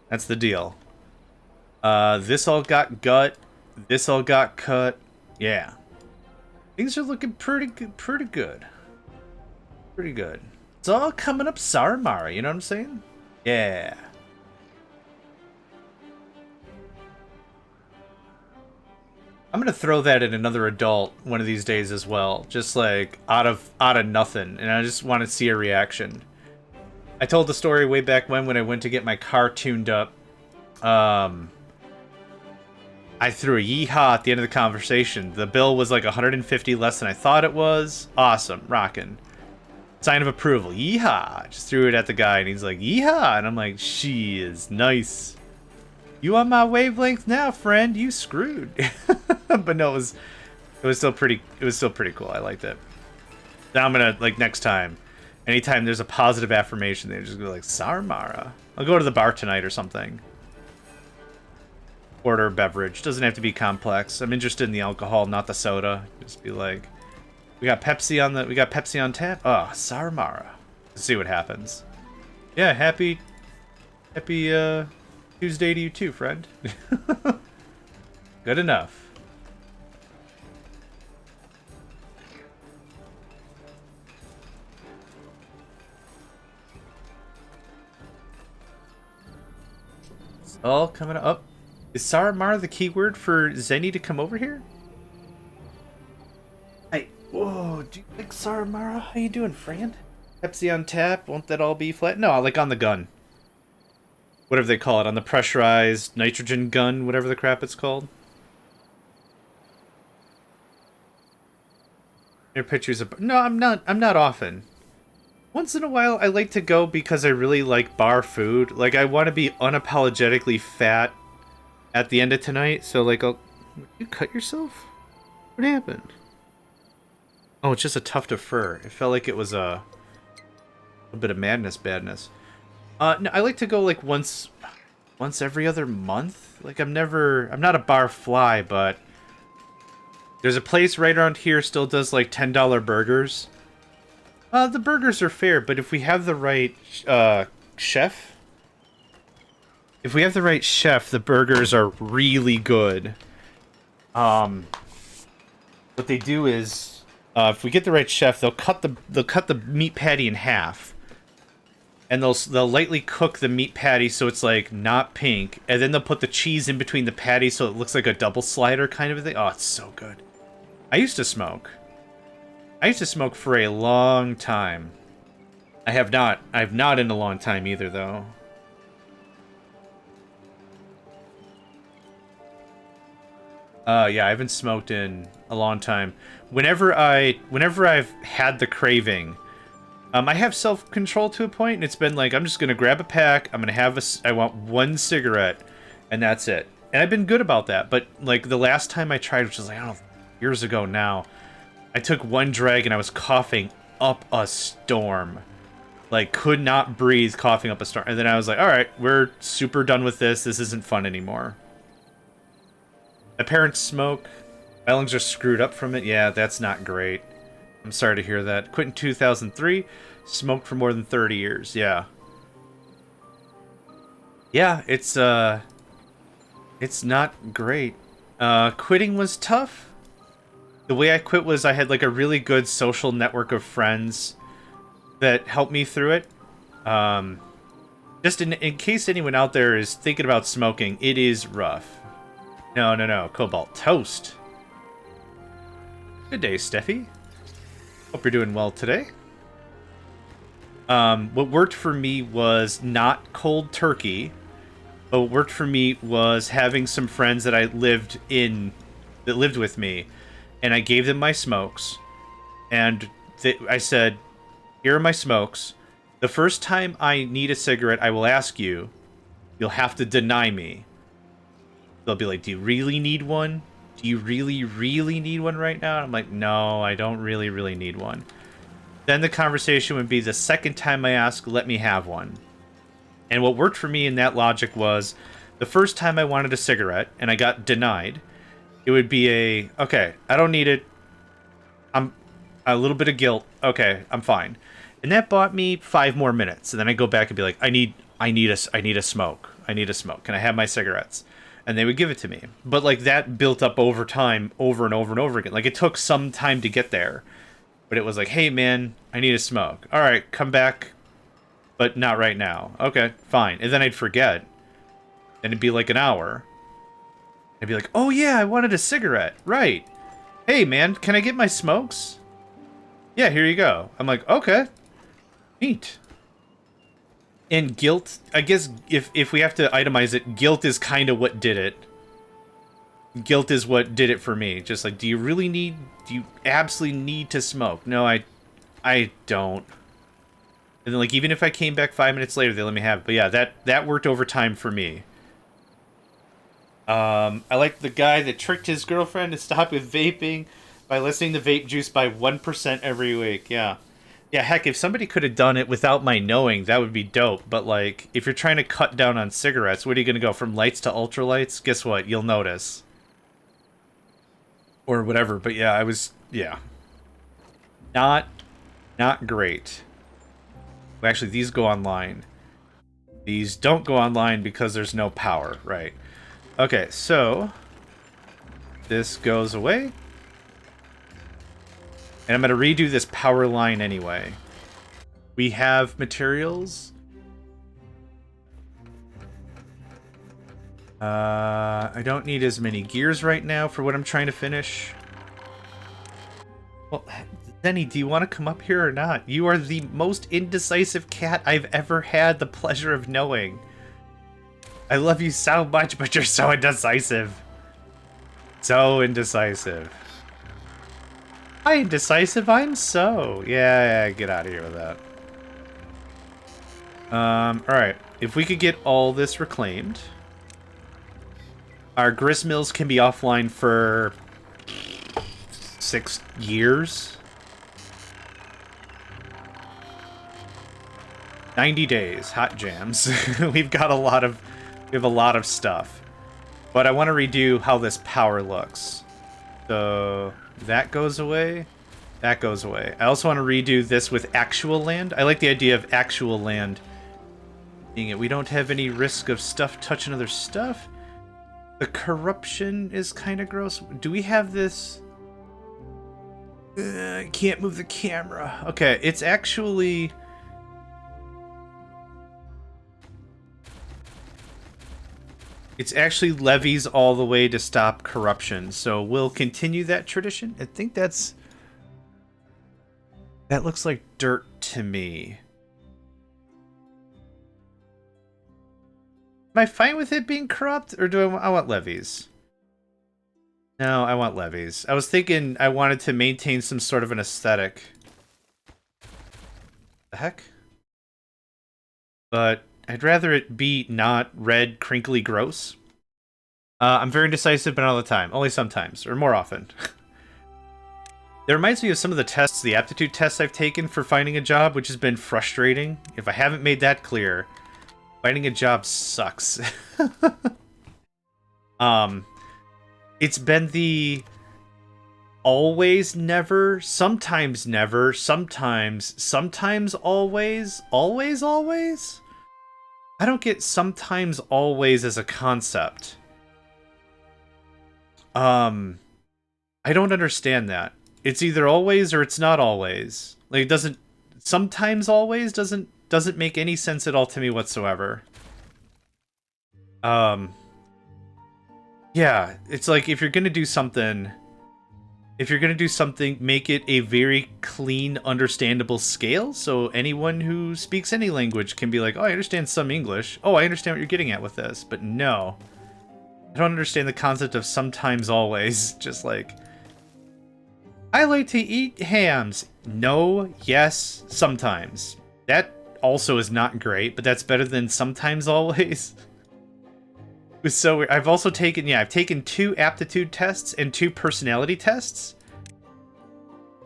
That's the deal. This all got gut, this all got cut, yeah. Things are looking pretty good. Pretty good. It's all coming up Saramara, you know what I'm saying? Yeah. I'm gonna throw that at another adult one of these days as well, just like out of nothing, and I just want to see a reaction. I told the story way back when I went to get my car tuned up. I threw a yeehaw at the end of the conversation. The bill was like 150 less than I thought it was. Awesome, rockin'. Sign of approval. Yeehaw! Just threw it at the guy, and he's like, yeehaw! And I'm like, she is nice. You on my wavelength now, friend? You screwed. But no, it was still pretty cool. I liked it. Now I'm gonna, like, next time, anytime there's a positive affirmation, they just go like, Sarmara. I'll go to the bar tonight or something. Order a beverage. Doesn't have to be complex. I'm interested in the alcohol, not the soda. Just be like, we got Pepsi on tap. Oh, Sarmara. Let's see what happens. Yeah, happy Tuesday to you too, friend. Good enough. It's all coming up. Is Saramara the keyword for Zenny to come over here? Hey, whoa, do you like Saramara? How you doing, friend? Pepsi on tap, won't that all be flat? No, like on the gun. Whatever they call it, on the pressurized nitrogen gun, whatever the crap it's called. Your pictures of... No, I'm not often. Once in a while, I like to go because I really like bar food. Like, I want to be unapologetically fat at the end of tonight, so like, you cut yourself? What happened? Oh, it's just a tuft of fur. It felt like it was a bit of badness. No, I like to go like once every other month. Like, I'm not a bar fly, but there's a place right around here still does like $10 burgers. The burgers are fair, but if we have the right chef, the burgers are really good. What they do is, if we get the right chef, they'll cut the meat patty in half, and they'll lightly cook the meat patty so it's like not pink, and then they'll put the cheese in between the patty so it looks like a double slider kind of a thing. Oh, it's so good. I used to smoke for a long time. I've not in a long time either, though. Yeah, I haven't smoked in a long time. Whenever I've had the craving, I have self-control to a point, and it's been like, I'm just gonna grab a pack, I want one cigarette, and that's it. And I've been good about that, but like the last time I tried, which was like, I don't know, years ago now, I took one drag and I was coughing up a storm. Like, could not breathe, coughing up a storm. And then I was like, alright, we're super done with this. This isn't fun anymore. My parents smoke. My lungs are screwed up from it. Yeah, that's not great. I'm sorry to hear that. Quit in 2003. Smoked for more than 30 years. Yeah. Yeah, it's not great. Quitting was tough. The way I quit was I had like a really good social network of friends that helped me through it. Just in case anyone out there is thinking about smoking, it is rough. No. Cobalt Toast. Good day, Steffi. Hope you're doing well today. What worked for me was not cold turkey. But what worked for me was having some friends that lived with me. And I gave them my smokes, and I said, here are my smokes. The first time I need a cigarette, I will ask you. You'll have to deny me. They'll be like, do you really need one? Do you really, really need one right now? And I'm like, no, I don't really, really need one. Then the conversation would be, the second time I ask, let me have one. And what worked for me in that logic was, the first time I wanted a cigarette, and I got denied, it would be okay, I don't need it. I'm a little bit of guilt. Okay, I'm fine. And that bought me 5 more minutes. And then I go back and be like, I need a smoke. I need a smoke. Can I have my cigarettes? And they would give it to me. But like that built up over time, over and over and over again. Like it took some time to get there. But it was like, hey man, I need a smoke. All right, come back, but not right now. Okay, fine. And then I'd forget. And it'd be like an hour. I'd be like, oh yeah, I wanted a cigarette. Right. Hey man, can I get my smokes? Yeah, here you go. I'm like, okay. Neat. And guilt, I guess if we have to itemize it, guilt is kind of what did it. Guilt is what did it for me. Just like, do you absolutely need to smoke? No, I don't. And then, like, even if I came back 5 minutes later, they let me have it. But yeah, that worked overtime for me. I like the guy that tricked his girlfriend to stop with vaping by listening to Vape Juice by 1% every week. Yeah. Yeah, heck, if somebody could have done it without my knowing, that would be dope. But, like, if you're trying to cut down on cigarettes, what are you going to go, from lights to ultralights? Guess what? You'll notice. Or whatever. But yeah, yeah. Not great. Well, actually, these go online. These don't go online because there's no power, right? Okay, so this goes away. And I'm going to redo this power line anyway. We have materials. I don't need as many gears right now for what I'm trying to finish. Well, Zenny, do you want to come up here or not? You are the most indecisive cat I've ever had the pleasure of knowing. I love you so much, but you're so indecisive. So indecisive. Hi, indecisive, I'm so. Yeah, get out of here with that. Alright. If we could get all this reclaimed. Our grist mills can be offline for 6 years. 90 days, hot jams. We have a lot of stuff. But I want to redo how this power looks. So that goes away. That goes away. I also want to redo this with actual land. I like the idea of actual land. Being it, we don't have any risk of stuff touching other stuff. The corruption is kind of gross. Do we have this? I can't move the camera. Okay, it's actually... It's actually levies all the way to stop corruption. So we'll continue that tradition. I think that's... That looks like dirt to me. Am I fine with it being corrupt, or do I want levies? No, I want levies. I was thinking I wanted to maintain some sort of an aesthetic. The heck? But I'd rather it be not red, crinkly, gross. I'm very indecisive, but not all the time. Only sometimes, or more often. That reminds me of some of the tests, the aptitude tests I've taken for finding a job, which has been frustrating. If I haven't made that clear... Finding a job sucks. It's been the always never, sometimes always, always? I don't get sometimes always as a concept. I don't understand that. It's either always or it's not always. Like, it doesn't... Sometimes always doesn't make any sense at all to me whatsoever. Yeah, it's like if you're gonna do something, make it a very clean, understandable scale, so anyone who speaks any language can be like, oh, I understand some English. Oh, I understand what you're getting at with this. But no. I don't understand the concept of sometimes always. Just like, I like to eat hams. No, yes, sometimes. That also is not great, but that's better than sometimes always. It was so weird. I've also taken, I've taken 2 aptitude tests and 2 personality tests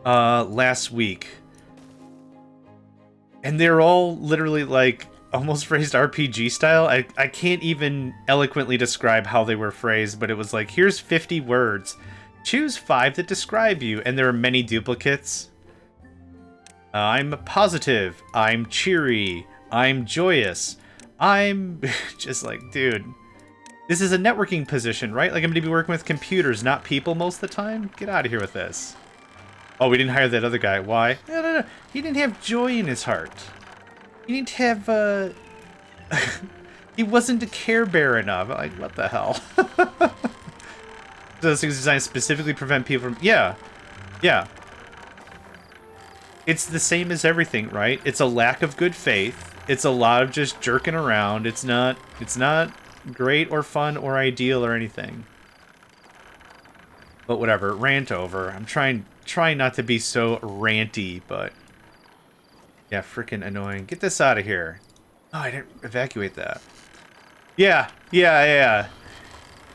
last week. And they're all literally like almost phrased RPG style. I can't even eloquently describe how they were phrased, but it was like, here's 50 words. Choose 5 that describe you, and there are many duplicates. I'm positive, I'm cheery, I'm joyous, I'm just like, dude, this is a networking position, right? Like, I'm going to be working with computers, not people most of the time? Get out of here with this. Oh, we didn't hire that other guy. Why? No. He didn't have joy in his heart. He didn't have, he wasn't a Care Bear enough. Like, what the hell? Those things designed specifically to prevent people from... Yeah. It's the same as everything, right? It's a lack of good faith. It's a lot of just jerking around. It's not great or fun or ideal or anything. But whatever, rant over. I'm trying not to be so ranty, but Yeah, freaking annoying. Get this out of here. Oh, I didn't evacuate that. Yeah.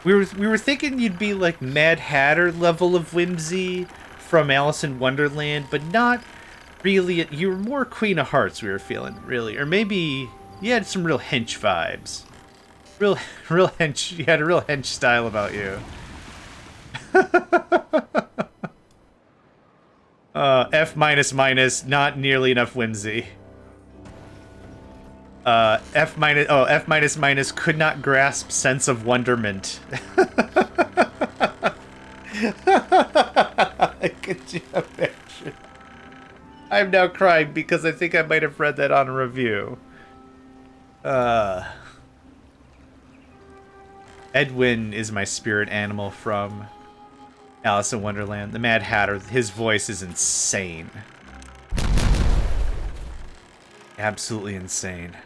We were thinking you'd be like Mad Hatter level of whimsy from Alice in Wonderland, but not really. You were more Queen of Hearts, we were feeling, really. Or maybe you had some real hench vibes. Real hench. You had a real hench style about you. F minus, not nearly enough whimsy. F minus could not grasp sense of wonderment. Could you imagine? I'm now crying because I think I might have read that on a review. Edwin is my spirit animal from Alice in Wonderland. The Mad Hatter, his voice is insane. Absolutely insane.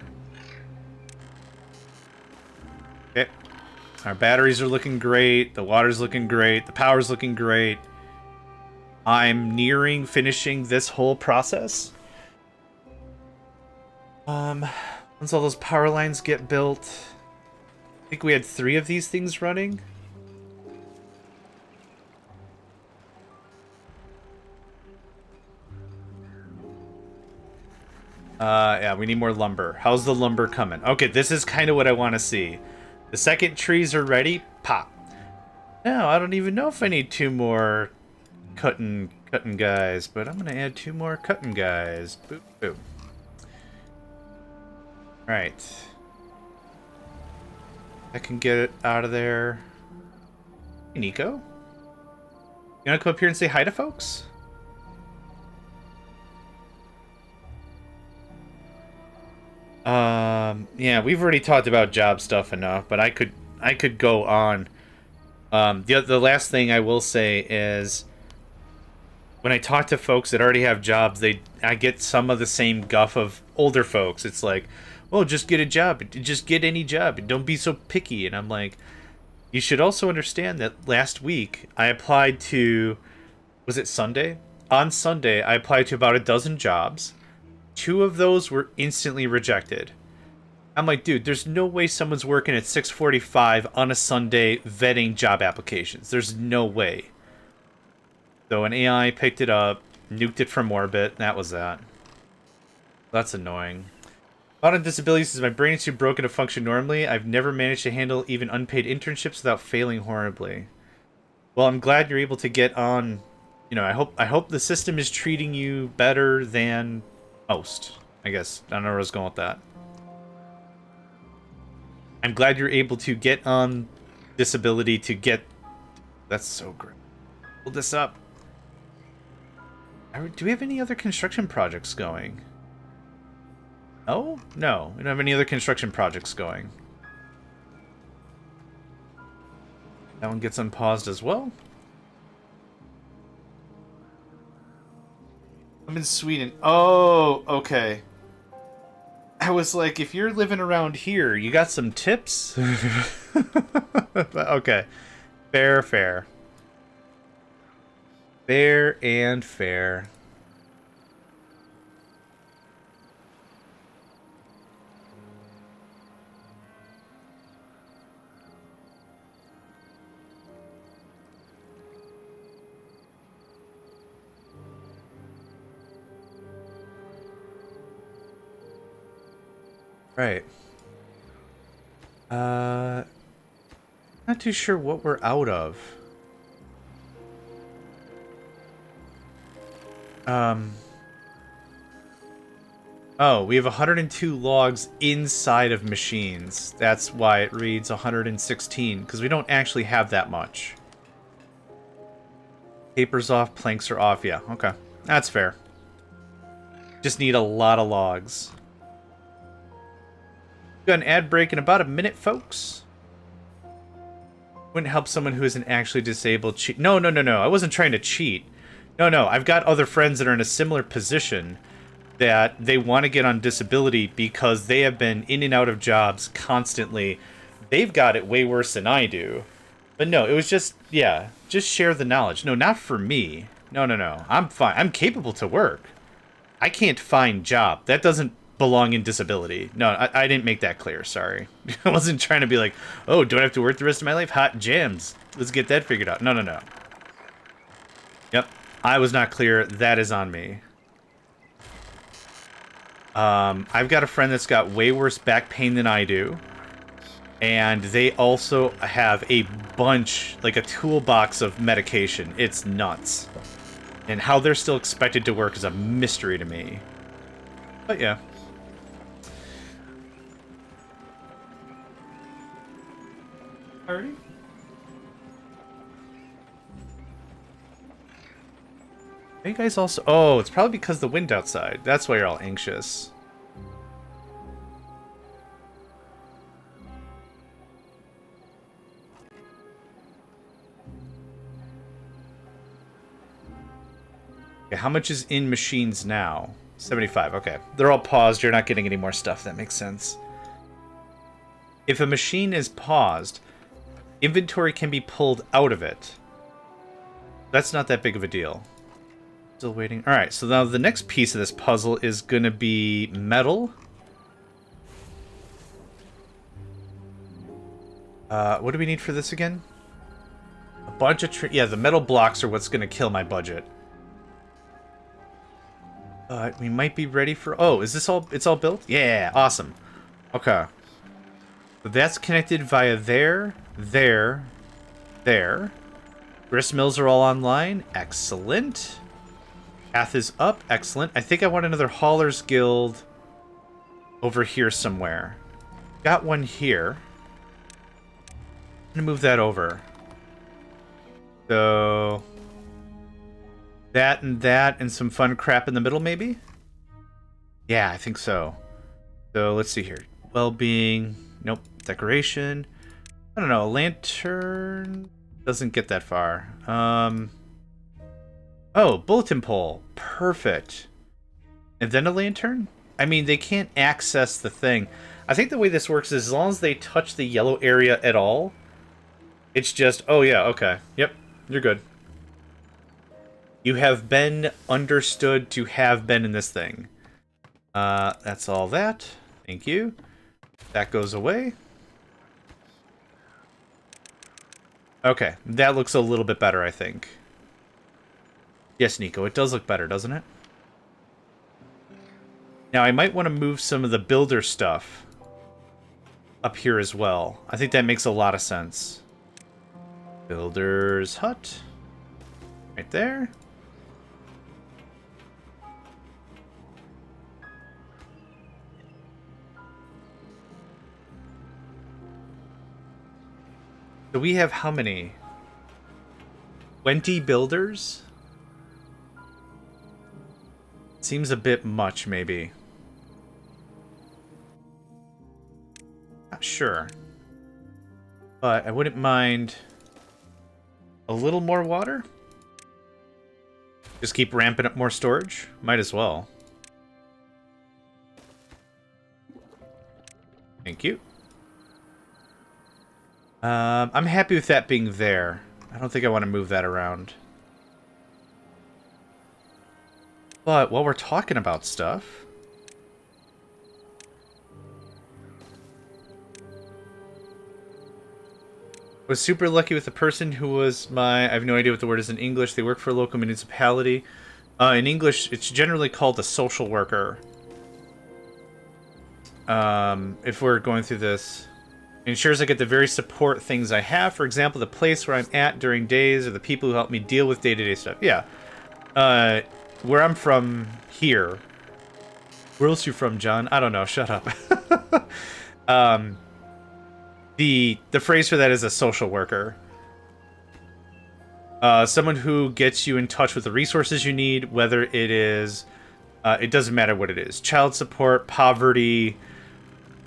Okay. Our batteries are looking great. The water's looking great. The power's looking great. I'm nearing finishing this whole process. Once all those power lines get built, I think we had 3 of these things running. Yeah, we need more lumber. How's the lumber coming? Okay, this is kind of what I want to see. The second trees are ready. Pop. Now, I don't even know if I need 2 more cutting guys, but I'm going to add 2 more cutting guys. Boop, boop. Right. I can get it out of there. Hey, Nico? You want to come up here and say hi to folks? Yeah, we've already talked about job stuff enough, but I could go on. The last thing I will say is, when I talk to folks that already have jobs, I get some of the same guff of older folks. It's like, well, just get a job, just get any job, don't be so picky. And I'm like, you should also understand that last week I applied to, was it Sunday? On Sunday, I applied to about a dozen jobs. 2 of those were instantly rejected. I'm like, dude, there's no way someone's working at 6:45 on a Sunday vetting job applications. There's no way. So an AI picked it up, nuked it from orbit, and that was that. That's annoying. Modern disabilities is my brain is too broken to function normally. I've never managed to handle even unpaid internships without failing horribly. Well, I'm glad you're able to get on. You know, I hope the system is treating you better than most. I guess I don't know where I was going with that. I'm glad you're able to get on disability to get. That's so great. Pull this up. Do we have any other construction projects going? No? No. We don't have any other construction projects going. That one gets unpaused as well. I'm in Sweden. Oh, okay. I was like, if you're living around here, you got some tips? Okay. Fair. Fair and fair. Right. Not too sure what we're out of. Oh, we have 102 logs inside of machines. That's why it reads 116, because we don't actually have that much. Paper's off, planks are off. Yeah, okay. That's fair. Just need a lot of logs. Got an ad break in about a minute, folks. Wouldn't help someone who isn't actually disabled cheat. No. I wasn't trying to cheat. No. I've got other friends that are in a similar position that they want to get on disability because they have been in and out of jobs constantly. They've got it way worse than I do. But no, it was just, yeah, just share the knowledge. No, not for me. No. I'm fine. I'm capable to work. I can't find job. That doesn't belong in disability. No, I didn't make that clear. Sorry. I wasn't trying to be like, oh, do I have to work the rest of my life? Hot jams. Let's get that figured out. No, no, no. Yep. I was not clear. That is on me. I've got a friend that's got way worse back pain than I do. And they also have a bunch, like a toolbox of medication. It's nuts. And how they're still expected to work is a mystery to me. But yeah. Alrighty. Are you guys also... Oh, it's probably because of the wind outside. That's why you're all anxious. Okay, how much is in machines now? 75, okay. They're all paused. You're not getting any more stuff. That makes sense. If a machine is paused, inventory can be pulled out of it. That's not that big of a deal. Still waiting. Alright, so now the next piece of this puzzle is going to be metal. What do we need for this again? A bunch of... Yeah, the metal blocks are what's going to kill my budget. We might be ready for... Oh, is this all... It's all built? Yeah, awesome. Okay. So that's connected via there, there. Grist mills are all online. Excellent. Path is up. Excellent. I think I want another Hauler's Guild over here somewhere. Got one here. I'm going to move that over. So... that and some fun crap in the middle, maybe? Yeah, I think so. So, let's see here. Well-being. Nope. Decoration. I don't know. A lantern doesn't get that far. Oh, bulletin pole. Perfect. And then a lantern? I mean, they can't access the thing. I think the way this works is as long as they touch the yellow area at all, it's just, oh yeah, okay. Yep, you're good. You have been understood to have been in this thing. That's all that. Thank you. That goes away. Okay, that looks a little bit better, I think. Yes, Nico, it does look better, doesn't it? Now, I might want to move some of the builder stuff up here as well. I think that makes a lot of sense. Builder's hut. Right there. So we have how many? 20 builders? Seems a bit much, maybe. Not sure. But I wouldn't mind a little more water. Just keep ramping up more storage. Might as well. Thank you. I'm happy with that being there. I don't think I want to move that around. But while we're talking about stuff... was super lucky with the person who was my... I have no idea what the word is in English. They work for a local municipality. In English, it's generally called a social worker. If we're going through this... ensures I get the very support things I have. For example, the place where I'm at during days or the people who help me deal with day-to-day stuff. Yeah. Where I'm from here. Where else you from, John? I don't know. Shut up. The phrase for that is a social worker. Someone who gets you in touch with the resources you need, whether it is... it doesn't matter what it is. Child support, poverty...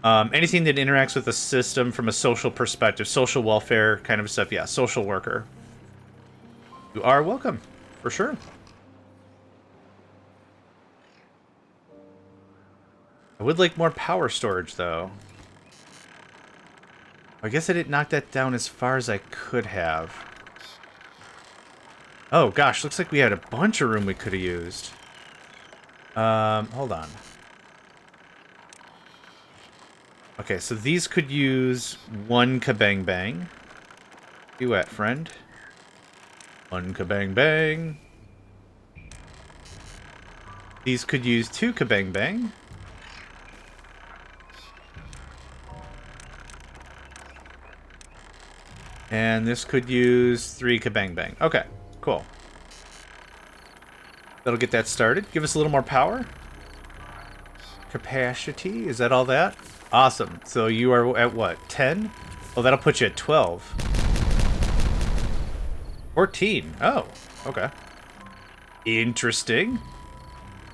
anything that interacts with the system from a social perspective, social welfare kind of stuff. Yeah, social worker. You are welcome, for sure. I would like more power storage, though. I guess I didn't knock that down as far as I could have. Oh, gosh, looks like we had a bunch of room we could have used. Hold on. Okay, so these could use one kabang bang. You at, friend? One kabang bang. These could use two kabang bang. And this could use three kabang bang. Okay, cool. That'll get that started. Give us a little more power. Capacity, is that all that? Awesome. So you are at what, 10? Oh, that'll put you at 12. 14. Oh, okay. Interesting.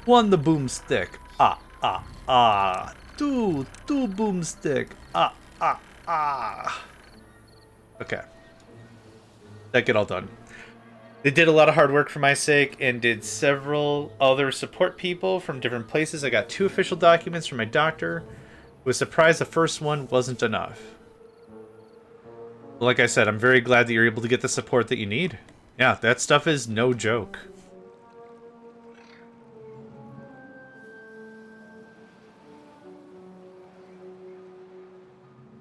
One the boomstick. Ah, ah, ah. Two boomstick. Ah, ah, ah. Okay. That get all done. They did a lot of hard work for my sake and did several other support people from different places. I got 2 official documents from my doctor. Was surprised the first one wasn't enough. Like I said, I'm very glad that you're able to get the support that you need. Yeah, that stuff is no joke.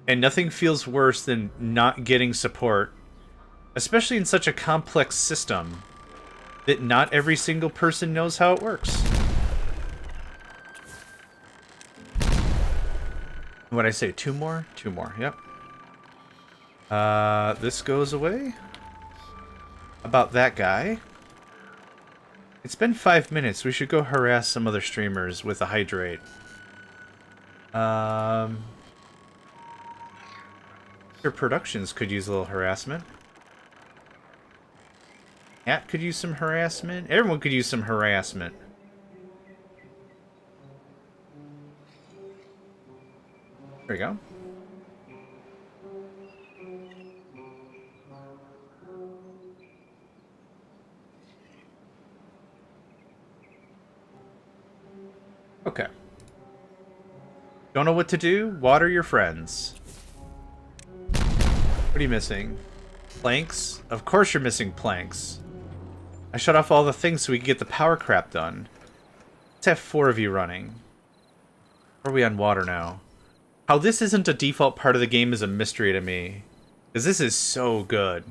And nothing feels worse than not getting support, especially in such a complex system that not every single person knows how it works. What'd I say? 2 more? 2 more, yep. This goes away. About that guy. It's been 5 minutes. We should go harass some other streamers with a hydrate. Your productions could use a little harassment. Cat could use some harassment. Everyone could use some harassment. There we go. Okay. Don't know what to do? Water your friends. What are you missing? Planks? Of course you're missing planks. I shut off all the things so we can get the power crap done. Let's have 4 of you running. Where are we on water now? How this isn't a default part of the game is a mystery to me. Because this is so good.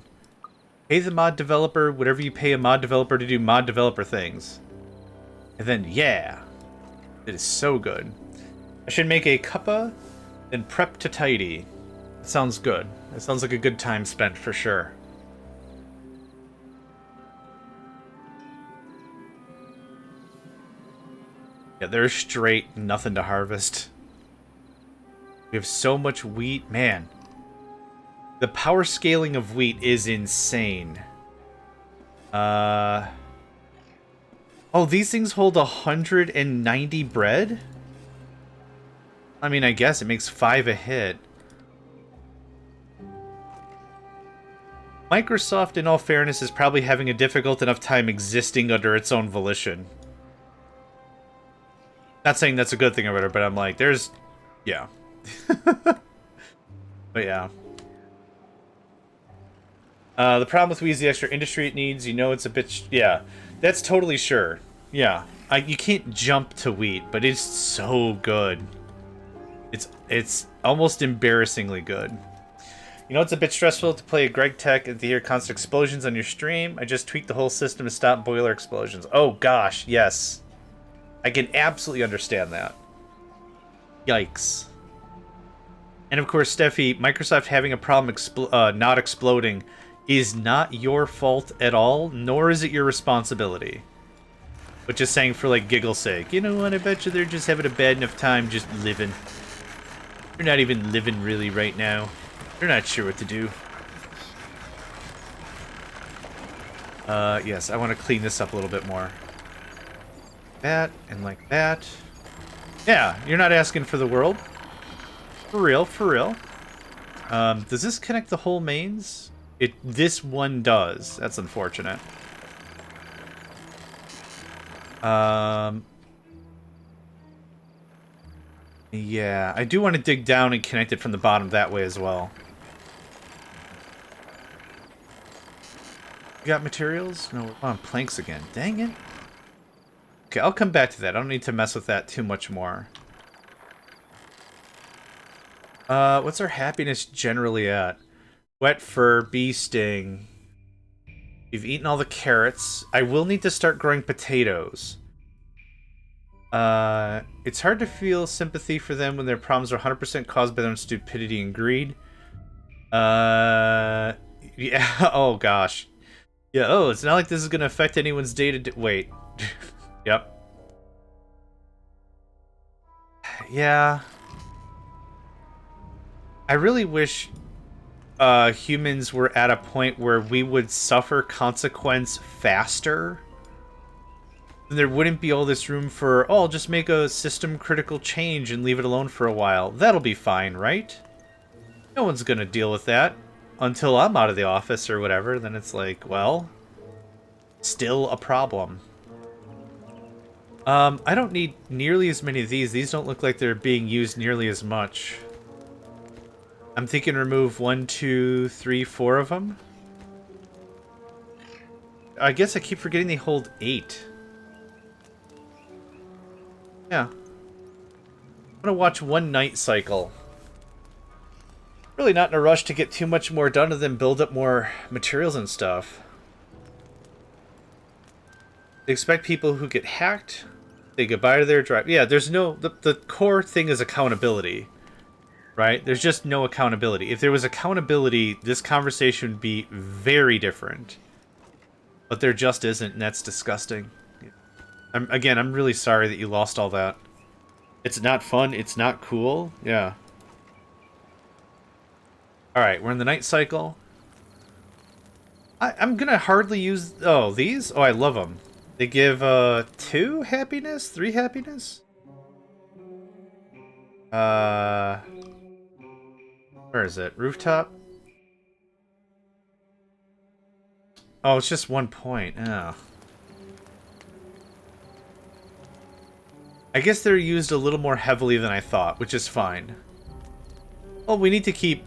Pay the mod developer whatever you pay a mod developer to do mod developer things. And then, yeah. It is so good. I should make a cuppa, then prep to tidy. That sounds good. That sounds like a good time spent for sure. Yeah, there's straight nothing to harvest. We have so much wheat. Man, the power scaling of wheat is insane. Oh, these things hold 190 bread? I mean, I guess it makes 5 a hit. Microsoft, in all fairness, is probably having a difficult enough time existing under its own volition. Not saying that's a good thing or whatever, but I'm like, there's... Yeah. But yeah. The problem with Wii is the extra industry it needs. You know it's a bit... Yeah. That's totally sure. Yeah. You can't jump to wheat, but it's so good. It's almost embarrassingly good. You know it's a bit stressful to play a Greg Tech and to hear constant explosions on your stream? I just tweaked the whole system to stop boiler explosions. Oh gosh, yes. I can absolutely understand that. Yikes. And of course, Steffi, Microsoft having a problem not exploding is not your fault at all, nor is it your responsibility. But just saying for like giggle's sake, you know what, I bet you they're just having a bad enough time just living. They're not even living really right now. They're not sure what to do. Yes, I want to clean this up a little bit more. That, and like that. Yeah, you're not asking for the world. For real, for real. Does this connect the whole mains? This one does. That's unfortunate. Yeah, I do want to dig down and connect it from the bottom that way as well. You got materials? No, we're on planks again. Dang it. Okay, I'll come back to that. I don't need to mess with that too much more. What's our happiness generally at? Wet fur, bee sting. You've eaten all the carrots. I will need to start growing potatoes. It's hard to feel sympathy for them when their problems are 100% caused by their own stupidity and greed. Yeah, oh gosh. Yeah, oh, it's not like this is gonna affect anyone's day-to-day... Wait. Yep. Yeah. I really wish humans were at a point where we would suffer consequence faster. Then there wouldn't be all this room for, oh, I'll just make a system critical change and leave it alone for a while. That'll be fine, right? No one's gonna deal with that until I'm out of the office or whatever. Then it's like, well, still a problem. I don't need nearly as many of these. These don't look like they're being used nearly as much. I'm thinking remove 1, 2, 3, 4 of them. I guess I keep forgetting they hold 8. Yeah. I'm gonna watch one night cycle. Really not in a rush to get too much more done other than build up more materials and stuff. They expect people who get hacked, say goodbye to their drive. Yeah, there's no... The core thing is accountability. Right? There's just no accountability. If there was accountability, this conversation would be very different. But there just isn't, and that's disgusting. Again, I'm really sorry that you lost all that. It's not fun, it's not cool. Yeah. Alright, we're in the night cycle. I'm gonna hardly use... Oh, these? Oh, I love them. They give, 2 happiness? 3 happiness? Where is it? Rooftop? Oh, it's just 1 point. Oh. I guess they're used a little more heavily than I thought, which is fine. Well, we need to keep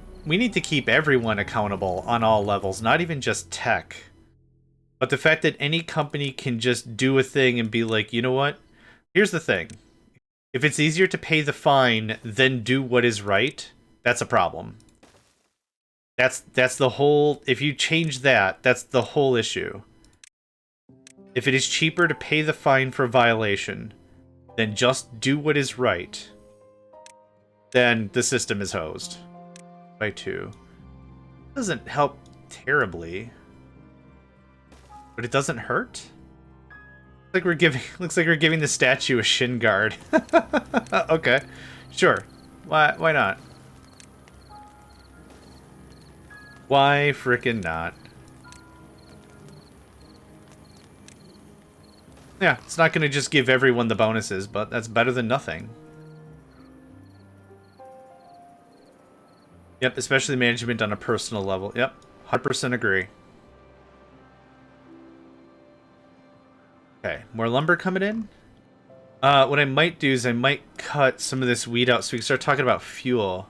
everyone accountable on all levels, not even just tech. But the fact that any company can just do a thing and be like, you know what? Here's the thing. If it's easier to pay the fine than do what is right, that's a problem. That's the whole... If you change that, that's the whole issue. If it is cheaper to pay the fine for a violation than just do what is right, then the system is hosed. By 2. Doesn't help terribly. But it doesn't hurt? Looks like we're giving the statue a shin guard. Okay. Sure. Why not? Why frickin' not? Yeah, it's not gonna just give everyone the bonuses, but that's better than nothing. Yep, especially management on a personal level. Yep, 100% agree. Okay, more lumber coming in. What I might do is I might cut some of this weed out so we can start talking about fuel.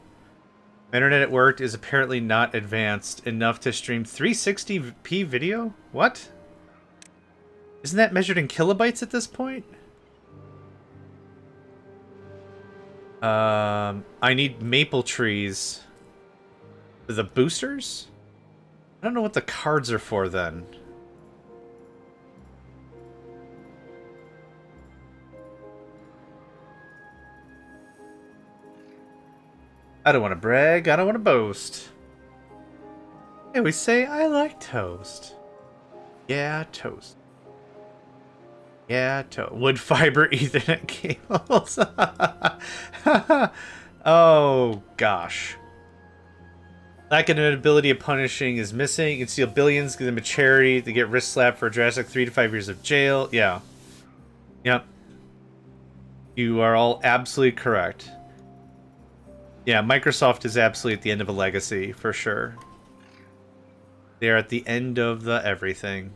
My internet at work is apparently not advanced enough to stream 360p video? What? Isn't that measured in kilobytes at this point? I need maple trees. For the boosters? I don't know what the cards are for then. I don't want to brag, I don't want to boast. Hey, we say I like toast. Yeah, toast. Yeah, wood fiber Ethernet cables. Oh, gosh. Lack of an ability of punishing is missing. You can steal billions, give them a charity. They get wrist slapped for a drastic 3 to 5 years of jail. Yeah. Yep. You are all absolutely correct. Yeah, Microsoft is absolutely at the end of a legacy, for sure. They are at the end of the everything.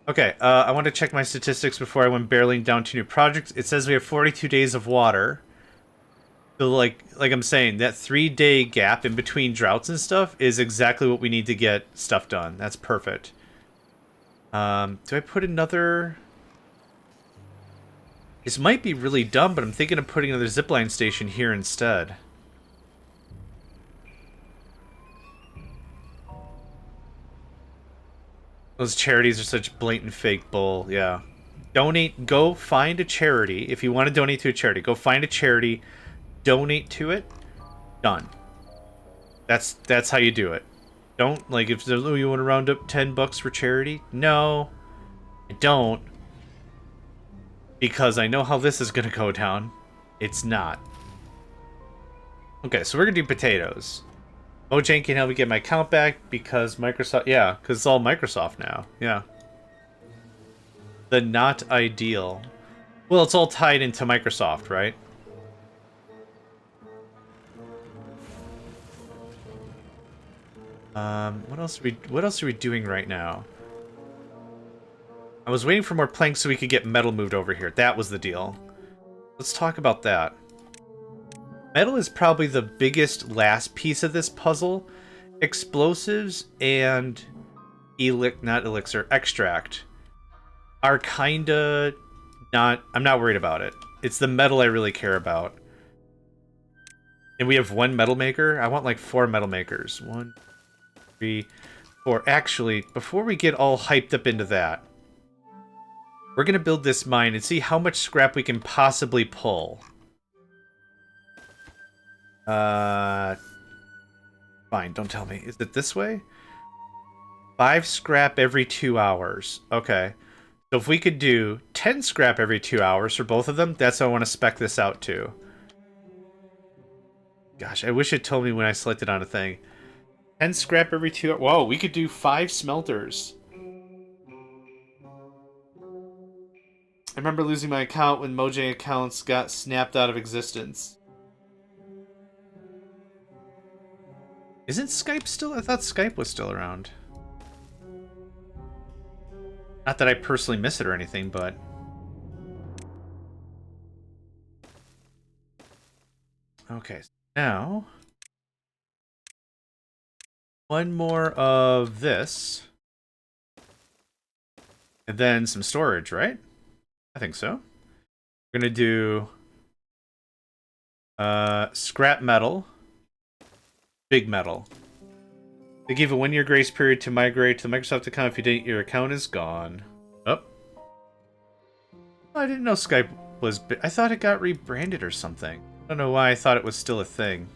Okay, I want to check my statistics before I went barreling down to new projects. It says we have 42 days of water. So, like I'm saying, that 3-day gap in between droughts and stuff is exactly what we need to get stuff done. That's perfect. Do I put another... This might be really dumb, but I'm thinking of putting another zipline station here instead. Those charities are such blatant fake bull, yeah. Donate, go find a charity. If you want to donate to a charity, go find a charity, donate to it, done. That's how you do it. Don't, like, if oh, you want to round up $10 for charity? No, I don't. Because I know how this is going to go down. It's not. Okay, so we're going to do potatoes. Mojang can help me get my account back because Microsoft... Yeah, because it's all Microsoft now. Yeah. The not ideal. Well, it's all tied into Microsoft, right? What else are we doing right now? I was waiting for more planks so we could get metal moved over here. That was the deal. Let's talk about that. Metal is probably the biggest last piece of this puzzle. Explosives and extract are kinda not... I'm not worried about it. It's the metal I really care about. And we have one metal maker. I want like 4 metal makers. 1, 3, 4. Actually, before we get all hyped up into that, we're going to build this mine and see how much scrap we can possibly pull. Fine, don't tell me. Is it this way? 5 scrap every 2 hours. Okay. So if we could do 10 scrap every 2 hours for both of them, that's how I want to spec this out to. Gosh, I wish it told me when I selected on a thing. 10 scrap every 2 hours. Whoa, we could do 5 smelters. I remember losing my account when Mojang accounts got snapped out of existence. Isn't Skype still? I thought Skype was still around. Not that I personally miss it or anything, but... Okay, so now... one more of this. And then some storage, right? I think so. We're gonna do scrap metal, big metal. They give a 1-year grace period to migrate to the Microsoft account. If you didn't, your account is gone. Oh. I didn't know Skype was... I thought it got rebranded or something. I don't know why I thought it was still a thing.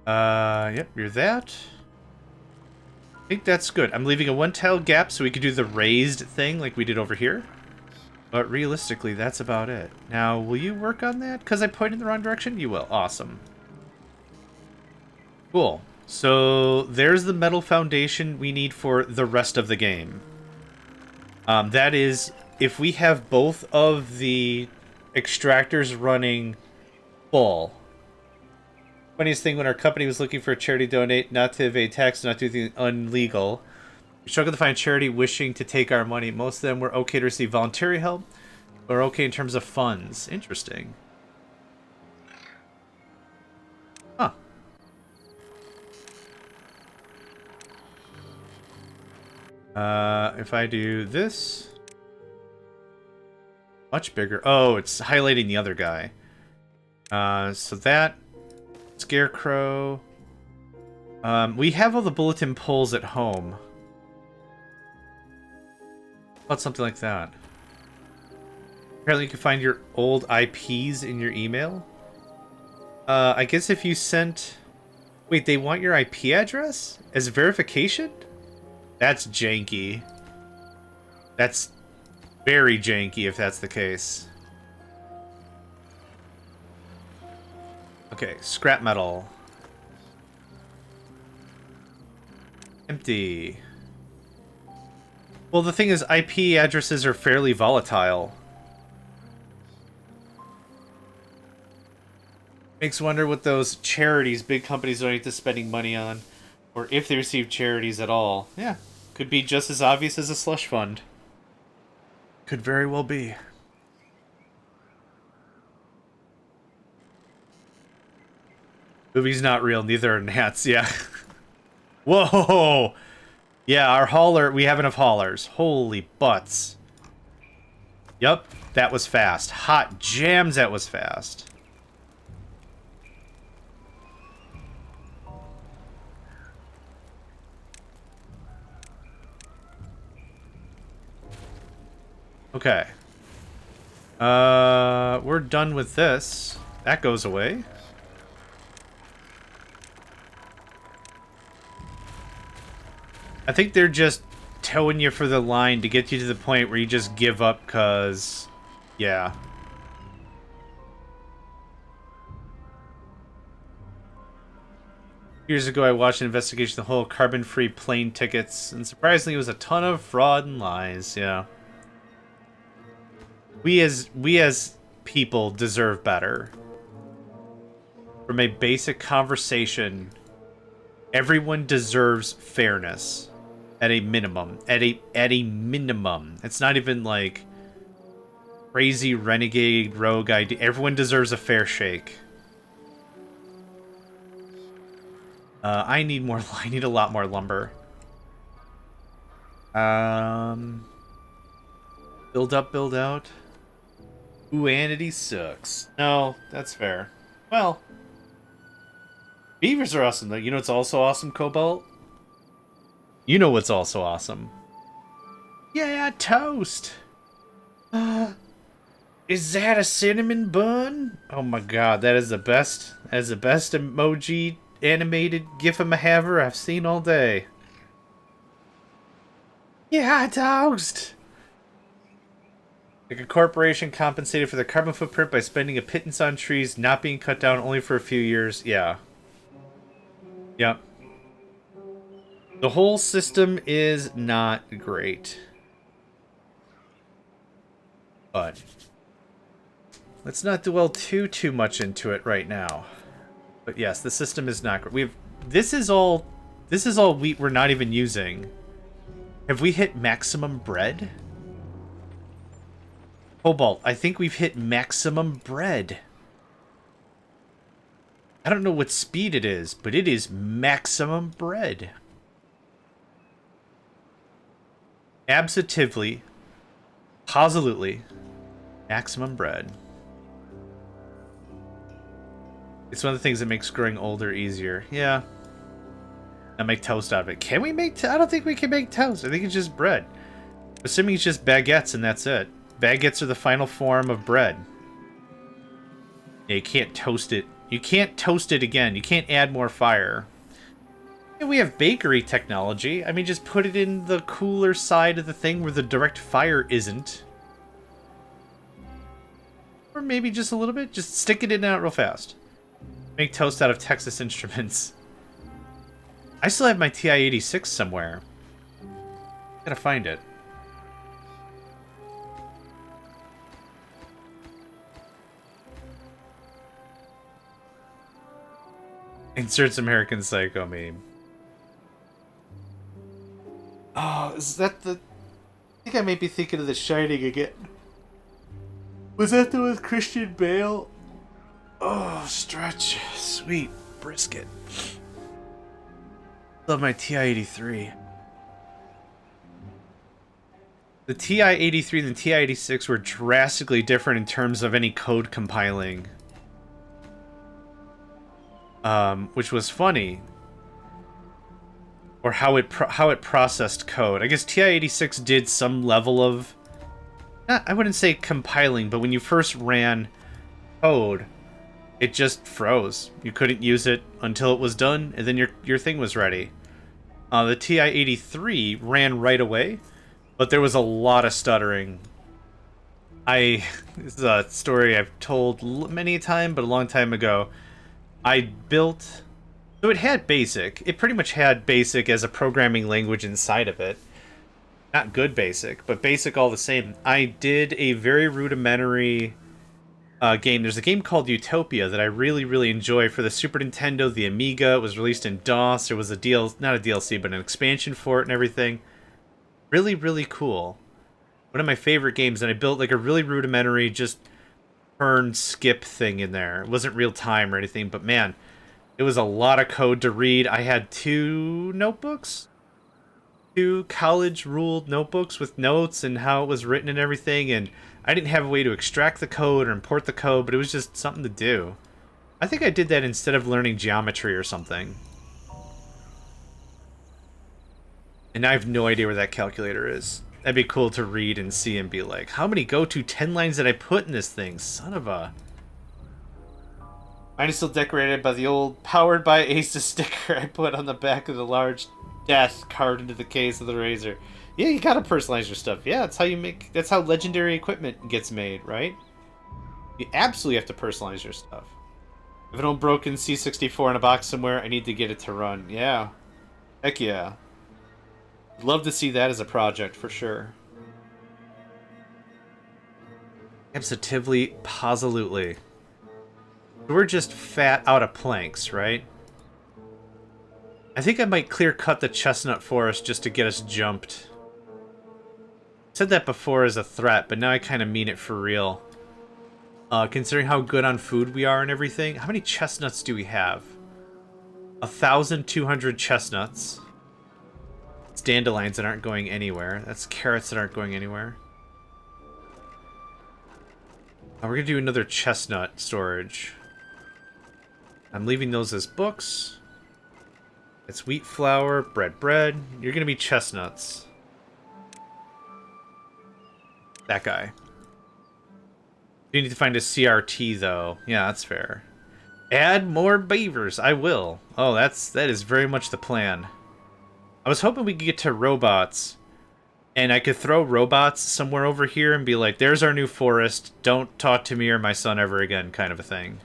Yep, you're that. I think that's good. I'm leaving a 1-tile gap so we could do the raised thing like we did over here. But realistically, that's about it. Now, will you work on that? Because I pointed in the wrong direction? You will. Awesome. Cool. So, there's the metal foundation we need for the rest of the game. That is, if we have both of the extractors running full. Funniest thing, when our company was looking for a charity to donate, not to evade tax, not to do anything illegal, we struggled to find charity wishing to take our money. Most of them were okay to receive voluntary help, but are okay in terms of funds. Interesting. Huh. If I do this... much bigger. Oh, it's highlighting the other guy. So that... Scarecrow. We have all the bulletin poles at home. How about something like that? Apparently you can find your old IPs in your email. I guess if you sent... Wait, they want your IP address as verification? That's janky. That's very janky if that's the case. Okay, scrap metal. Empty. Well, the thing is, IP addresses are fairly volatile. Makes wonder what those charities big companies donate to spending money on. Or if they receive charities at all. Yeah, could be just as obvious as a slush fund. Could very well be. Movie's not real, neither are gnats, yeah. Whoa! Yeah, our hauler, we have enough haulers. Holy butts. Yup, that was fast. Hot jams, that was fast. Okay. We're done with this. That goes away. I think they're just towing you for the line to get you to the point where you just give up, cause... yeah. Years ago, I watched an investigation of the whole carbon-free plane tickets, and surprisingly, it was a ton of fraud and lies, yeah. We as people deserve better. From a basic conversation, everyone deserves fairness. At a minimum. At a minimum. It's not even like crazy renegade rogue idea. Everyone deserves a fair shake. I need more. I need a lot more lumber. Build up, build out. Humanity sucks. No, that's fair. Well, beavers are awesome though. You know what's also awesome, Cobalt? You know what's also awesome? Yeah, toast! Is that a cinnamon bun? Oh my god, that is the best. That is the best emoji animated gif-a-mahaver I've seen all day. Yeah, toast! Like a corporation compensated for the carbon footprint by spending a pittance on trees not being cut down only for a few years. Yeah. Yep. The whole system is not great. But let's not dwell too much into it right now. But yes, the system is not great. This is all wheat we're not even using. Have we hit maximum bread? Cobalt, I think we've hit maximum bread. I don't know what speed it is, but it is maximum bread. Absolutely, positively, maximum bread. It's one of the things that makes growing older easier. Yeah. I make toast out of it. Can we make I don't think we can make toast. I think it's just bread. Assuming it's just baguettes and that's it. Baguettes are the final form of bread. Yeah, you can't toast it. You can't toast it again. You can't add more fire. Yeah, we have bakery technology. I mean, just put it in the cooler side of the thing where the direct fire isn't. Or maybe just a little bit. Just stick it in and out real fast. Make toast out of Texas Instruments. I still have my TI-86 somewhere. Gotta find it. Inserts American Psycho meme. Oh, is that the... I think I may be thinking of The Shining again. Was that the one with Christian Bale? Oh, stretch. Sweet brisket. Love my TI-83. The TI-83 and the TI-86 were drastically different in terms of any code compiling. Which was funny. Or how it processed code. I guess TI-86 did some level of... I wouldn't say compiling, but when you first ran code, it just froze. You couldn't use it until it was done, and then your thing was ready. The TI-83 ran right away, but there was a lot of stuttering. This is a story I've told many a time, but a long time ago. I built... So it had BASIC. It pretty much had BASIC as a programming language inside of it. Not good BASIC, but BASIC all the same. I did a very rudimentary game. There's a game called Utopia that I really, really enjoy for the Super Nintendo, the Amiga. It was released in DOS. There was not a DLC, but an expansion for it and everything. Really, really cool. One of my favorite games, and I built like a really rudimentary just turn skip thing in there. It wasn't real time or anything, but man, it was a lot of code to read. I had two two college-ruled notebooks with notes and how it was written and everything, and I didn't have a way to extract the code or import the code, but it was just something to do. I think I did that instead of learning geometry or something. And I have no idea where that calculator is. That'd be cool to read and see and be like, how many go-to 10 lines did I put in this thing? Son of a... Mine is still decorated by the old powered by Aces sticker I put on the back of the large death carved into the case of the Razor. Yeah, you gotta personalize your stuff. Yeah, that's how you make... That's how legendary equipment gets made, right? You absolutely have to personalize your stuff. If an old broken C64 in a box somewhere, I need to get it to run. Yeah. Heck yeah. I'd love to see that as a project, for sure. Absolutely, positively. We're just fat out of planks, right? I think I might clear cut the chestnut forest just to get us jumped. Said that before as a threat, but now I kind of mean it for real. Considering how good on food we are and everything. How many chestnuts do we have? 1,200 chestnuts. It's dandelions that aren't going anywhere. That's carrots that aren't going anywhere. We're going to do another chestnut storage. I'm leaving those as books. It's wheat flour, bread. You're going to be chestnuts. That guy. You need to find a CRT, though. Yeah, that's fair. Add more beavers. I will. Oh, that is very much the plan. I was hoping we could get to robots. And I could throw robots somewhere over here and be like, there's our new forest. Don't talk to me or my son ever again, kind of a thing.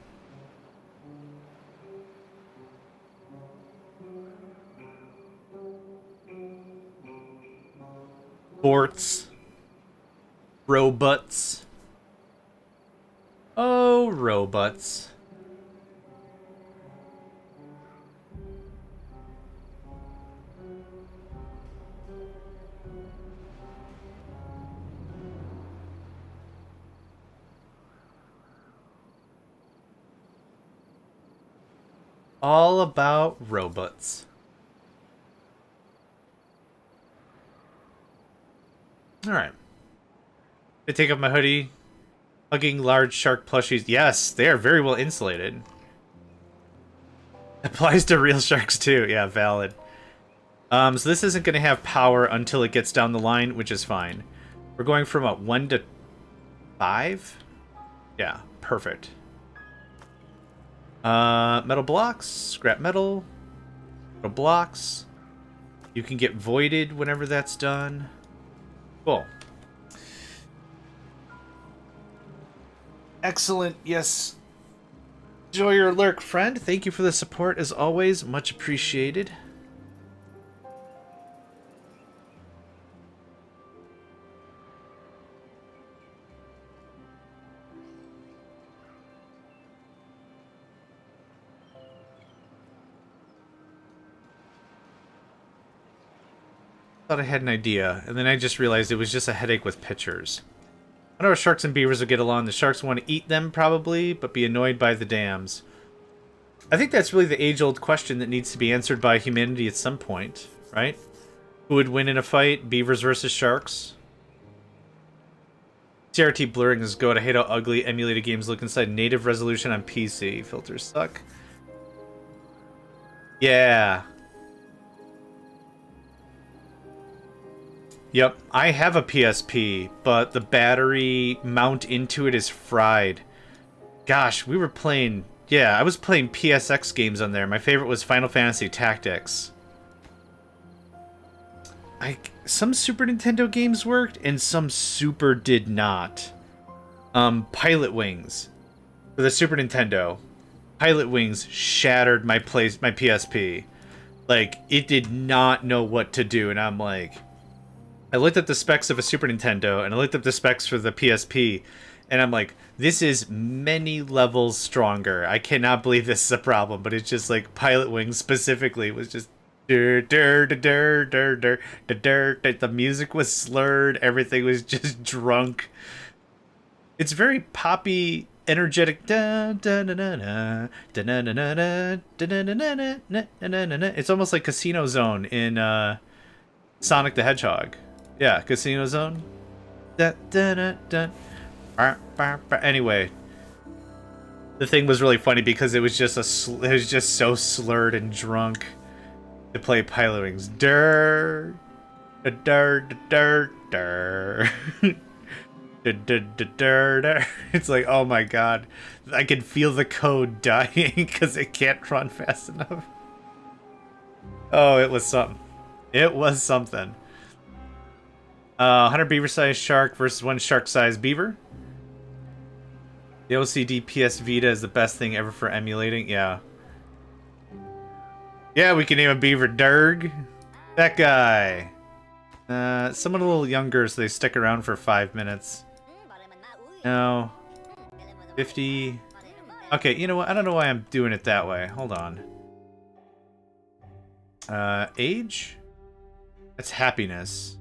Forts. Robots. Oh, robots. All about robots. Alright. I take off my hoodie. Hugging large shark plushies. Yes, they are very well insulated. Applies to real sharks too. Yeah, valid. So this isn't going to have power until it gets down the line, which is fine. We're going from, what, 1 to 5? Yeah, perfect. Metal blocks. Scrap metal. Metal blocks. You can get voided whenever that's done. Cool. Excellent, yes. Enjoy your lurk, friend. Thank you for the support, as always. Much appreciated. Thought I had an idea, and then I just realized it was just a headache with pictures. I know sharks and beavers will get along. The sharks want to eat them, probably, but be annoyed by the dams. I think that's really the age-old question that needs to be answered by humanity at some point, right? Who would win in a fight? Beavers versus sharks? CRT blurring is good. I hate how ugly emulated games look inside native resolution on PC. Filters suck. Yeah. Yep, I have a PSP, but the battery mount into it is fried. Gosh, we were playing... Yeah, I was playing PSX games on there. My favorite was Final Fantasy Tactics. Some Super Nintendo games worked, and some Super did not. Pilot Wings. For the Super Nintendo. Pilot Wings shattered my PSP. Like, it did not know what to do, and I'm like... I looked at the specs of a Super Nintendo, and I looked at the specs for the PSP, and I'm like, this is many levels stronger. I cannot believe this is a problem, but it's just like Pilot Wings specifically was just... The music was slurred, everything was just drunk. It's very poppy, energetic. It's almost like Casino Zone in... Sonic the Hedgehog. Yeah, Casino Zone. Dun, dun, dun, dun. Anyway, the thing was really funny because it was just it was just so slurred and drunk to play Pilot Wings. Durr, durr, durr, durr. It's like, oh my god, I can feel the code dying because it can't run fast enough. Oh, it was something. It was something. 100 beaver-sized shark versus 1 shark-sized beaver. The LCD PS Vita is the best thing ever for emulating. Yeah. Yeah, we can name a beaver Durg. That guy. Someone a little younger so they stick around for 5 minutes. No. 50. Okay, you know what? I don't know why I'm doing it that way. Hold on. Age? That's happiness.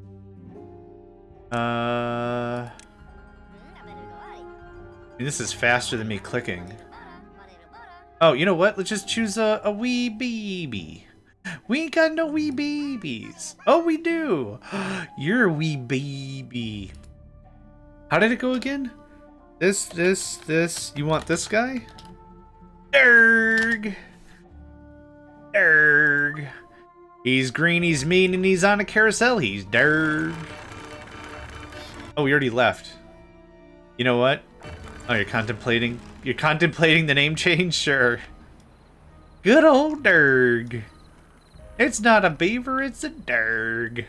This is faster than me clicking. Oh, you know what? Let's just choose a wee baby. We ain't got no wee babies. Oh, we do. You're a wee baby. How did it go again? This. You want this guy? Durg. Durg. He's green, he's mean, and he's on a carousel. He's Durg. Oh, we already left. You know what? Oh, you're contemplating the name change? Sure. Good old Durg. It's not a beaver, it's a Durg.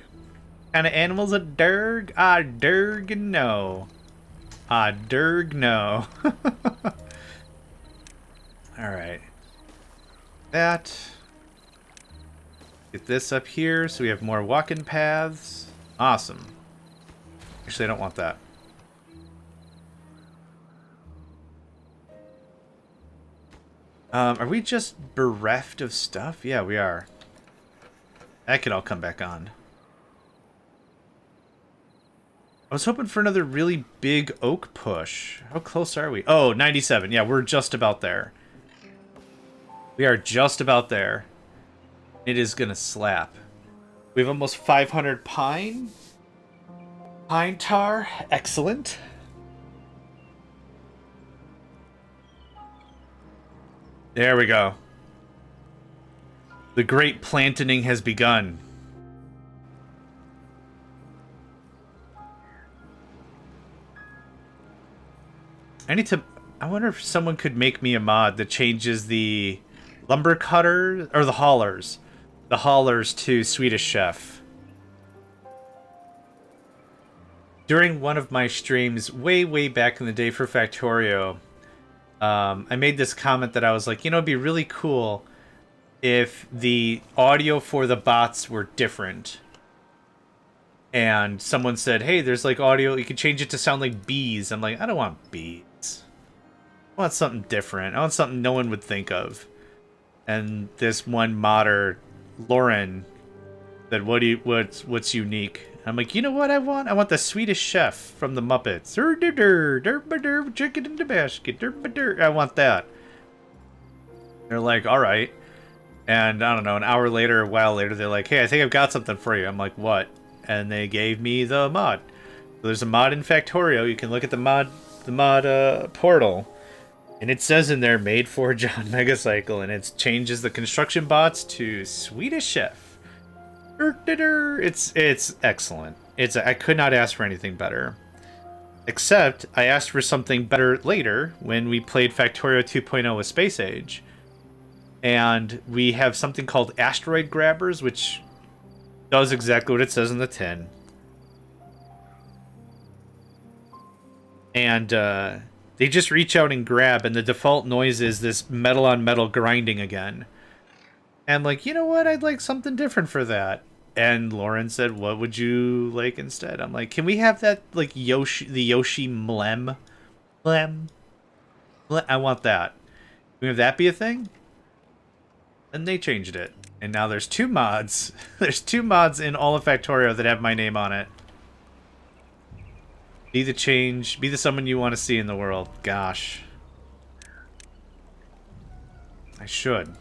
Kind of animal's a Durg? Ah, Durg no. Ah, Durg no. Alright. That. Get this up here so we have more walking paths. Awesome. Actually, I don't want that. Are we just bereft of stuff? Yeah, we are. That could all come back on. I was hoping for another really big oak push. How close are we? Oh, 97. Yeah, we're just about there. We are just about there. It is gonna slap. We have almost 500 pine. Pine tar. Excellent. There we go. The great planting has begun. I wonder if someone could make me a mod that changes the lumber cutter or the haulers to Swedish Chef. During one of my streams way back in the day for Factorio, I made this comment that I was like, you know, it'd be really cool if the audio for the bots were different. And someone said, hey, there's like audio, you can change it to sound like bees. I'm like, I don't want bees. I want something different. I want something no one would think of. And this one modder, Lauren, said, what's unique? I'm like, you know what I want? I want the Swedish Chef from the Muppets. Chicken in the basket. I want that. They're like, all right. And I don't know, an hour later, a while later, they're like, hey, I think I've got something for you. I'm like, what? And they gave me the mod. So there's a mod in Factorio. You can look at the mod portal. And it says in there, made for JohnMegacycle. And it changes the construction bots to Swedish Chef. It's excellent. I could not ask for anything better. Except, I asked for something better later when we played Factorio 2.0 with Space Age. And we have something called Asteroid Grabbers, which does exactly what it says in the tin. And they just reach out and grab, and the default noise is this metal-on-metal grinding again. And like, you know what? I'd like something different for that. And Lauren said, what would you like instead? I'm like, can we have that, like, the Yoshi Mlem? Mlem? I want that. Can we have that be a thing? And they changed it. And now there's 2 mods. There's 2 mods in all of Factorio that have my name on it. Be the change. Be the someone you want to see in the world. Gosh. I should.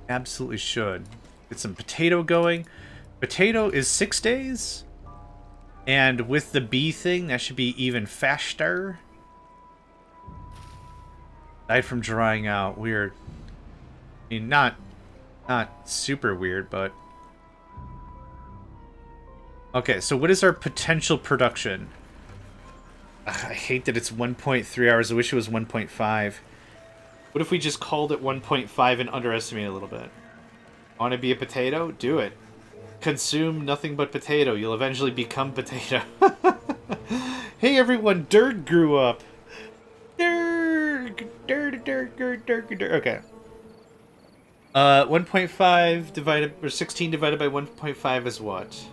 Absolutely should. Get some potato going. Potato is 6 days. And with the bee thing, that should be even faster. Died from drying out. Weird. I mean, not super weird, but... Okay, so what is our potential production? Ugh, I hate that it's 1.3 hours. I wish it was 1.5. What if we just called it 1.5 and underestimate a little bit? Want to be a potato? Do it. Consume nothing but potato. You'll eventually become potato. Hey everyone, Dirk grew up. Dirk. Okay. 1.5 divided, or 16 divided by 1.5 is what?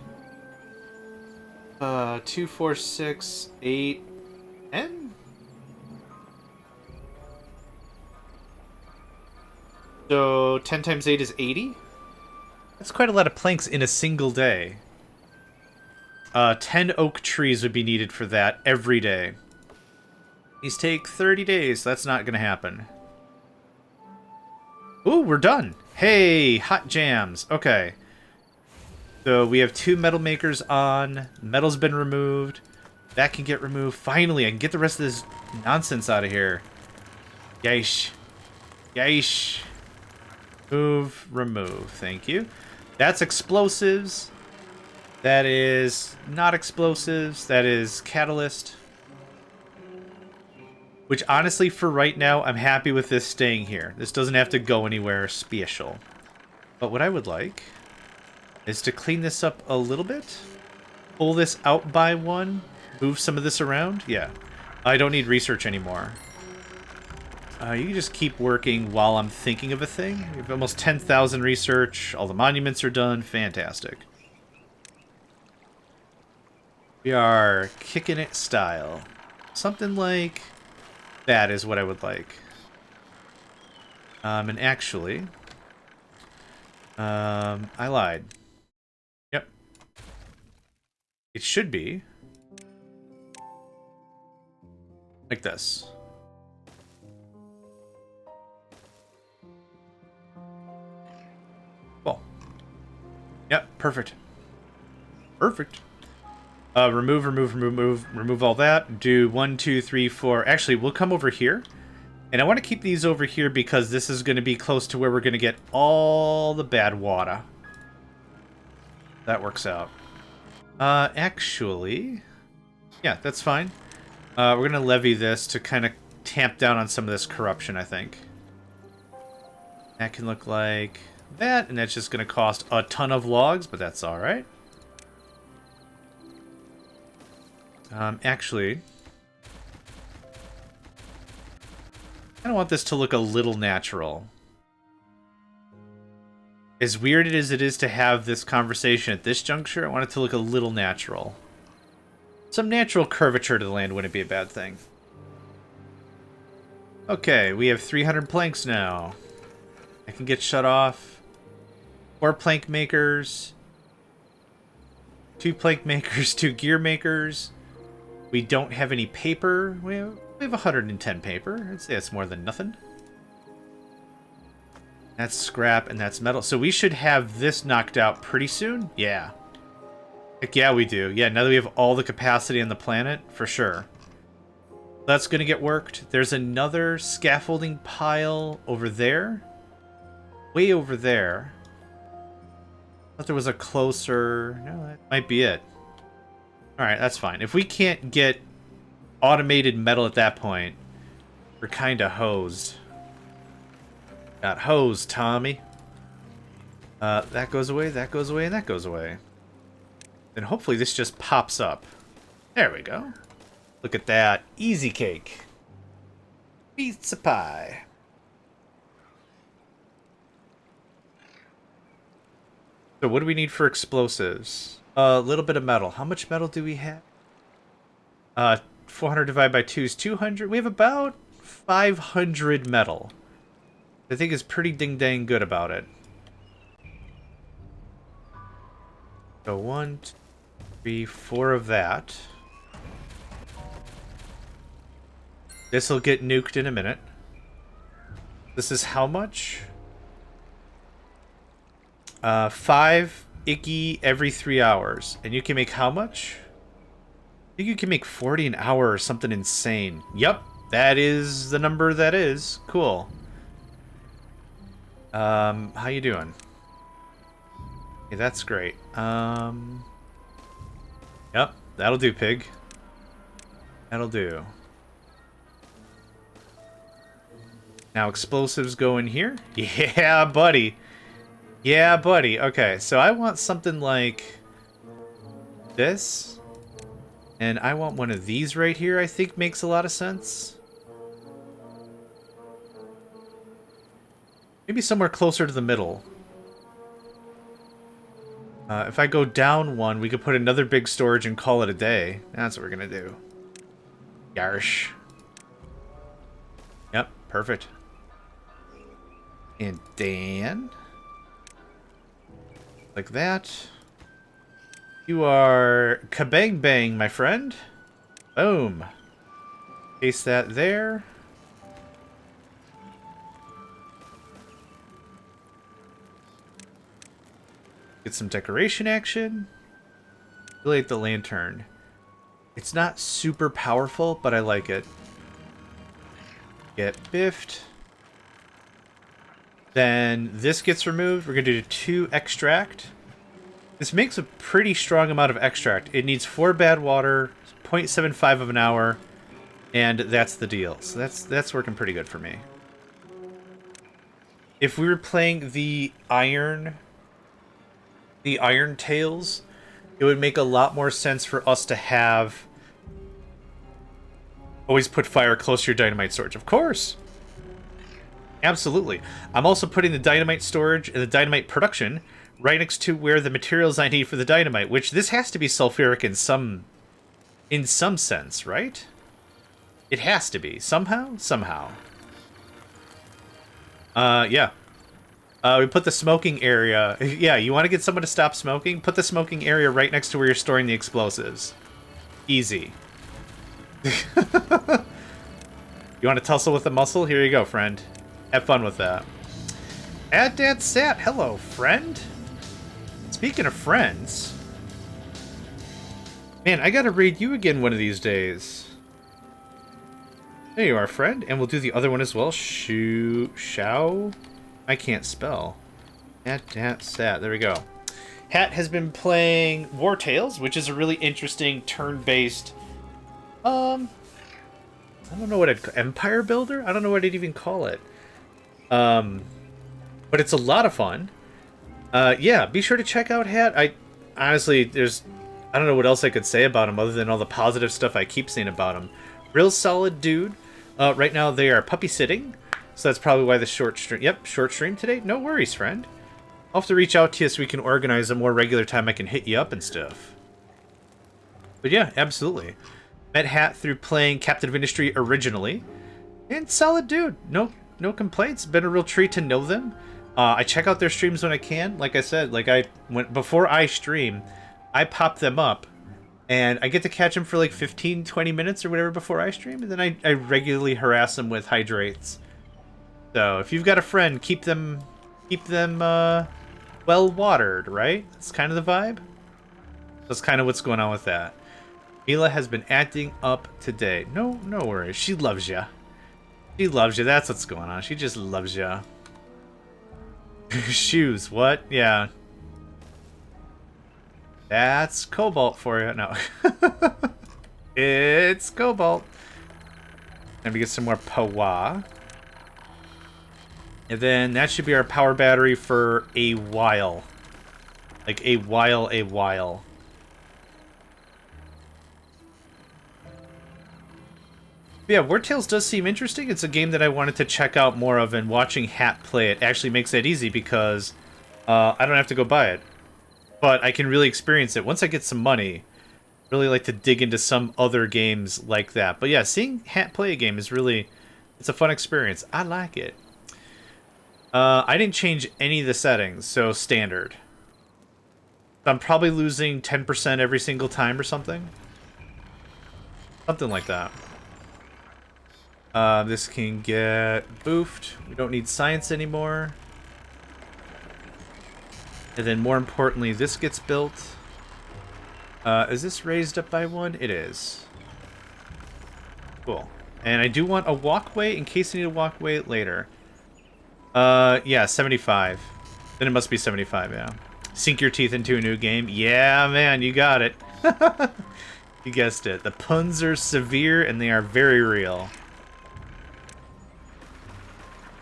2, 4, 6, 8, 10? So 10 times 8 is 80? That's quite a lot of planks in a single day. 10 oak trees would be needed for that every day. These take 30 days. That's not going to happen. Ooh, we're done. Hey, hot jams. Okay. So we have 2 metal makers on. Metal's been removed. That can get removed. Finally, I can get the rest of this nonsense out of here. Yeesh. Yeesh. Move, remove. Thank you. That's explosives. That is not explosives. That is catalyst. Which, honestly, for right now, I'm happy with this staying here. This doesn't have to go anywhere special. But what I would like is to clean this up a little bit. Pull this out by 1. Move some of this around. Yeah. I don't need research anymore. You can just keep working while I'm thinking of a thing. We have almost 10,000 research. All the monuments are done. Fantastic. We are kicking it style. Something like that is what I would like. And actually, I lied. Yep. It should be like this. Yep, perfect. Perfect. Remove all that. Do 1, 2, 3, 4. Actually, we'll come over here. And I want to keep these over here because this is going to be close to where we're going to get all the bad water. That works out. Actually... Yeah, that's fine. We're going to levy this to kind of tamp down on some of this corruption, I think. That can look like... that, and that's just going to cost a ton of logs, but that's alright. Actually, I don't want this to look a little natural. As weird as it is to have this conversation at this juncture, I want it to look a little natural. Some natural curvature to the land wouldn't be a bad thing. Okay, we have 300 planks now. I can get shut off. 4 plank makers. 2 plank makers, 2 gear makers. We don't have any paper. We have 110 paper. I'd say that's more than nothing. That's scrap and that's metal. So we should have this knocked out pretty soon. Yeah. Heck yeah, we do. Yeah, now that we have all the capacity on the planet, for sure. That's going to get worked. There's another scaffolding pile over there. Way over there. I thought there was a closer... No, that might be it. Alright, that's fine. If we can't get automated metal at that point, we're kind of hosed. Got hosed, Tommy. That goes away, that goes away, and that goes away. Then hopefully this just pops up. There we go. Look at that. Easy cake. Pizza pie. So what do we need for explosives? A little bit of metal. How much metal do we have? 400 divided by 2 is 200. We have about 500 metal. I think is pretty ding-dang good about it. So 1, 2, 3, 4 of that. This will get nuked in a minute. This is how much? 5 icky every 3 hours. And you can make how much? I think you can make 40 an hour or something insane. Yep, that is the number that is. Cool. How you doing? Okay, that's great. Yep, that'll do, pig. That'll do. Now explosives go in here. Yeah, buddy. Yeah, buddy. Okay, so I want something like this. And I want one of these right here, I think makes a lot of sense. Maybe somewhere closer to the middle. If I go down one, we could put another big storage and call it a day. That's what we're gonna do. Yarsh. Yep, perfect. And Dan. Like that. You are kabang bang, my friend. Boom. Paste that there. Get some decoration action. Really like the lantern. It's not super powerful, but I like it. Get biffed. Then this gets removed. We're going to do 2 extract. This makes a pretty strong amount of extract. It needs 4 bad water, 0.75 of an hour, and that's the deal. So that's working pretty good for me. If we were playing the Iron Tails, it would make a lot more sense for us to have always put fire close to your dynamite storage. Of course. Absolutely. I'm also putting the dynamite storage and the dynamite production right next to where the materials I need for the dynamite, which this has to be sulfuric in some sense, right? It has to be. Somehow? Somehow. Yeah. We put the smoking area... Yeah, you want to get someone to stop smoking? Put the smoking area right next to where you're storing the explosives. Easy. You want to tussle with the muscle? Here you go, friend. Have fun with that. At Dad Sat, hello, friend. Speaking of friends... Man, I gotta read you again one of these days. There you are, friend. And we'll do the other one as well. Shao? I can't spell. At Sat. There we go. Hat has been playing War Tales, which is a really interesting turn-based... I don't know what I'd... Empire Builder? I don't know what I'd even call it. But it's a lot of fun. Yeah, be sure to check out Hat. Honestly, I don't know what else I could say about him other than all the positive stuff I keep saying about him. Real solid dude. Right now they are puppy sitting, so that's probably why the short stream... Yep, short stream today. No worries, friend. I'll have to reach out to you so we can organize a more regular time I can hit you up and stuff. But yeah, absolutely. Met Hat through playing Captain of Industry originally. And solid dude. No complaints. Been a real treat to know them. I check out their streams when I can. Like I said, before I stream, I pop them up. And I get to catch them for like 15, 20 minutes or whatever before I stream. And then I regularly harass them with hydrates. So if you've got a friend, keep them well watered, right? That's kind of the vibe. That's kind of what's going on with that. Mila has been acting up today. No worries. She loves ya. She loves you. That's what's going on. She just loves ya. Shoes. What? Yeah. That's Cobalt for you. No. It's Cobalt. And we get some more Pawa. And then that should be our power battery for a while. Like a while. Yeah, War Tales does seem interesting. It's a game that I wanted to check out more of, and watching Hat play it actually makes that easy because I don't have to go buy it. But I can really experience it. Once I get some money, really like to dig into some other games like that. But yeah, seeing Hat play a game is really... It's a fun experience. I like it. I didn't change any of the settings, so standard. I'm probably losing 10% every single time or something. Something like that. This can get boofed. We don't need science anymore. And then more importantly, this gets built. Is this raised up by one? It is. Cool. And I do want a walkway in case I need a walkway later. Yeah, 75. Then it must be 75, yeah. Sink your teeth into a new game. Yeah, man, you got it. You guessed it. The puns are severe and they are very real.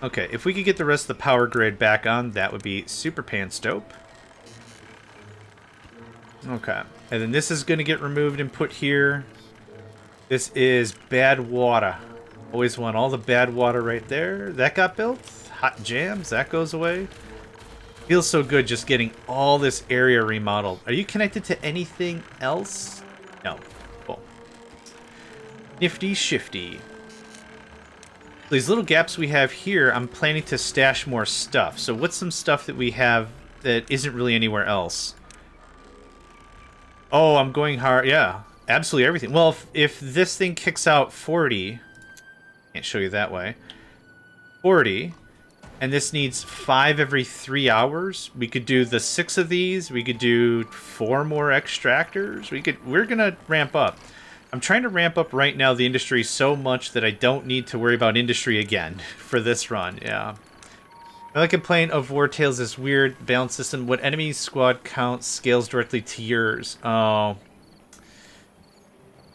Okay, if we could get the rest of the power grid back on, that would be super pants dope. Okay, and then this is going to get removed and put here. This is bad water. Always want all the bad water right there. That got built. Hot jams, that goes away. Feels so good just getting all this area remodeled. Are you connected to anything else? No. Cool. Nifty shifty. These little gaps we have here, I'm planning to stash more stuff. So what's some stuff that we have that isn't really anywhere else? Oh, I'm going hard. Yeah, absolutely everything. Well, if this thing kicks out 40, can't show you that way. 40, and this needs 5 every 3 hours. We could do the 6 of these. We could do 4 more extractors. We're gonna ramp up. I'm trying to ramp up right now the industry so much that I don't need to worry about industry again for this run, yeah. Another complaint of Wartail's this weird balance system. What enemy squad count scales directly to yours. Oh.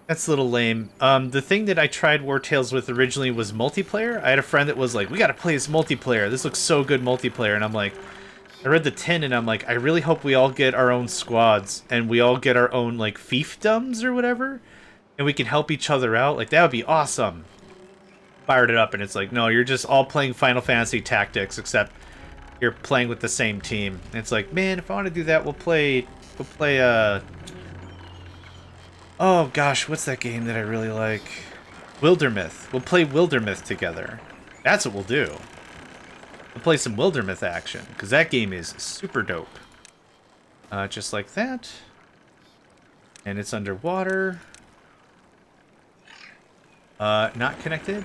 That's a little lame. The thing that I tried Wartails with originally was multiplayer. I had a friend that was like, we gotta play this multiplayer. This looks so good multiplayer. And I'm like, I read the 10 and I'm like, I really hope we all get our own squads and we all get our own, like, fiefdoms or whatever. And we can help each other out. Like, that would be awesome. Fired it up, and it's like, no, you're just all playing Final Fantasy Tactics, except you're playing with the same team. And it's like, man, if I want to do that, we'll play, oh, gosh, what's that game that I really like? Wildermyth. We'll play Wildermyth together. That's what we'll do. We'll play some Wildermyth action, because that game is super dope. Just like that. And it's underwater. Not connected?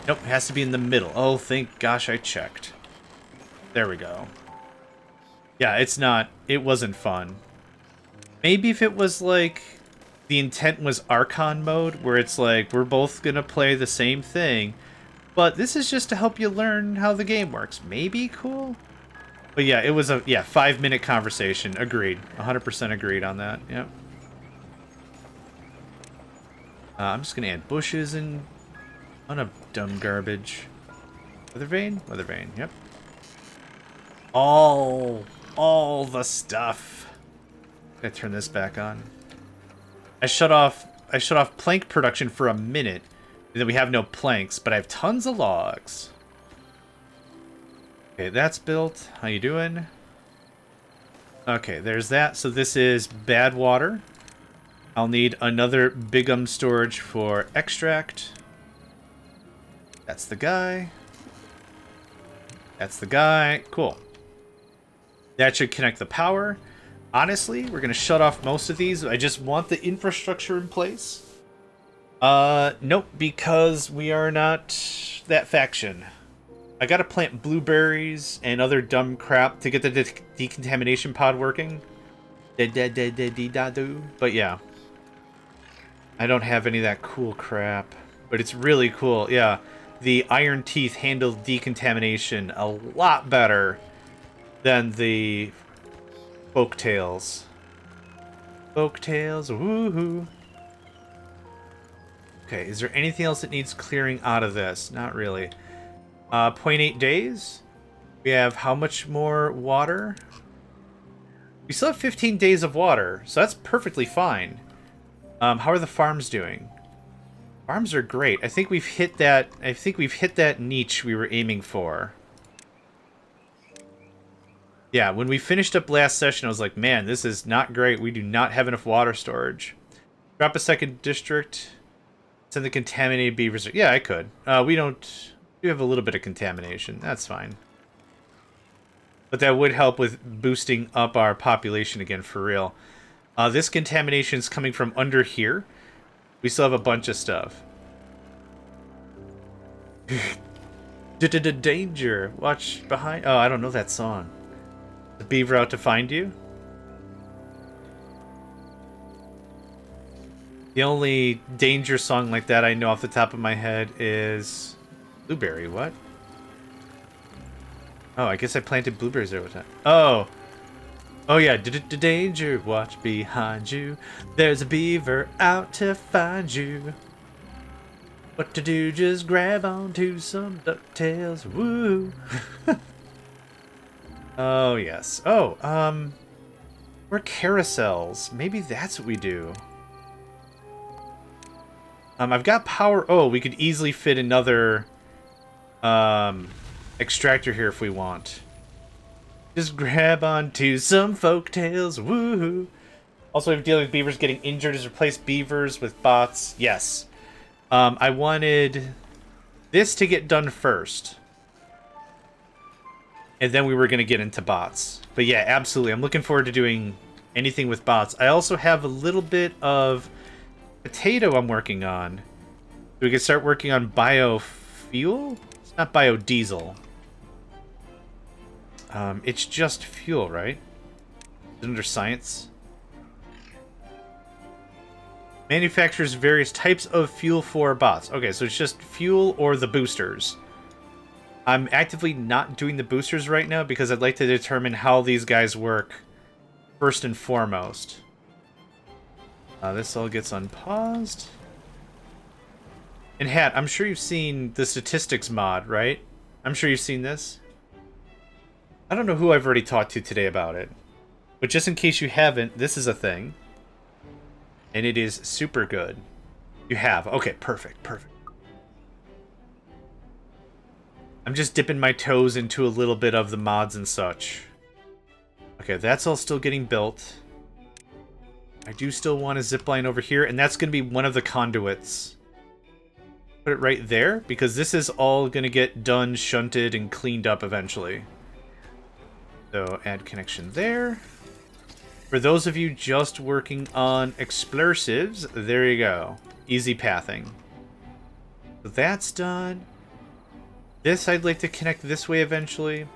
Nope, it has to be in the middle. Oh, thank gosh I checked. There we go. Yeah, it wasn't fun. Maybe if it was like, the intent was Archon mode, where it's like, we're both gonna play the same thing, but this is just to help you learn how the game works. Maybe cool? But yeah, it was a 5-minute conversation. Agreed. 100% agreed on that. Yep. I'm just gonna add bushes and ton of dumb garbage. Weather vane? Weather vane, yep. All the stuff. I turn this back on. I shut off plank production for a minute, and then we have no planks, but I have tons of logs. Okay, that's built. How you doing? Okay, there's that. So this is bad water. I'll need another bigum storage for extract. That's the guy. That's the guy. Cool. That should connect the power. Honestly, we're going to shut off most of these. I just want the infrastructure in place. Nope, because we are not that faction. I got to plant blueberries and other dumb crap to get the decontamination pod working. But yeah. I don't have any of that cool crap, but it's really cool. Yeah, the iron teeth handle decontamination a lot better than the folktails. Folktails, woohoo. Okay, is there anything else that needs clearing out of this? Not really. 0.8 days. We have how much more water? We still have 15 days of water, so that's perfectly fine. How are the farms doing? Farms are great. I think we've hit that. I think we've hit that niche we were aiming for. Yeah, when we finished up last session, I was like, man, this is not great. We do not have enough water storage. Drop a second district. Send the contaminated beavers. Yeah, I could. We don't. We have a little bit of contamination. That's fine. But that would help with boosting up our population again, for real. This contamination is coming from under here. We still have a bunch of stuff. Danger. Watch behind. Oh, I don't know that song. The beaver out to find you? The only danger song like that I know off the top of my head is... Blueberry, what? Oh, I guess I planted blueberries there with that. Oh! Oh yeah, danger, watch behind you. There's a beaver out to find you. What to do, just grab onto some DuckTales, woo! Oh, yes. Oh, we're carousels. Maybe that's what we do. I've got power. Oh, we could easily fit another, extractor here if we want. Just grab onto some folktales, woohoo! Also, if dealing with beavers getting injured, is replace beavers with bots. Yes. I wanted this to get done first. And then we were going to get into bots. But yeah, absolutely. I'm looking forward to doing anything with bots. I also have a little bit of potato I'm working on. We can start working on biofuel? It's not biodiesel. It's just fuel, right? Is it under science? Manufactures various types of fuel for bots. Okay, so it's just fuel or the boosters. I'm actively not doing the boosters right now because I'd like to determine how these guys work first and foremost. This all gets unpaused. And Hat, I'm sure you've seen the statistics mod, right? I'm sure you've seen this. I don't know who I've already talked to today about it. But just in case you haven't, this is a thing. And it is super good. You have. Okay, perfect, perfect. I'm just dipping my toes into a little bit of the mods and such. Okay, that's all still getting built. I do still want a zipline over here, and that's going to be one of the conduits. Put it right there, because this is all going to get done, shunted, and cleaned up eventually. So, add connection there. For those of you just working on explosives, there you go. Easy pathing. So that's done. This I'd like to connect this way eventually.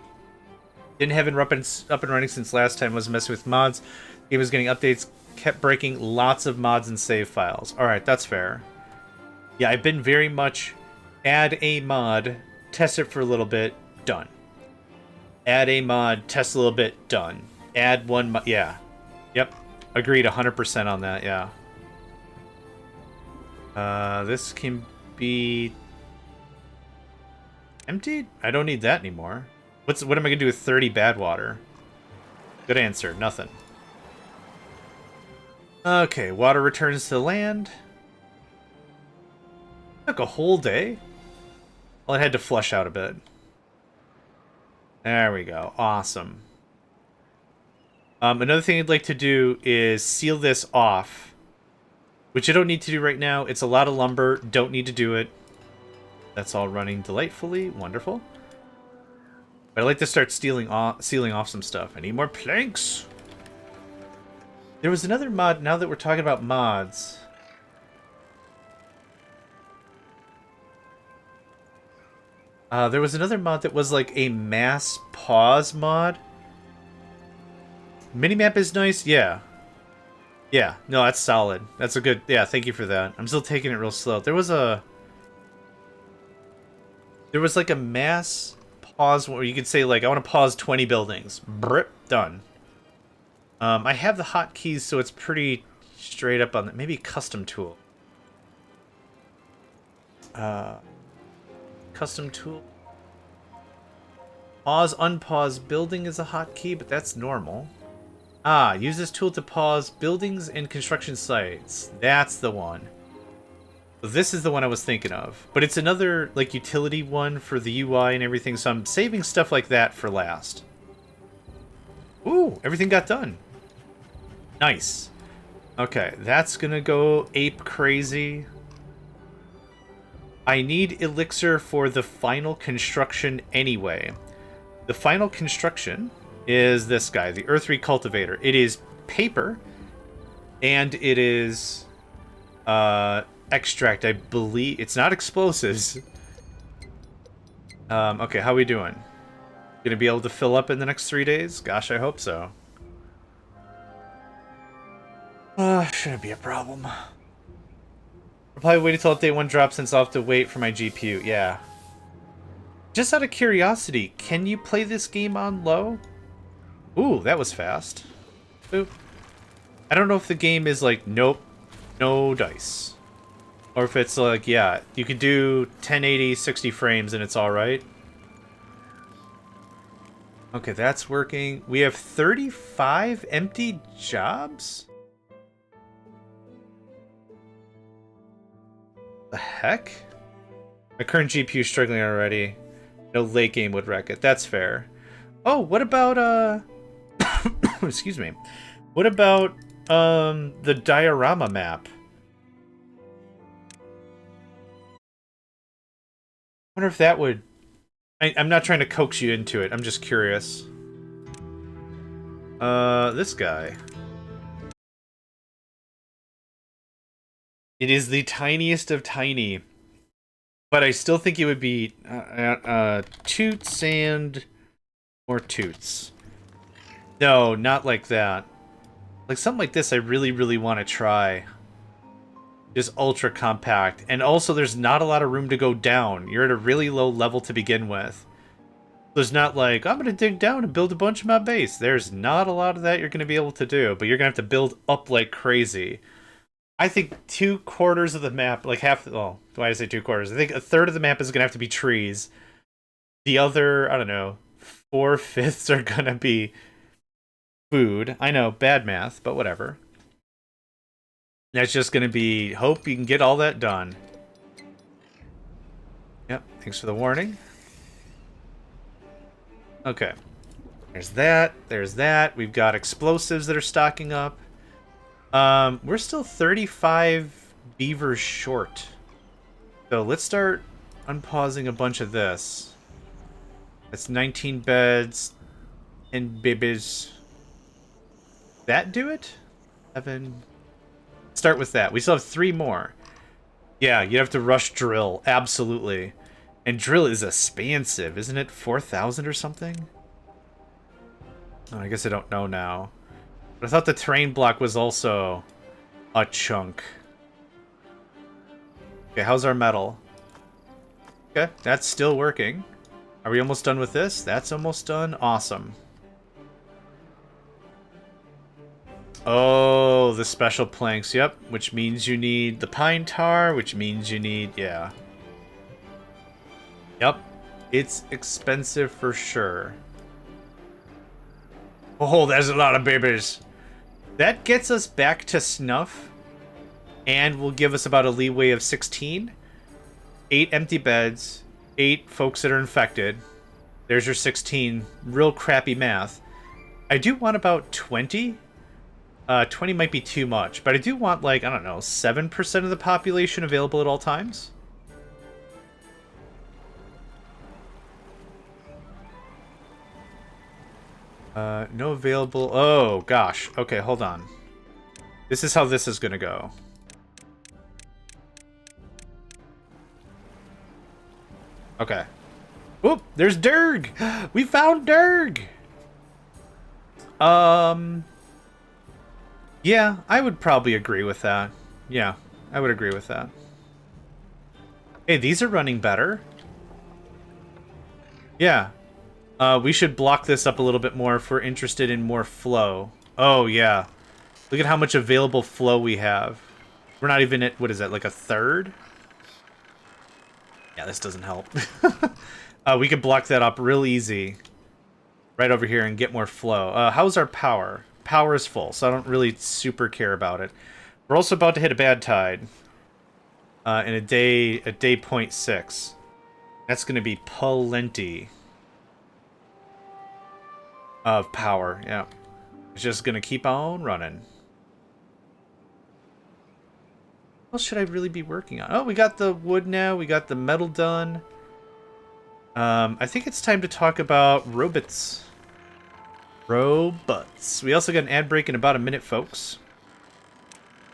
Didn't have it up and running since last time. Was messing with mods. Game was getting updates. Kept breaking lots of mods and save files. Alright, that's fair. Yeah, I've been very much add a mod, test it for a little bit, done. Add a mod, test a little bit, done. Add one mod, yeah. Yep, agreed 100% on that, yeah. This can be emptied? I don't need that anymore. What am I gonna do with 30 bad water? Good answer, nothing. Okay, water returns to the land. Took a whole day. Well, it had to flush out a bit. There we go. Awesome. Another thing I'd like to do is seal this off, which I don't need to do right now. It's a lot of lumber. Don't need to do it. That's all running delightfully. Wonderful. But I'd like to start sealing off some stuff. I need more planks. There was another mod, now that we're talking about mods. There was another mod that was like a mass pause mod. Minimap is nice, yeah. Yeah, no, that's solid. That's a good, yeah, thank you for that. I'm still taking it real slow. There was like a mass pause where you could say like, I want to pause 20 buildings. Brip, done. I have the hotkeys, so it's pretty straight up on that. Maybe custom tool. Custom tool. Pause, unpause building is a hotkey, but that's normal. Ah, use this tool to pause buildings and construction sites. That's the one. So this is the one I was thinking of. But it's another, like, utility one for the UI and everything, so I'm saving stuff like that for last. Ooh, everything got done. Nice. Okay, that's gonna go ape crazy. I need elixir for the final construction anyway. The final construction is this guy, the Earth Recultivator. It is paper, and it is extract, I believe. It's not explosives. Okay, how are we doing? Gonna be able to fill up in the next 3 days? Gosh, I hope so. Shouldn't be a problem. I'll probably wait until update 1 drops since I'll have to wait for my GPU. Yeah. Just out of curiosity, can you play this game on low? Ooh, that was fast. Boop. I don't know if the game is like, nope, no dice. Or if it's like, yeah, you could do 1080, 60 frames and it's alright. Okay, that's working. We have 35 empty jobs? The heck? My current GPU is struggling already. No late game would wreck it. That's fair. Oh, what about, excuse me. What about, the diorama map? I wonder if that would... I'm not trying to coax you into it. I'm just curious. This guy. It is the tiniest of tiny. But I still think it would be toots and more toots. No, not like that. Like something like this I really, really want to try. Just ultra compact. And also there's not a lot of room to go down. You're at a really low level to begin with. There's not like, I'm going to dig down and build a bunch of my base. There's not a lot of that you're going to be able to do. But you're going to have to build up like crazy. I think 2/4 of the map, like half, well, why did I say 2/4? I think 1/3 of the map is going to have to be trees. The other, I don't know, 4/5 are going to be food. I know, bad math, but whatever. That's just going to be, hope you can get all that done. Yep, thanks for the warning. Okay. There's that, there's that. We've got explosives that are stocking up. We're still 35 beavers short. So let's start unpausing a bunch of this. That's 19 beds and babies. That do it? 7. Start with that. We still have 3 more. Yeah, you have to rush drill. Absolutely. And drill is expansive, isn't it? 4,000 or something? Oh, I guess I don't know now. But I thought the terrain block was also a chunk. Okay, how's our metal? Okay, that's still working. Are we almost done with this? That's almost done. Awesome. Oh, the special planks. Yep, which means you need the pine tar, which means you need... Yeah. Yep. It's expensive for sure. Oh, there's a lot of babies. That gets us back to snuff. And will give us about a leeway of 16. 8 empty beds. 8 folks that are infected. There's your 16. Real crappy math. I do want about 20. 20 might be too much. But I do want, like, I don't know, 7% of the population available at all times. No available... Oh, gosh. Okay, hold on. This is how this is gonna go. Okay. Whoop! There's Durg! We found Durg! Yeah, I would probably agree with that. Yeah, I would agree with that. Hey, these are running better. Yeah. We should block this up a little bit more if we're interested in more flow. Oh, yeah. Look at how much available flow we have. We're not even at, what is that, like a third? Yeah, this doesn't help. We could block that up real easy. Right over here and get more flow. How's our power? Power is full, so I don't really super care about it. We're also about to hit a bad tide. In a day 0.6. That's going to be plenty of power, yeah. It's just gonna keep on running. What else should I really be working on? Oh, we got the wood now. We got the metal done. I think it's time to talk about robots. Robots. We also got an ad break in about a minute, folks.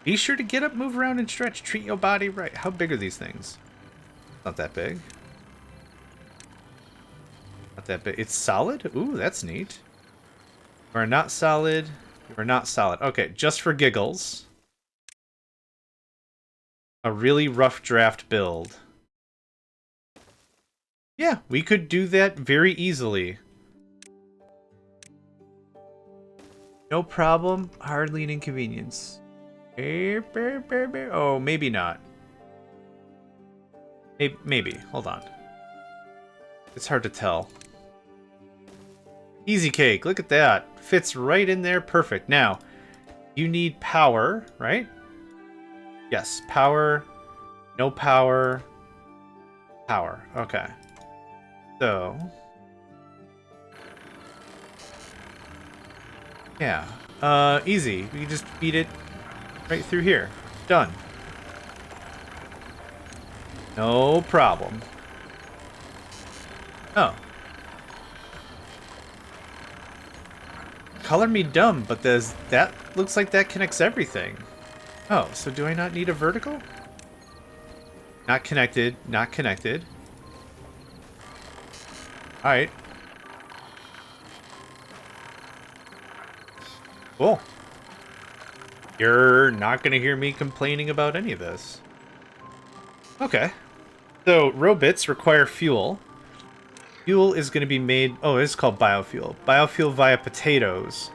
Be sure to get up, move around, and stretch. Treat your body right. How big are these things? Not that big. Not that big. It's solid? Ooh, that's neat. You are not solid. You are not solid. Okay, just for giggles. A really rough draft build. Yeah, we could do that very easily. No problem. Hardly an inconvenience. Oh, maybe not. Maybe. Hold on. It's hard to tell. Easy cake. Look at that. Fits right in there. Perfect. Now, you need power, right? Yes. Power. No power. Power. Okay. So. Yeah. Easy. We can just feed it right through here. Done. No problem. Oh. Color me dumb, but that looks like that connects everything. Oh, so do I not need a vertical? Not connected. Not connected. Alright. Cool. You're not going to hear me complaining about any of this. Okay. So, robots require fuel. Fuel is going to be made... Oh, it's called biofuel. Biofuel via potatoes.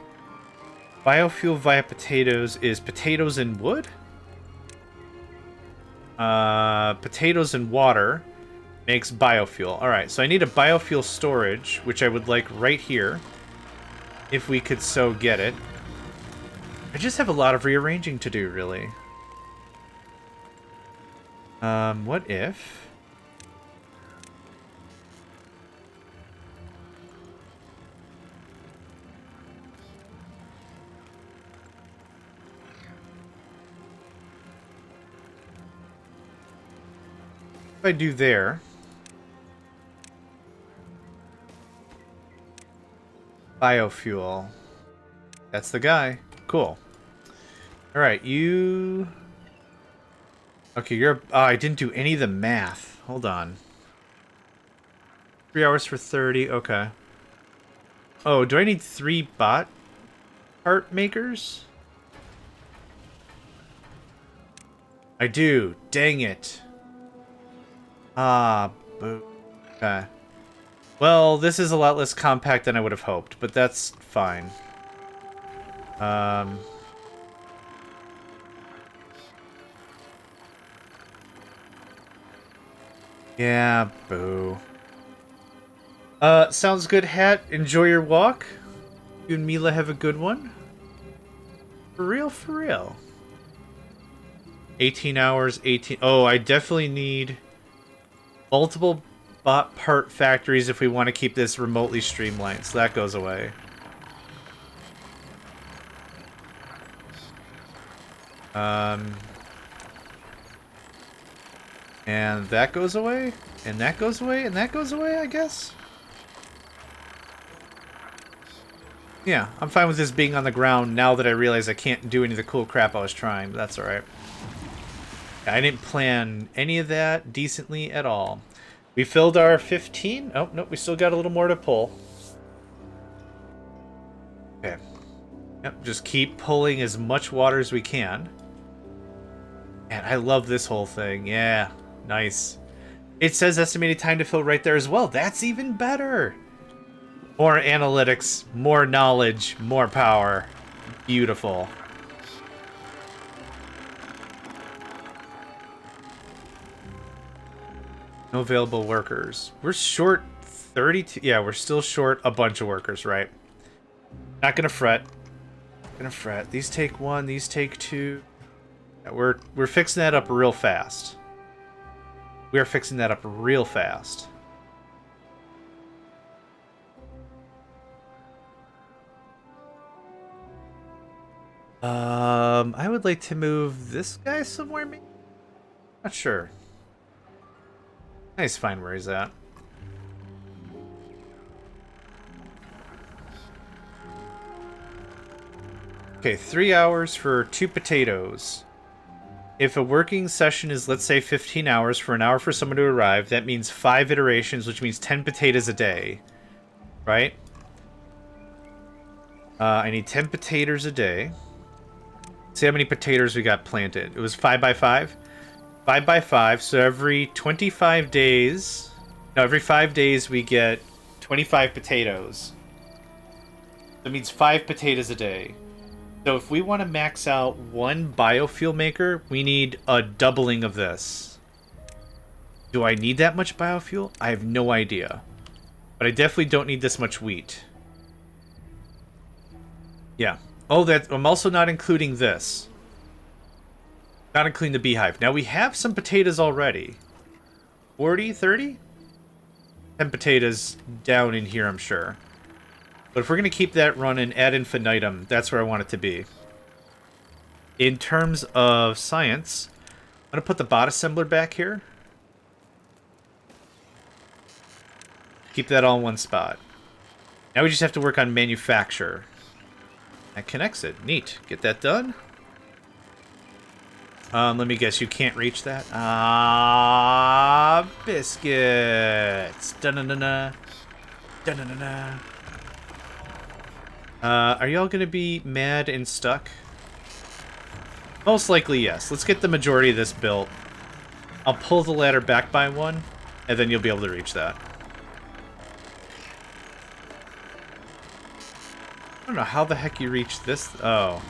Biofuel via potatoes is potatoes and wood? Potatoes and water makes biofuel. Alright, so I need a biofuel storage, which I would like right here. If we could so get it. I just have a lot of rearranging to do, really. What if... If I do there... Biofuel. That's the guy. Cool. Alright, you... Okay, you're... Oh, I didn't do any of the math. Hold on. 3 hours for 30. Okay. Oh, do I need 3 bot part makers? I do. Dang it. Ah, boo. Okay. Well, this is a lot less compact than I would have hoped, but that's fine. Yeah, boo. Sounds good, Hat. Enjoy your walk. You and Mila have a good one. For real, for real. 18 hours, 18... Oh, I definitely need multiple bot part factories if we want to keep this remotely streamlined, so that goes away. And that goes away, and that goes away, and that goes away, I guess? Yeah, I'm fine with this being on the ground now that I realize I can't do any of the cool crap I was trying, but that's alright. I didn't plan any of that decently at all. We filled our 15. Oh, nope, we still got a little more to pull. Okay. Yep, just keep pulling as much water as we can. Man, I love this whole thing. Yeah, nice. It says estimated time to fill right there as well. That's even better. More analytics, more knowledge, more power. Beautiful. No available workers. We're short 32. Yeah, we're still short a bunch of workers, right? Not gonna fret. Not gonna fret. These take 1, these take 2. Yeah, we're fixing that up real fast. We are fixing that up real fast. I would like to move this guy somewhere, maybe? Not sure. Nice, find where he's at. Okay, 3 hours for 2 potatoes. If a working session is, let's say, 15 hours for an hour for someone to arrive, that means 5 iterations, which means 10 potatoes a day. right? I need 10 potatoes a day. See how many potatoes we got planted. It was 5 by 5. 5 by 5. So every 25 days, no, every 5 days we get 25 potatoes. That means 5 potatoes a day. So if we want to max out one biofuel maker, we need a doubling of this. Do I need that much biofuel? I have no idea. But I definitely don't need this much wheat. Yeah. Oh, I'm also not including this. Not including the beehive. Now we have some potatoes already. 40, 30? 10 potatoes down in here, I'm sure. But if we're going to keep that running ad infinitum, that's where I want it to be. In terms of science, I'm going to put the bot assembler back here. Keep that all in one spot. Now we just have to work on manufacture. That connects it. Neat. Get that done. Let me guess, you can't reach that? Ah, biscuits. Da-na-na-na. Da-na-na-na. Are y'all gonna be mad and stuck? Most likely, yes. Let's get the majority of this built. I'll pull the ladder back by one, and then you'll be able to reach that. I don't know how the heck you reached this. Oh.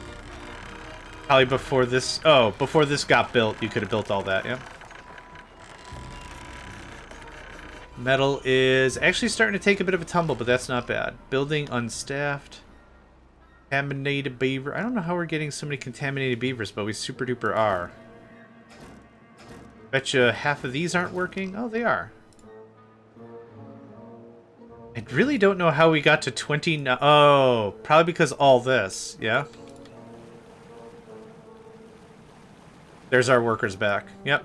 Probably before this... Oh, before this got built, you could have built all that, yeah. Metal is actually starting to take a bit of a tumble, but that's not bad. Building unstaffed. Contaminated beaver. I don't know how we're getting so many contaminated beavers, but we super duper are. Betcha half of these aren't working. Oh, they are. I really don't know how we got to 29. Oh, probably because all this. Yeah. There's our workers back. Yep.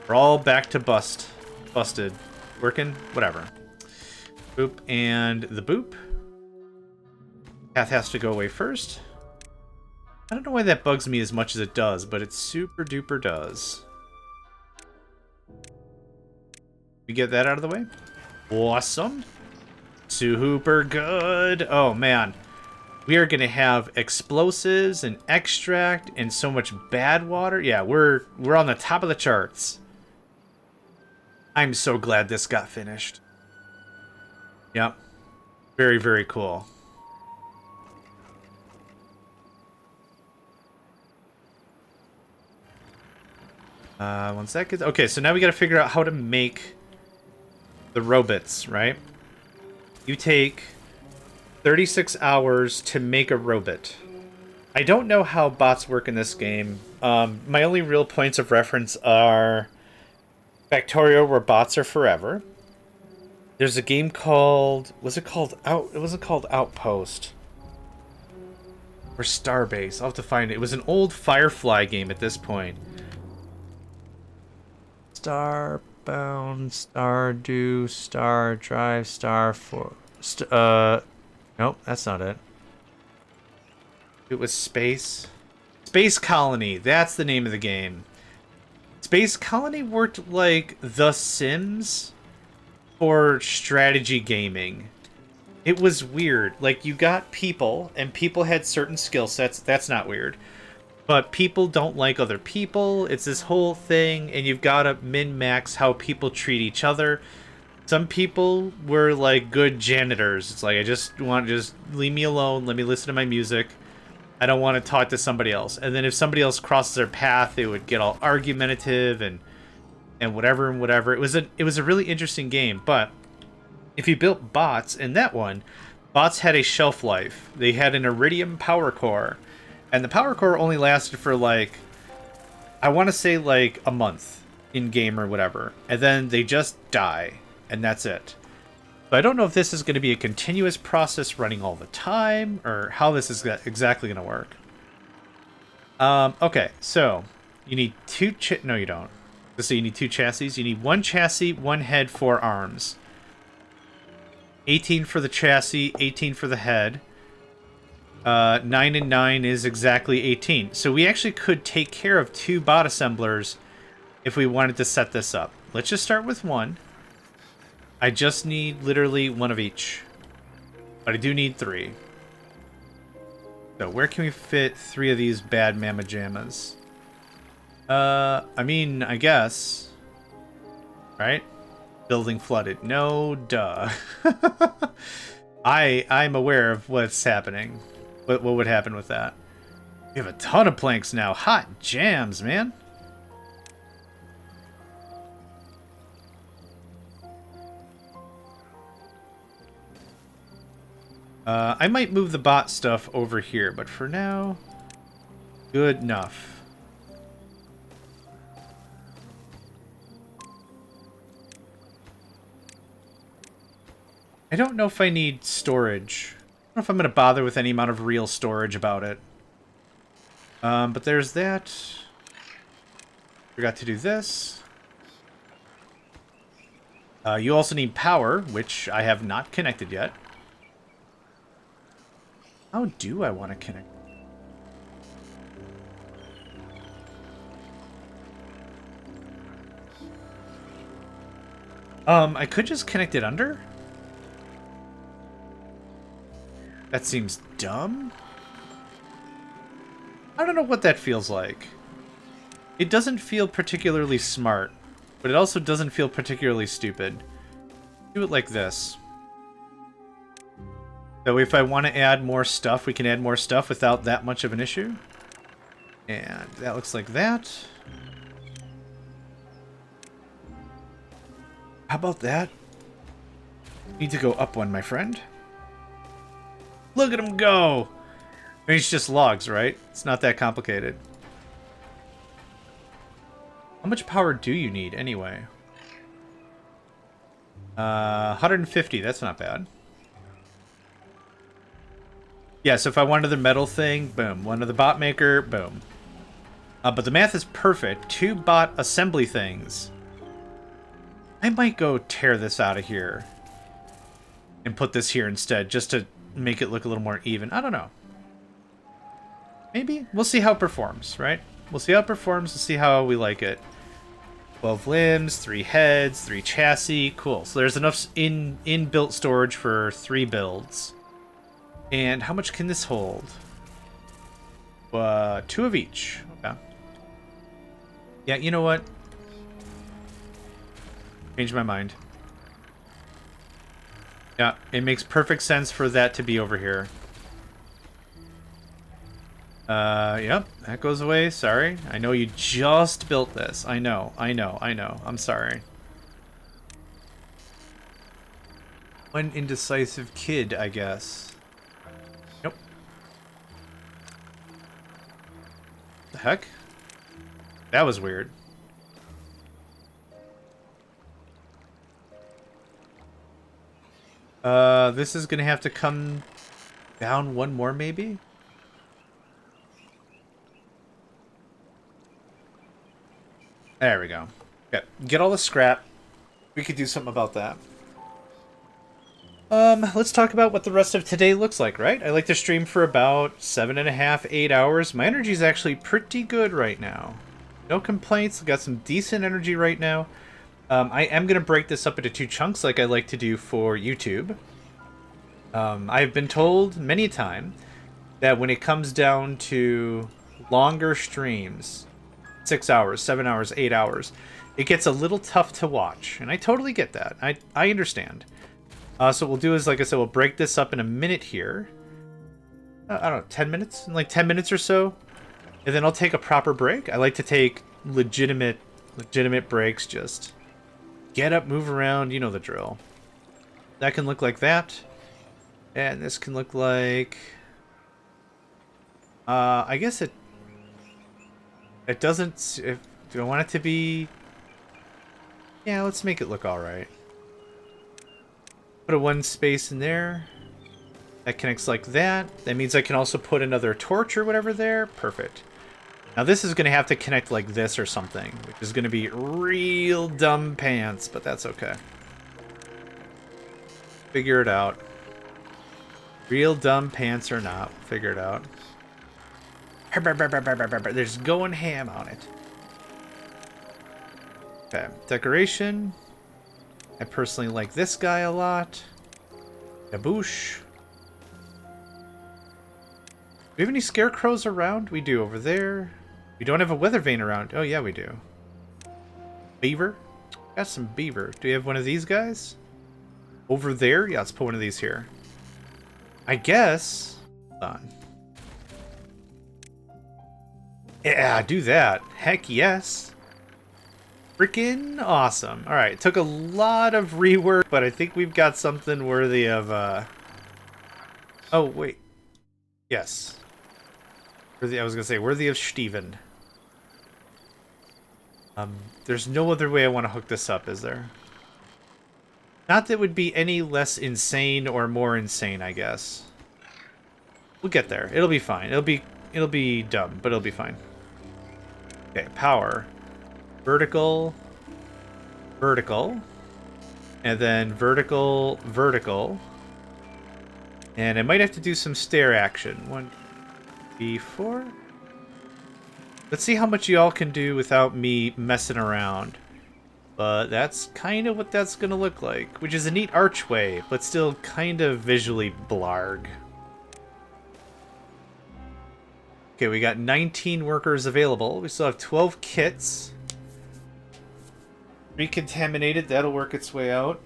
We're all back to busted. Working? Whatever. Boop and the boop. Path has to go away first. I don't know why that bugs me as much as it does, but it super duper does. We get that out of the way. Awesome. Super good. Oh, man. We are going to have explosives and extract and so much bad water. Yeah, we're on the top of the charts. I'm so glad this got finished. Yep. Very, very cool. One second. Okay, so now we got to figure out how to make the robots, right? You take 36 hours to make a robot. I don't know how bots work in this game. My only real points of reference are Factorio, where bots are forever. There's a game called... Was it called Out? It wasn't called Outpost. Or Starbase. I'll have to find it. It was an old Firefly game at this point. Starbound, Stardew, Star Drive, nope, that's not it. It was Space Colony. That's the name of the game. Space Colony worked like The Sims for strategy gaming. It was weird. Like, you got people, and people had certain skill sets. That's not weird. But people don't like other people. It's this whole thing, and you've got to min-max how people treat each other. Some people were like good janitors. It's like, I just want to just leave me alone. Let me listen to my music. I don't want to talk to somebody else. And then if somebody else crosses their path, they would get all argumentative and whatever and whatever. It was a really interesting game. But if you built bots in that one, bots had a shelf life. They had an iridium power core. And the power core only lasted for, like, I want to say, like, a month in-game or whatever. And then they just die. And that's it. But I don't know if this is going to be a continuous process running all the time, or how this is exactly going to work. Okay, so you need no, you don't. So you need 2 chassis. You need 1 chassis, 1 head, 4 arms. 18 for the chassis, 18 for the head. 9 and 9 is exactly 18. So we actually could take care of 2 bot assemblers if we wanted to set this up. Let's just start with 1. I just need literally 1 of each. But I do need 3. So where can we fit 3 of these bad mamma jammas? I mean, I guess. Right? Building flooded. No, duh. I'm aware of what's happening. What would happen with that? We have a ton of planks now. Hot jams, man. I might move the bot stuff over here, but for now, good enough. I don't know if I need storage. I don't know if I'm going to bother with any amount of real storage about it. But there's that. Forgot to do this. You also need power, which I have not connected yet. How do I want to connect? I could just connect it under? That seems dumb. I don't know what that feels like. It doesn't feel particularly smart, but it also doesn't feel particularly stupid. Do it like this. So if I want to add more stuff, we can add more stuff without that much of an issue. And that looks like that. How about that? Need to go up one, my friend. Look at him go! I mean, it's just logs, right? It's not that complicated. How much power do you need, anyway? 150, that's not bad. Yeah, so if I want another metal thing, boom. One of the bot maker, boom. But the math is perfect. 2 bot assembly things. I might go tear this out of here. And put this here instead, just to make it look a little more even. I don't know. Maybe? We'll see how it performs, right? We'll see how it performs and see how we like it. 12 limbs, 3 heads, 3 chassis. Cool. So there's enough inbuilt storage for 3 builds. And how much can this hold? 2 of each. Okay. Yeah, you know what? Changed my mind. Yeah, it makes perfect sense for that to be over here. Yep, that goes away. Sorry. I know you just built this. I know. I'm sorry. One indecisive kid, I guess. Nope. The heck? That was weird. This is gonna have to come down one more, maybe? There we go. Okay, get all the scrap. We could do something about that. Let's talk about what the rest of today looks like, right? I like to stream for about 7.5, 8 hours. My energy is actually pretty good right now. No complaints. Got some decent energy right now. I am going to break this up into 2 chunks like I like to do for YouTube. I've been told many times that when it comes down to longer streams, 6 hours, 7 hours, 8 hours, it gets a little tough to watch. And I totally get that. I understand. So what we'll do is, like I said, we'll break this up in a minute here. I don't know, 10 minutes? In like 10 minutes or so. And then I'll take a proper break. I like to take legitimate breaks, just get up, move around, you know the drill. That can look like that. And this can look like... I guess it doesn't... Do I want it to be... Yeah, let's make it look alright. Put a 1 space in there. That connects like that. That means I can also put another torch or whatever there. Perfect. Now this is going to have to connect like this or something, which is going to be real dumb pants, but that's okay. Figure it out. Real dumb pants or not, figure it out. They're just going ham on it. Okay, decoration. I personally like this guy a lot. Kaboosh. we have any scarecrows around? We do over there. We don't have a weather vane around. Oh, yeah, we do. Beaver? Got some beaver. Do we have one of these guys? Over there? Yeah, let's put one of these here. I guess. Hold on. Yeah, do that. Heck yes. Freaking awesome. Alright, it took a lot of rework, but I think we've got something worthy of, Oh, wait. Yes. I was gonna say, worthy of Steven. There's no other way I want to hook this up, is there? Not that it would be any less insane or more insane, I guess. We'll get there. It'll be fine. It'll be dumb, but it'll be fine. Okay, power. Vertical. Vertical. And then vertical, vertical. And I might have to do some stair action. 1, 2, 3, 4. Let's see how much y'all can do without me messing around. But that's kind of what that's going to look like. Which is a neat archway, but still kind of visually blarg. Okay, we got 19 workers available. We still have 12 kits. Recontaminated, that'll work its way out.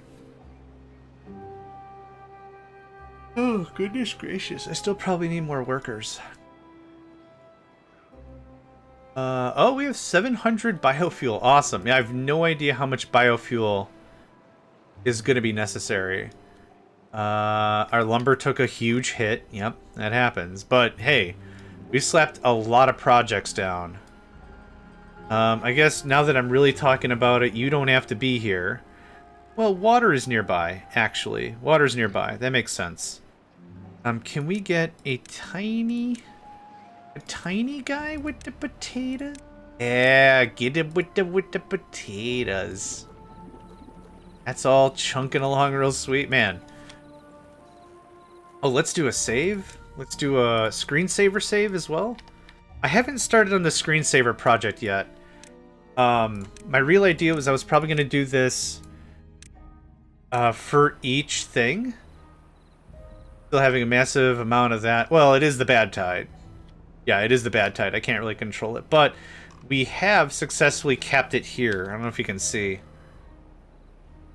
Oh, goodness gracious. I still probably need more workers. Oh, we have 700 biofuel. Awesome. Yeah, I have no idea how much biofuel is going to be necessary. Our lumber took a huge hit. Yep, that happens. But, hey, we slapped a lot of projects down. I guess now that I'm really talking about it, you don't have to be here. Well, water is nearby, actually. Water's nearby. That makes sense. Can we get a tiny guy with the potatoes? Yeah, get him with the potatoes. That's all chunking along real sweet, man. Oh, let's do a save. Let's do a screensaver save as well. I haven't started on the screensaver project yet. My real idea was I was probably going to do this for each thing. Still having a massive amount of that. Well, it is the bad tide. Yeah, it is the bad tide. I can't really control it. But we have successfully capped it here. I don't know if you can see.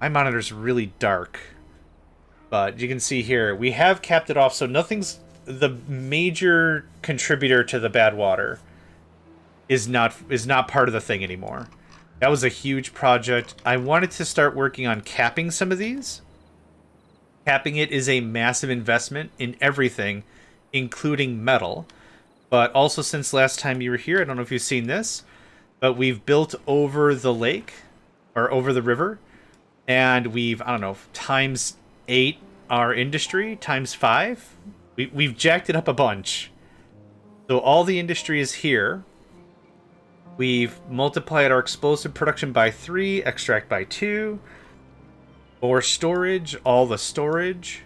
My monitor's really dark. But you can see here, we have capped it off, so nothing's... The major contributor to the bad water is not part of the thing anymore. That was a huge project. I wanted to start working on capping some of these. Capping it is a massive investment in everything, including metal. But also, since last time you were here, I don't know if you've seen this, but we've built over the lake, or over the river, and we've, I don't know, times 8 our industry, times 5. We've jacked it up a bunch. So all the industry is here. We've multiplied our explosive production by 3, extract by 2. More storage, all the storage.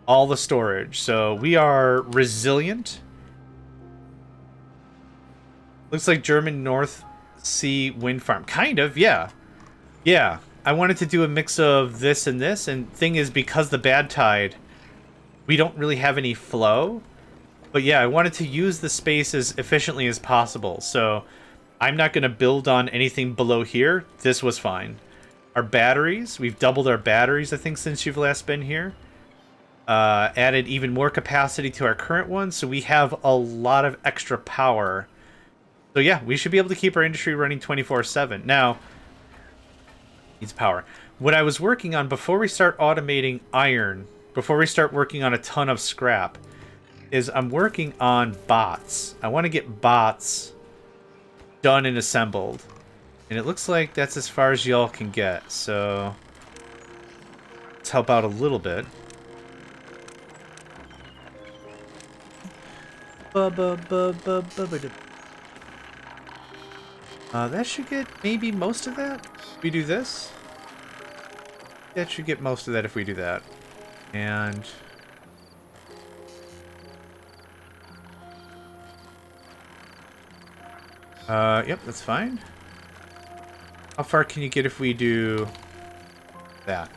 All the storage. So we are resilient. Looks like German North Sea wind farm. Kind of, yeah. Yeah. I wanted to do a mix of this, and thing is, because the bad tide, we don't really have any flow. But yeah, I wanted to use the space as efficiently as possible. So I'm not going to build on anything below here. This was fine. Our batteries, we've doubled our batteries, I think, since you've last been here. Added even more capacity to our current one, so we have a lot of extra power. So yeah, we should be able to keep our industry running 24/7. Now, needs power. What I was working on before we start automating iron, before we start working on a ton of scrap, is I'm working on bots. I want to get bots done and assembled. And it looks like that's as far as y'all can get, so let's help out a little bit. That should get maybe most of that. If we do this, that should get most of that if we do that. And yep, that's fine. How far can you get if we do that?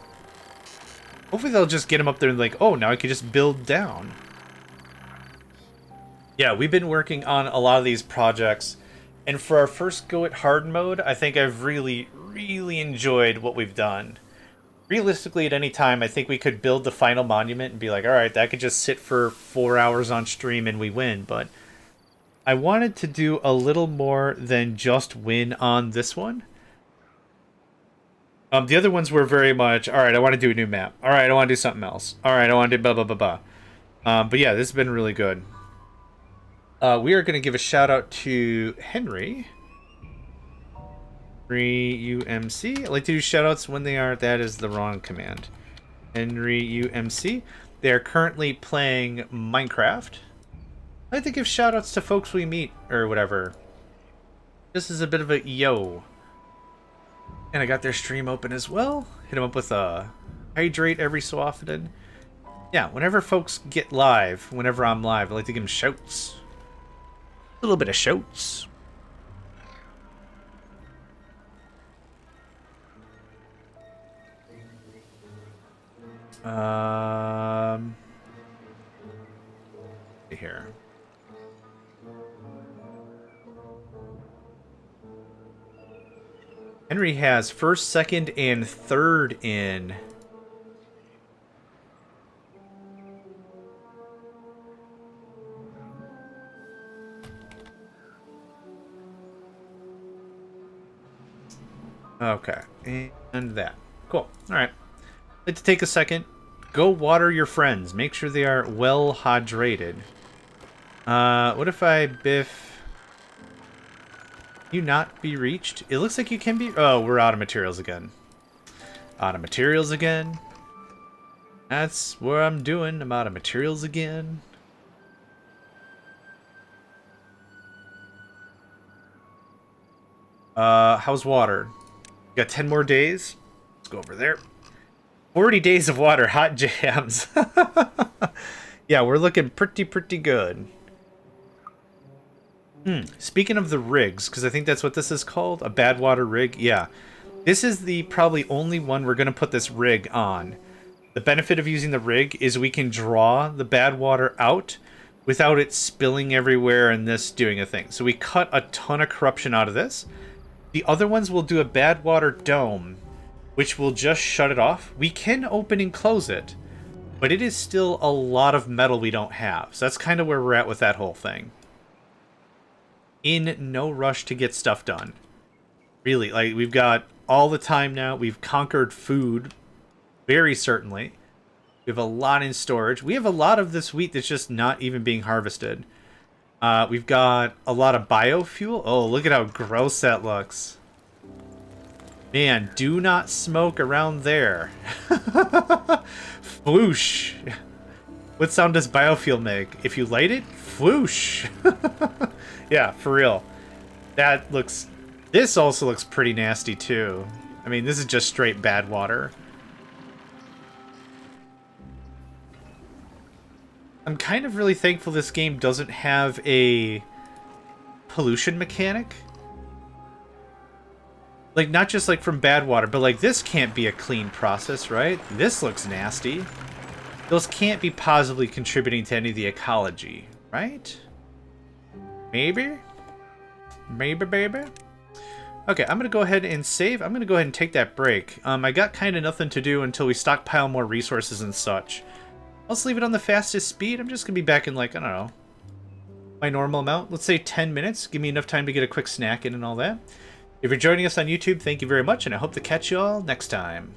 Hopefully they'll just get them up there and like, oh, now I can just build down. Yeah, we've been working on a lot of these projects, and for our first go at hard mode, I think I've really, really enjoyed what we've done. Realistically, at any time, I think we could build the final monument and be like, all right, that could just sit for 4 hours on stream and we win. But I wanted to do a little more than just win on this one. The other ones were very much, all right, I want to do a new map. All right, I want to do something else. All right, I want to do blah, blah, blah, blah. But yeah, this has been really good. We are going to give a shout out to Henry. UMC. I like to do shoutouts when they are. That is the wrong command. Henry UMC. They are currently playing Minecraft. I like to give shoutouts to folks we meet or whatever. This is a bit of a yo. And I got their stream open as well. Hit them up with a hydrate every so often. Yeah, whenever folks get live, whenever I'm live, I like to give them shouts. A little bit of shouts. Here. Henry has first, second, and third in. Okay, and that. Cool. All right. I'd like to take a second. Go water your friends. Make sure they are well hydrated. What if I biff... You not be reached? It looks like you can be... Oh, we're out of materials again. Out of materials again. That's what I'm doing. I'm out of materials again. How's water? You got 10 more days? Let's go over there. 40 days of water, hot jams. Yeah, we're looking pretty good. Speaking of the rigs, because I think that's what this is called, a bad water rig. Yeah, this is the probably only one we're going to put this rig on. The benefit of using the rig is we can draw the bad water out without it spilling everywhere and this doing a thing. So we cut a ton of corruption out of this. The other ones will do a bad water dome, which will just shut it off. We can open and close it, but it is still a lot of metal we don't have. So that's kind of where we're at with that whole thing. In no rush to get stuff done. Really, like, we've got all the time now. We've conquered food, very certainly. We have a lot in storage. We have a lot of this wheat that's just not even being harvested. We've got a lot of biofuel. Oh, look at how gross that looks. Man, do not smoke around there. Whoosh. What sound does biofuel make? If you light it, whoosh. Yeah, for real. That looks... This also looks pretty nasty, too. I mean, this is just straight bad water. I'm kind of really thankful this game doesn't have a pollution mechanic. Like, not just, like, from bad water, but, like, this can't be a clean process, right? This looks nasty. Those can't be positively contributing to any of the ecology, right? Maybe? Maybe, baby? Okay, I'm going to go ahead and save. I'm going to go ahead and take that break. I got kind of nothing to do until we stockpile more resources and such. I'll just leave it on the fastest speed. I'm just going to be back in, like, I don't know, my normal amount. Let's say 10 minutes. Give me enough time to get a quick snack in and all that. If you're joining us on YouTube, thank you very much, and I hope to catch you all next time.